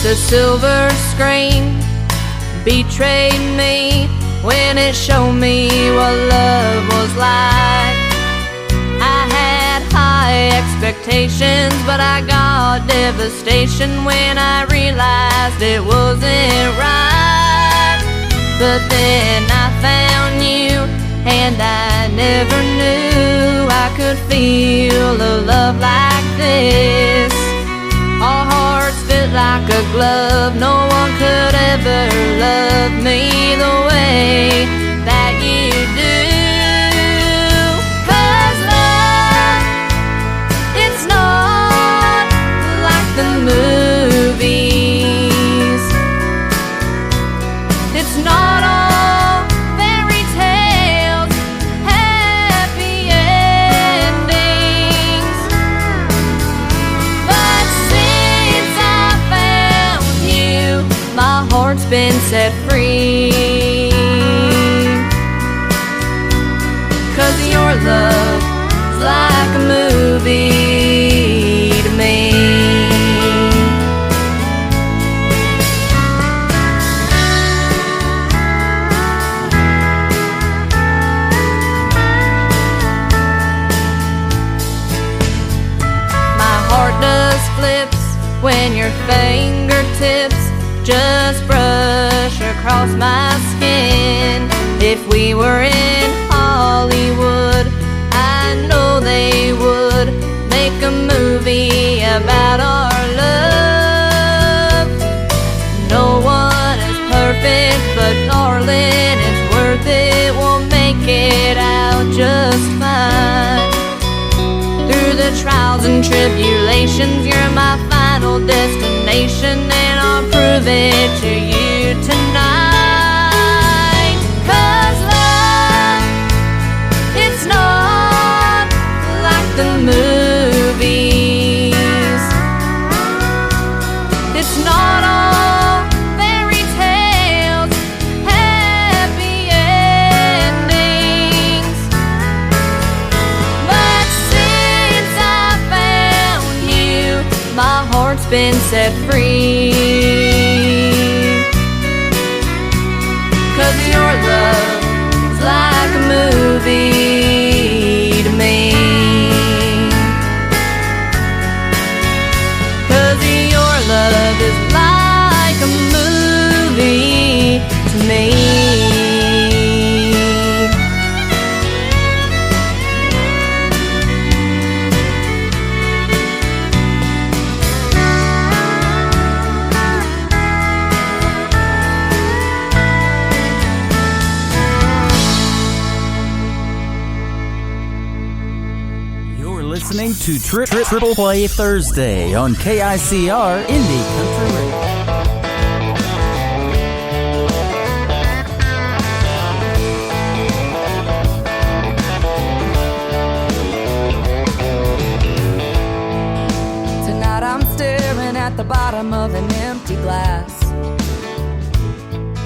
the silver screen betrayed me when it showed me what love was like. I had high expectations, but I got devastation when I realized it wasn't right. But then I found you, and I never knew I could feel a love like this. Our hearts fit like a glove. No one could ever love me the way that you do. 'Cause love, it's not like the movies. It's not all fairy tales, happy endings. But since I found you, my heart's been set free. 'Cause your love's like a movie to me. My heart does flips when your fingertips just brush across my skin. If we were in Hollywood, I know they would make a movie about our love. No one is perfect, but darling, it's worth it. We'll make it out just fine. Through the trials and tribulations, you're my final destination, and I'll prove it to you tonight. 'Cause love, it's not like the movies. It's not all fairy tales, happy endings. But since I found you, my heart's been set free. 'Cause your love's like a movie to me. 'Cause your love is like a movie to me. Listening to Triple Play Thursday on KICR Indie Country Radio. Tonight I'm staring at the bottom of an empty glass.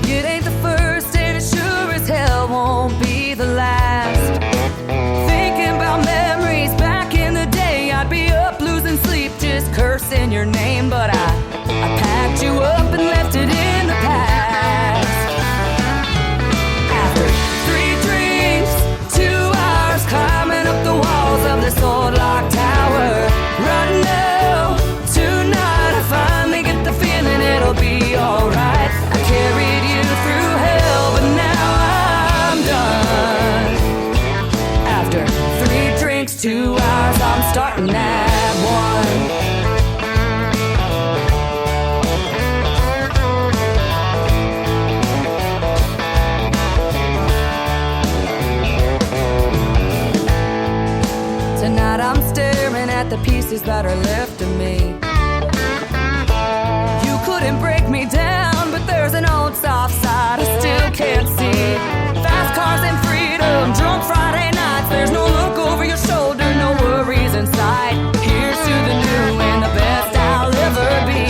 It ain't the first and it sure as hell won't be the last. Thinking about memories back in the day, I'd be up losing sleep just cursing your name. But I packed you up and left it in the past. After 3 drinks, 2 hours climbing up the walls of this old lock tower. Right now, tonight I finally get the feeling it'll be alright. I carried you through hell, but now I'm done. After 3 drinks, 2 hours, I'm starting at 1. Tonight I'm staring at the pieces that are left of me. You couldn't break me down, but there's an old soft side I still can't see. Fast cars and freedom, drunk Friday nights. There's no look over your shoulder, no worries in sight. Here's to the new and the best I'll ever be.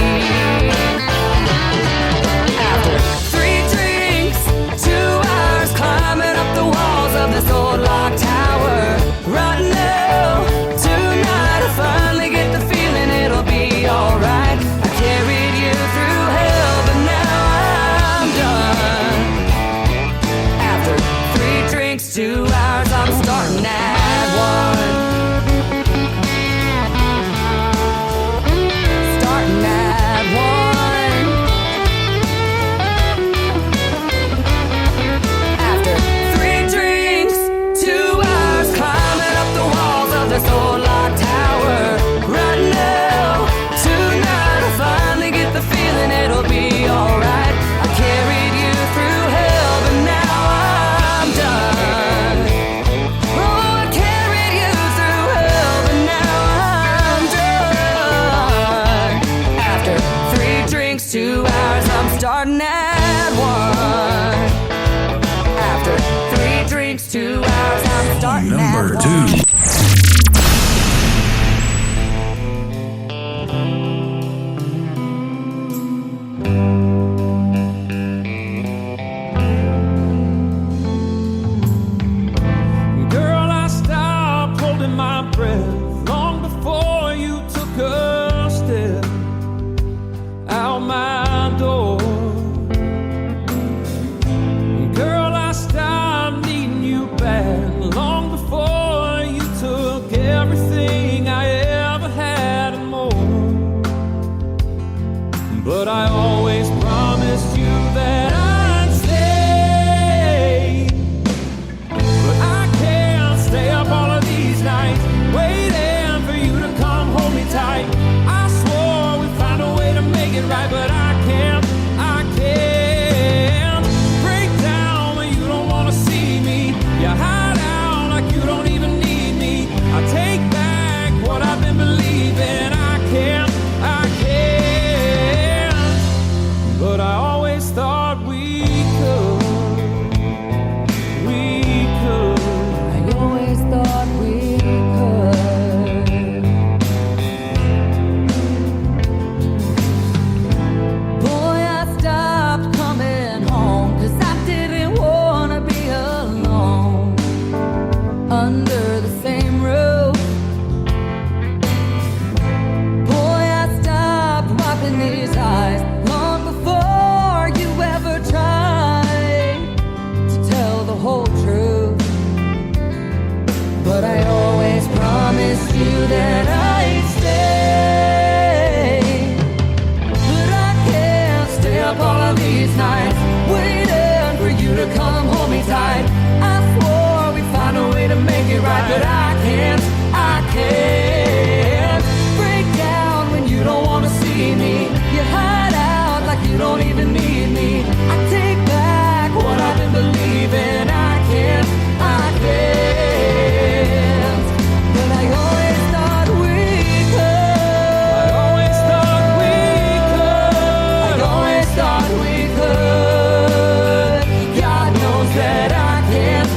After 3 drinks, 2 hours climbing up the walls of this old lock tower. Right now, tonight I finally get the feeling it'll be Number 2. Girl, I stopped holding my breath long before you took a step out my door. Girl, I stopped needing you back long before you took everything I ever had and more. But I always promised you that I'd stay. But I can't stay up all of these nights waiting for you to come hold me tight. I swore we'd find a way to make it right, but I can't break down when you don't wanna see me. You hide out like you don't even need me. I take back what I've been believing. I can't. But I always thought we could. I always thought we could. Boy, I stopped coming home 'cause I didn't wanna be alone under the same roof. Boy, I stopped wiping these eyes long before you ever tried to tell the whole truth. But I always promised you that I'd stay. But I can't stay up all of these nights waiting for you to come hold me tight. I swore we'd find a way to make it right, but I can't break down when you don't wanna see me. You hide out like you don't even need me. I take back what I've been believing. I can't. But I always thought we could. I always thought we could. I always thought we could. God knows that I can't.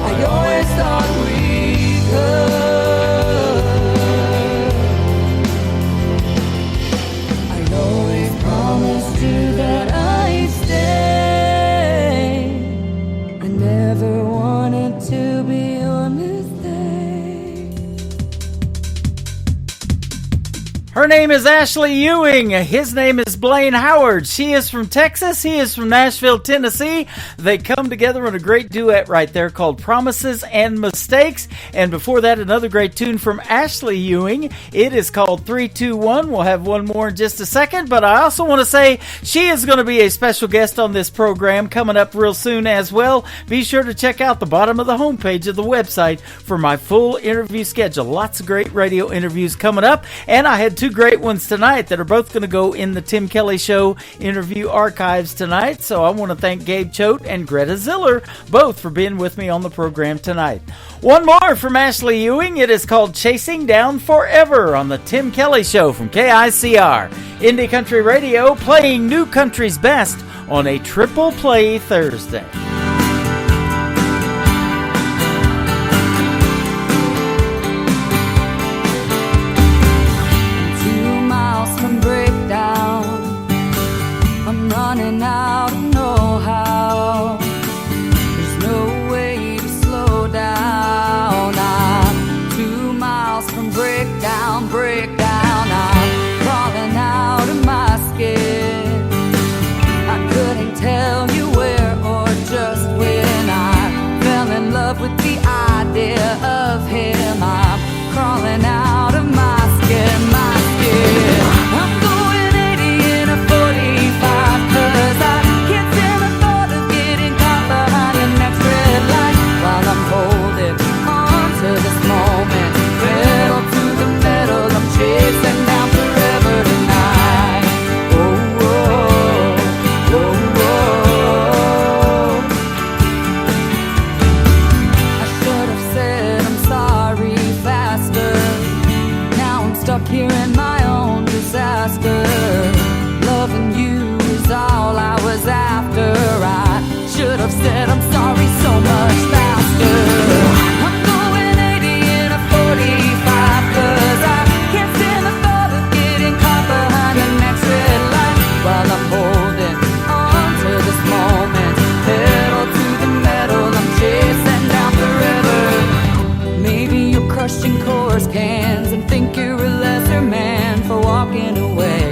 I always thought we could. I always promised you that I'd stay. I never wanted to be your mistake. Her name is Ashley Ewing. His name is Blaine Howard. She is from Texas. He is from Nashville, Tennessee. They come together in a great duet right there called Promises and Mistakes. And before that, another great tune from Ashley Ewing. It is called 321. We'll have one more in just a second. But I also want to say she is going to be a special guest on this program coming up real soon as well. Be sure to check out the bottom of the homepage of the website for my full interview schedule. Lots of great radio interviews coming up. And I had two great ones tonight that are both going to go in the Tim Kelly Show interview archives tonight. So I want to thank Gabe Choate and Greta Ziller both for being with me on the program tonight. One more from Ashley Ewing. It is called Chasing Down Forever on the Tim Kelly Show from KICR. Indie Country Radio, playing new country's best on a Triple Play Thursday. 2 miles from breakdown, I'm running out of know-how. There's no way to slow down. I'm 2 miles from breakdown. I'm crawling out of my skin. I couldn't tell you where or just when. I fell in love with the idea of him. I'm crawling out of my skin, I'm going 80 in a 45, 'cause I can't stand the thought of getting caught behind the next red light. While I'm holding on to this moment, pedal to the metal, I'm chasing down forever tonight. Oh, oh, oh, oh. I should have said I'm sorry faster. Now I'm stuck here in my own disaster. Loving you is all I was after. said I'm sorry so much faster. I'm going 80 in a 45, 'cause I can't stand the thought of getting caught behind the next red light while I'm holding on to this moment. Pedal to the metal, I'm chasing down forever. Maybe you're crushing chorus cans and think you're a lesser man for walking away.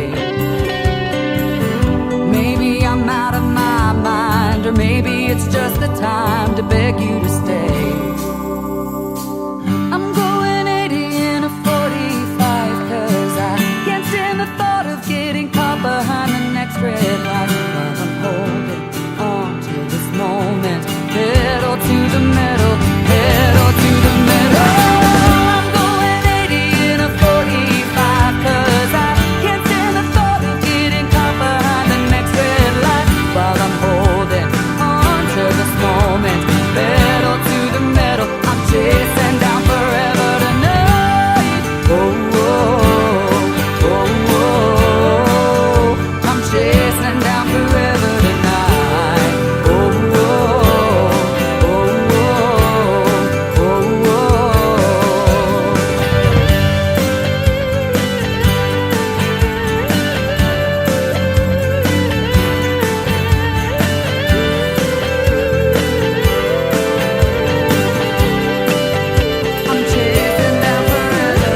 Maybe I'm out of my mind, or maybe it's just the time to beg you to stay. I'm going 80 in a 45, 'cause I can't stand the thought of getting caught behind the next red light while I'm holding on to this moment. Pedal to the metal, pedal to the metal. I'm going 80 in a 45, 'cause I can't stand the thought of getting caught behind the next red light while I'm holding on to this moment. Pedal to the metal, I'm chasing down forever tonight. Oh, oh, oh, oh. I'm chasing down forever tonight. Oh, oh, oh, oh, oh, oh. I'm chasing down forever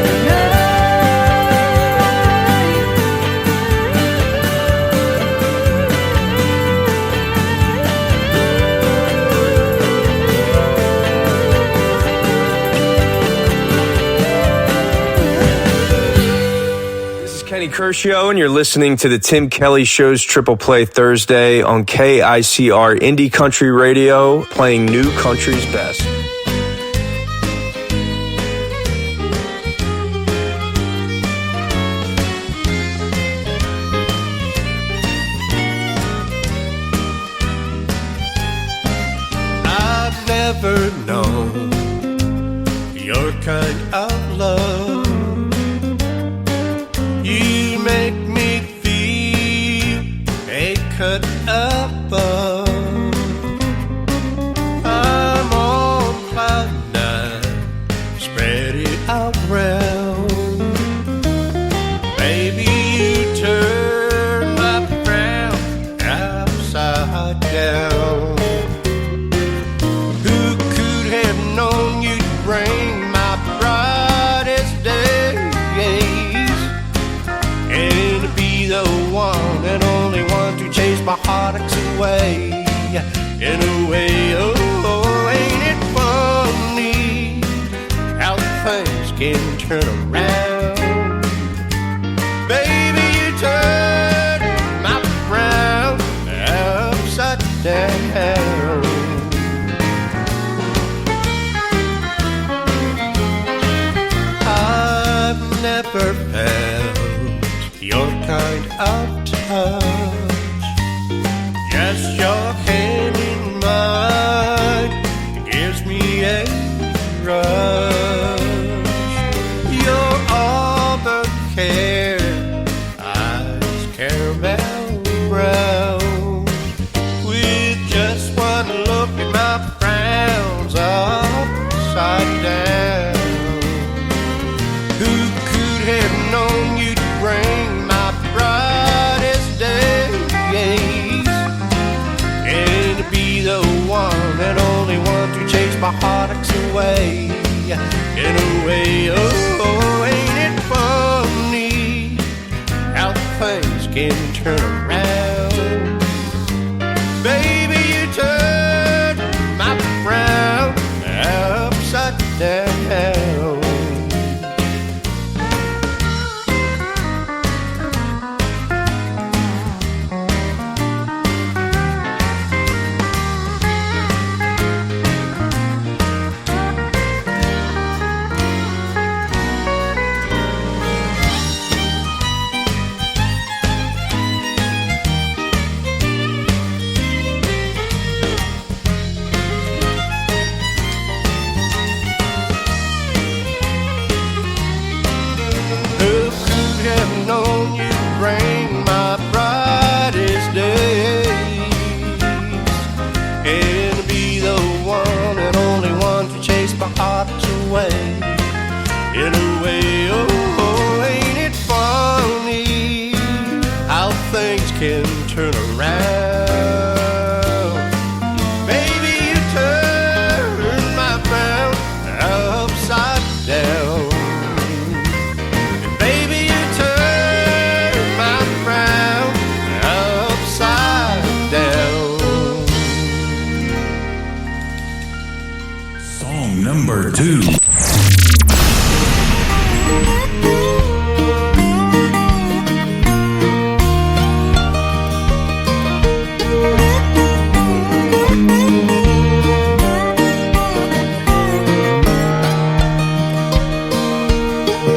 This is Kenny Kershaw, and you're listening to the Tim Kelly Show's Triple Play Thursday on KICR Indie Country Radio, playing new country's best. I've never known your kind of love. You make me feel a cut above. I'm on cloud nine, spread it out round. Baby, you turn my frown upside down. Who could have known you'd bring my brightest days and to be the one and only one to chase my heartaches away? In a way, oh, ain't it funny how things can turn around? Baby, you turn my frown upside down. I've never felt your kind of touch. Just your hand in mine gives me a rush. Your auburn hair, eyes caramel brown. With just one look at my frowns upside down. Who could have known you'd bring my brightest days and to be the one and only one to chase my heartaches away? In a way, oh, ain't it funny how things can turn around? Baby, you turn my frown upside down. 2.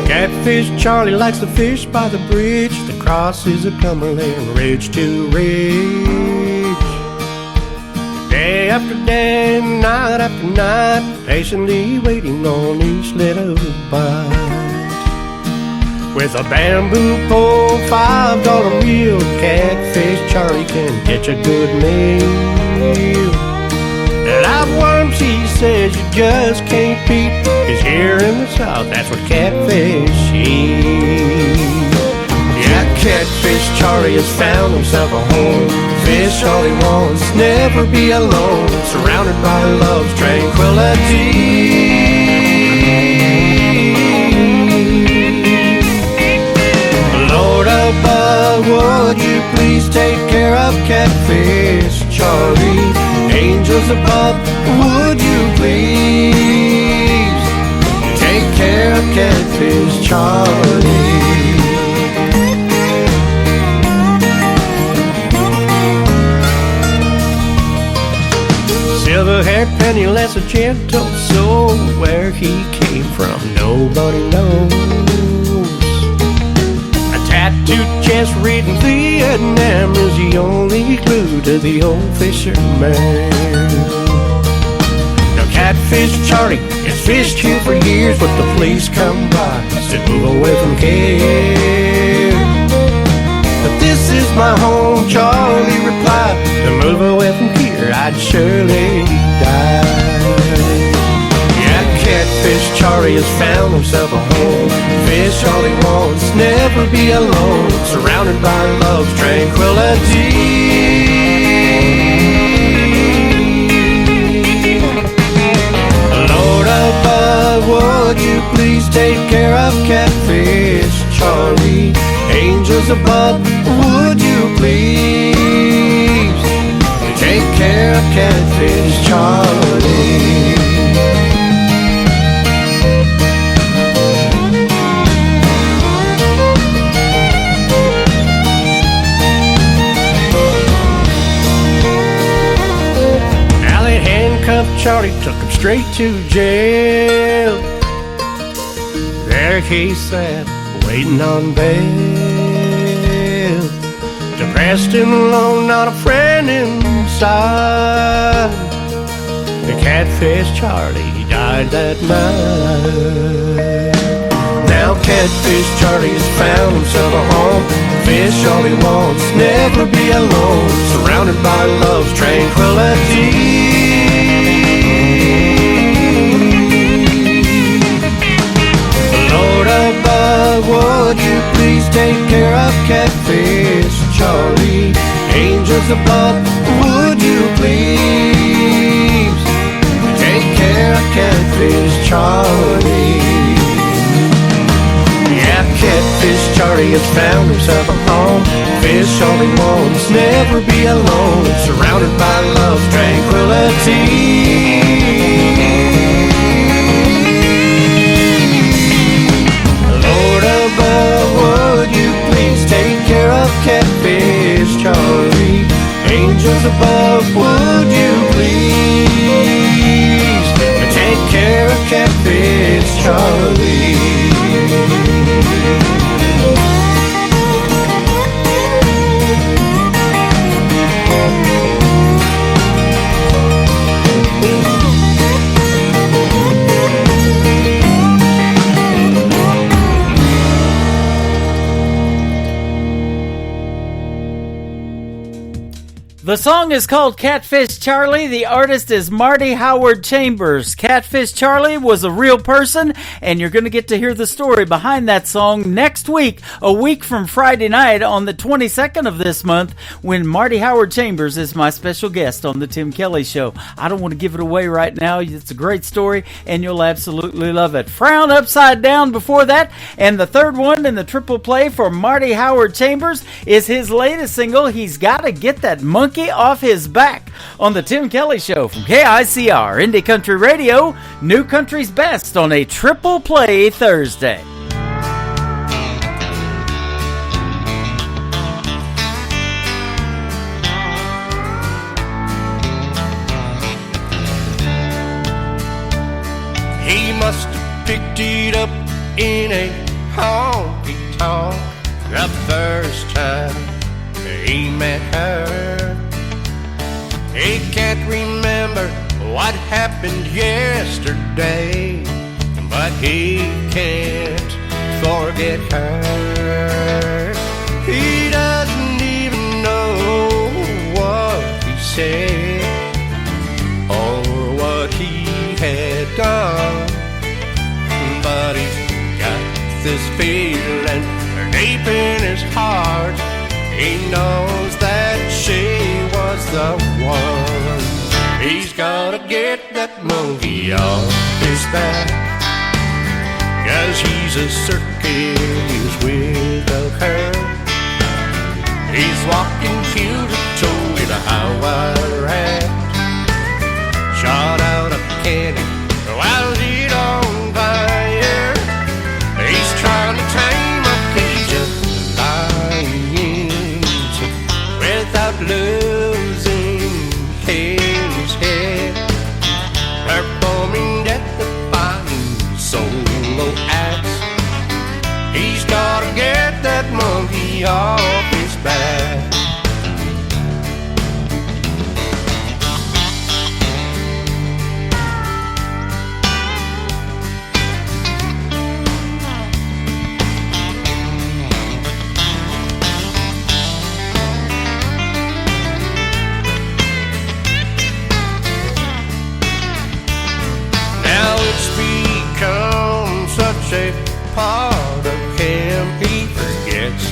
Catfish Charlie likes to fish by the bridge that crosses the Cumberland ridge to ridge. Day after day, night after night, patiently waiting on each little bite. With a bamboo pole, $5 reel, Catfish Charlie can catch a good meal. Live worms, he says, you just can't beat, 'cause here in the South, that's what catfish eat. Yeah, Catfish Charlie has found himself a home. Fish all he wants, never be alone, surrounded by love's tranquility. Lord above, would you please take care of Catfish Charlie? Angels above, would you please take care of Catfish Charlie? Silver-haired, penniless, a gentle soul. Where he came from, nobody knows. A tattooed chest reading Vietnam is the only clue to the old fisherman. Now Catfish Charlie has fished here for years, but the police come by, said move away from here. But this is my home, Charlie replied. To move away from here, I'd surely die. Yeah, Catfish Charlie has found himself a home. Fish all he wants, never be alone, surrounded by love's tranquility. Lord above, would you please take care of Catfish Charlie? Angels above, would you please take care of Catfish Charlie? Now they handcuffed Charlie, took him straight to jail. There he sat, waiting on bail. Depressed and alone, not a friend inside. The Catfish Charlie died that night. Now Catfish Charlie has found himself a home. Fish all he wants, never be alone, surrounded by love's tranquility. Lord above, would you please take care of Catfish Charlie? Angels above, would you please take care of Catfish Charlie? Yeah, Catfish Charlie has found himself a home. Fish all he wants, never be alone, surrounded by love's tranquility. Would you please take care of Catfish Charlie? Angels above, would you please take care of Catfish Charlie? The song is called Catfish Charlie. The artist is Marty Howard Chambers. Catfish Charlie was a real person, and you're going to get to hear the story behind that song next week, a week from Friday night on the 22nd of this month, when Marty Howard Chambers is my special guest on the Tim Kelly Show. I don't want to give it away right now. It's a great story, and you'll absolutely love it. Frown Upside Down before that, and the third one in the triple play for Marty Howard Chambers is his latest single, He's Gotta Get That Monkey monkey off his back on the Tim Kelly Show from KICR, Indie Country Radio, New Country's Best on a Triple Play Thursday. He must have picked it up in a honky-tonk the first time he met her. He can't remember what happened yesterday, but he can't forget her. He doesn't even know what he said or what he had done, but he's got this feeling deep in his heart. He knows that she was the one. He's gotta get that monkey off his back, 'cause he's a circus without her. He's walking heel-to-toe in a high-wire hat, shot out a candy while he's on fire. He's trying to tame a cage of lions without losing his head, performing death-defying solo acts. He's gotta get that monkey off his back. A part of him he forgets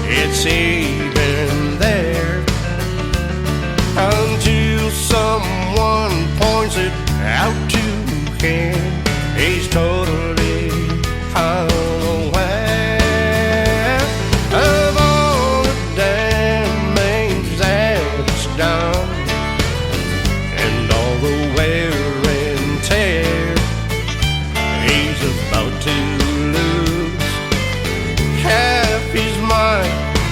it's even there, until someone points it out to him. He's totally unaware of all the damage that's done and all the wear and tear. He's about to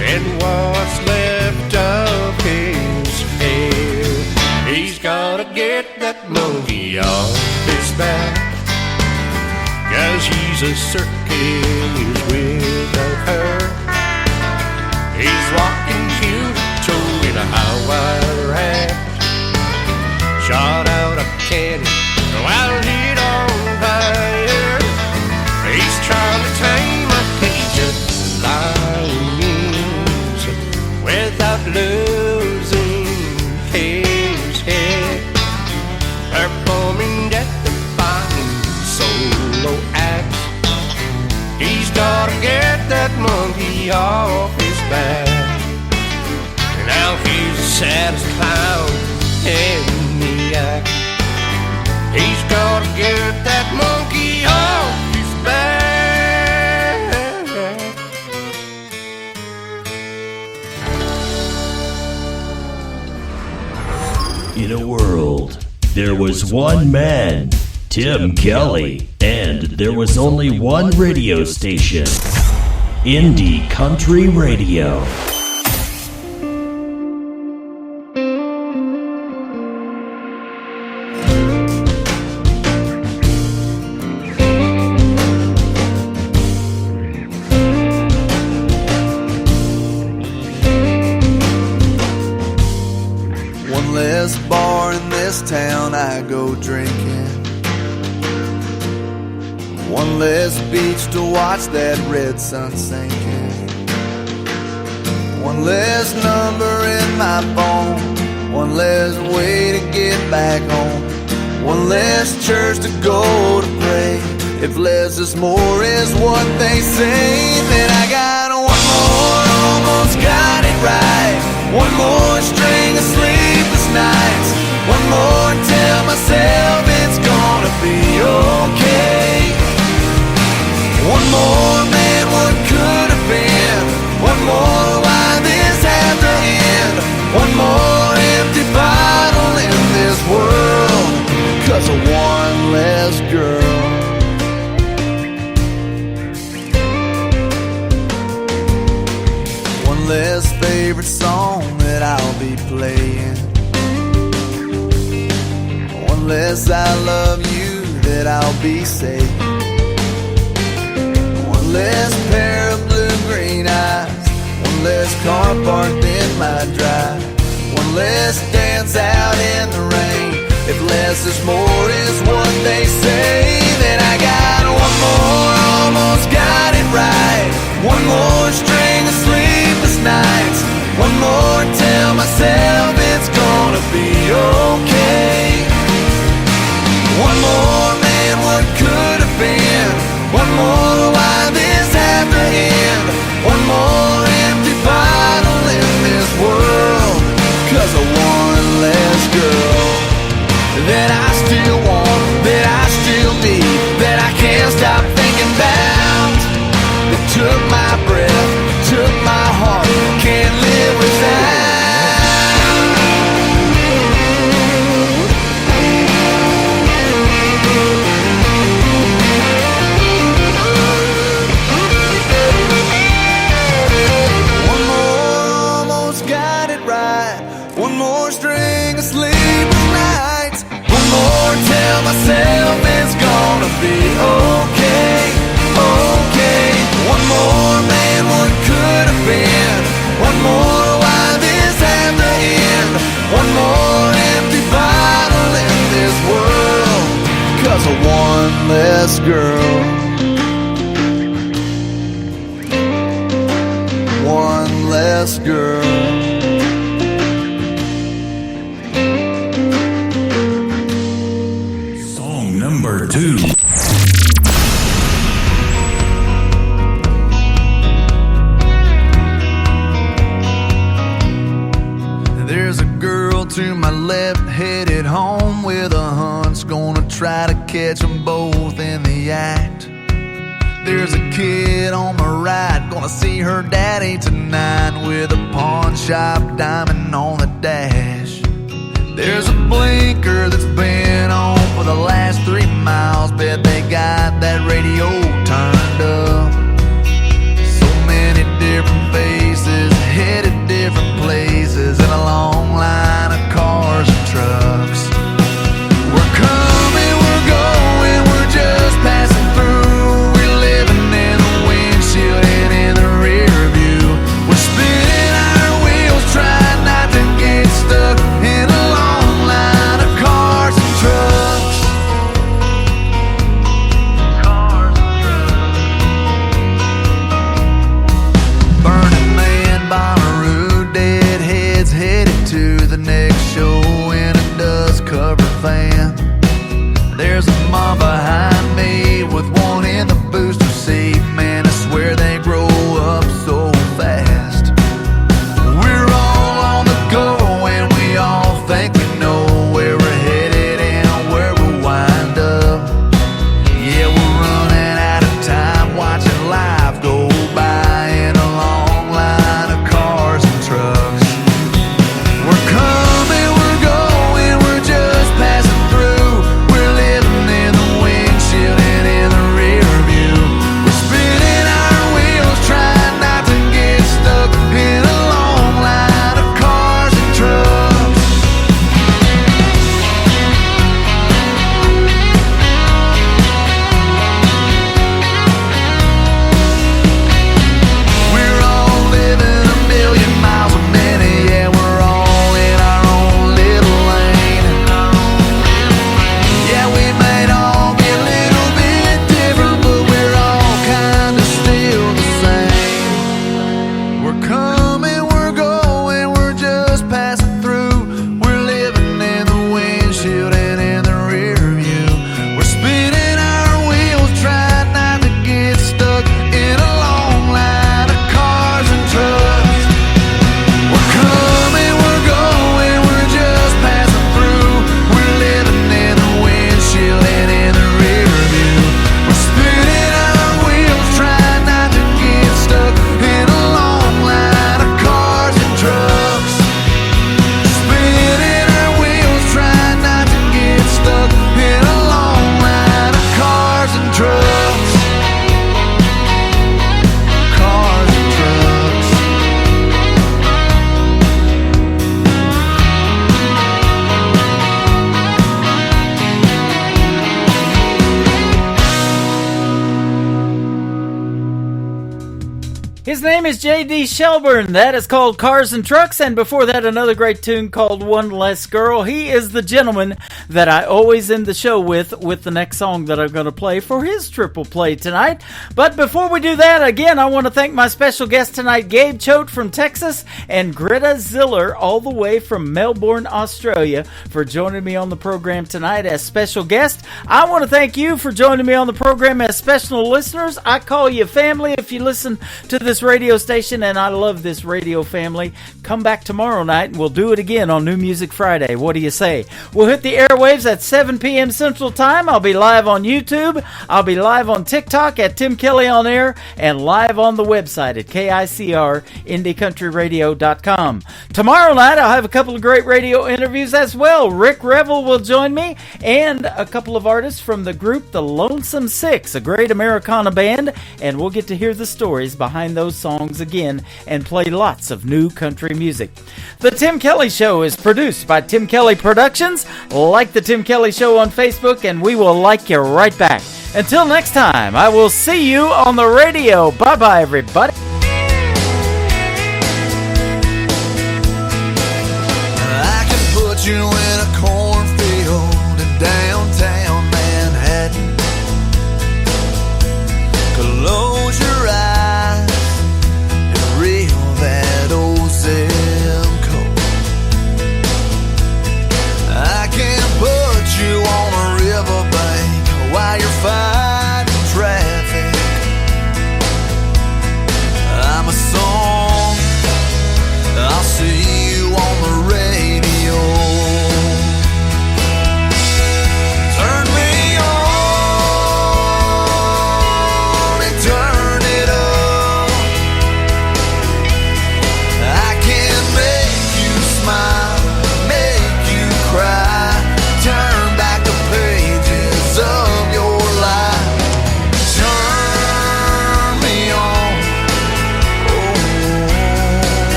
and what's left of his hair. He's gotta get that monkey off his back, 'cause he's a circus without her. He's walking heel-to-toe in a high-wire hat, shot out a candy while he's on fire. He's trying to tame a cage of lions without losing his head, performing death-defying solo acts. He's gotta get that monkey off his back. Now he's the saddest clown in the act. He's gotta get that monkey off his back. In a world, there was one man, Tim Kelly, and there was only one radio station, Indie Country Radio. Town I go drinking, one less beach to watch that red sun sinking, one less number in my phone, one less way to get back home, one less church to go to pray. If less is more is what they say, then I got one more, almost got it right, one more string of sleepless nights, one more, tell myself it's gonna be okay. One more, man, what could have been? One more, why this had to end? One more, One less favorite song that I'll be playing. One less I love you that I'll be saying. One less pair of blue-green eyes. One less car parked in my drive. One less dance out in the rain. If less is more is what they say, then I got one more, almost got it right. One more string of sleepless nights. One more, tell myself it's gonna be okay. One more, man, what could have been? One more, why this have to end? One more empty bottle in this world, 'cause of one less girl that I still want, that I still need, that I can't stop thinking about. That took my breath, took my heart, can't live without. One more, almost got it right. One more string of sleepless nights. One more, tell myself it's gonna be okay, okay. One more, man, what could have been? One more, why this had to end? One more empty bottle in this world, 'cause of one less girl. One less girl. Number 2. There's a girl to my left headed home with a hunch, gonna try to catch them both in the act. There's a kid on my right, gonna see her daddy tonight with a pawn shop diamond on the dash. There's a blinker that's been on for the last 3 miles. Bet they got that radio turned up. So many different faces, headed different places, in a long line of cars and trucks. We're coming, we're going, we're just passing through. We're living in the windshield and in the rear view. We're spinning our wheels, trying not to get stuck in a long line of cars and trucks. Burning Man, Bonnaroo, deadheads headed to the next show in a dust-covered van. There's a mom behind me with one in the booster seat. Man, I swear they grow up so fast. We're all on the go and we all think we know where we're headed and where we'll wind up. Yeah, we're running out of time watching life go by in a long line of cars and trucks. We're coming, we're going, we're just passing through. We're living in the windshield and in the rear view. We're spinning our wheels, trying not to get stuck in a long line of cars and trucks. We're all living a million miles a minute. Yeah, we're all in our own little lane. Yeah, we might all be a little bit different, but we're all kinda still the same. We're coming, we're going, we're just passing through. We're living in the windshield and in the rear view. We're spinning our wheels, trying not to get stuck in a long line of cars and trucks. We're coming, we're going, we're just passing through. We're living in the windshield and in the rear view. We're spinning our wheels, trying not to get stuck in a long line His name is J.D. Shelburne. That is called Cars and Trucks. And before that, another great tune called One Less Girl. He is the gentleman that I always end the show with the next song that I'm going to play for his triple play tonight. But before we do that, again, I want to thank my special guest tonight, Gabe Choate from Texas, and Greta Ziller all the way from Melbourne, Australia, for joining me on the program tonight as special guest. I want to thank you for joining me on the program as special listeners. I call you family if you listen to this radio station, and I love this radio family. Come back tomorrow night, and we'll do it again on New Music Friday. What do you say? We'll hit the airwaves at 7 p.m. Central Time. I'll be live on YouTube. I'll be live on TikTok at Tim Kelly On Air, and live on the website at KICR-IndieCountryRadio.com. Tomorrow night, I'll have a couple of great radio interviews as well. Rick Revel will join me, and a couple of artists from the group The Lonesome Six, a great Americana band, and we'll get to hear the stories behind those songs again and play lots of new country music. The Tim Kelly Show is produced by Tim Kelly Productions. Like the Tim Kelly Show on Facebook, and we will like you right back. Until next time, I will see you on the radio. Bye-bye, everybody.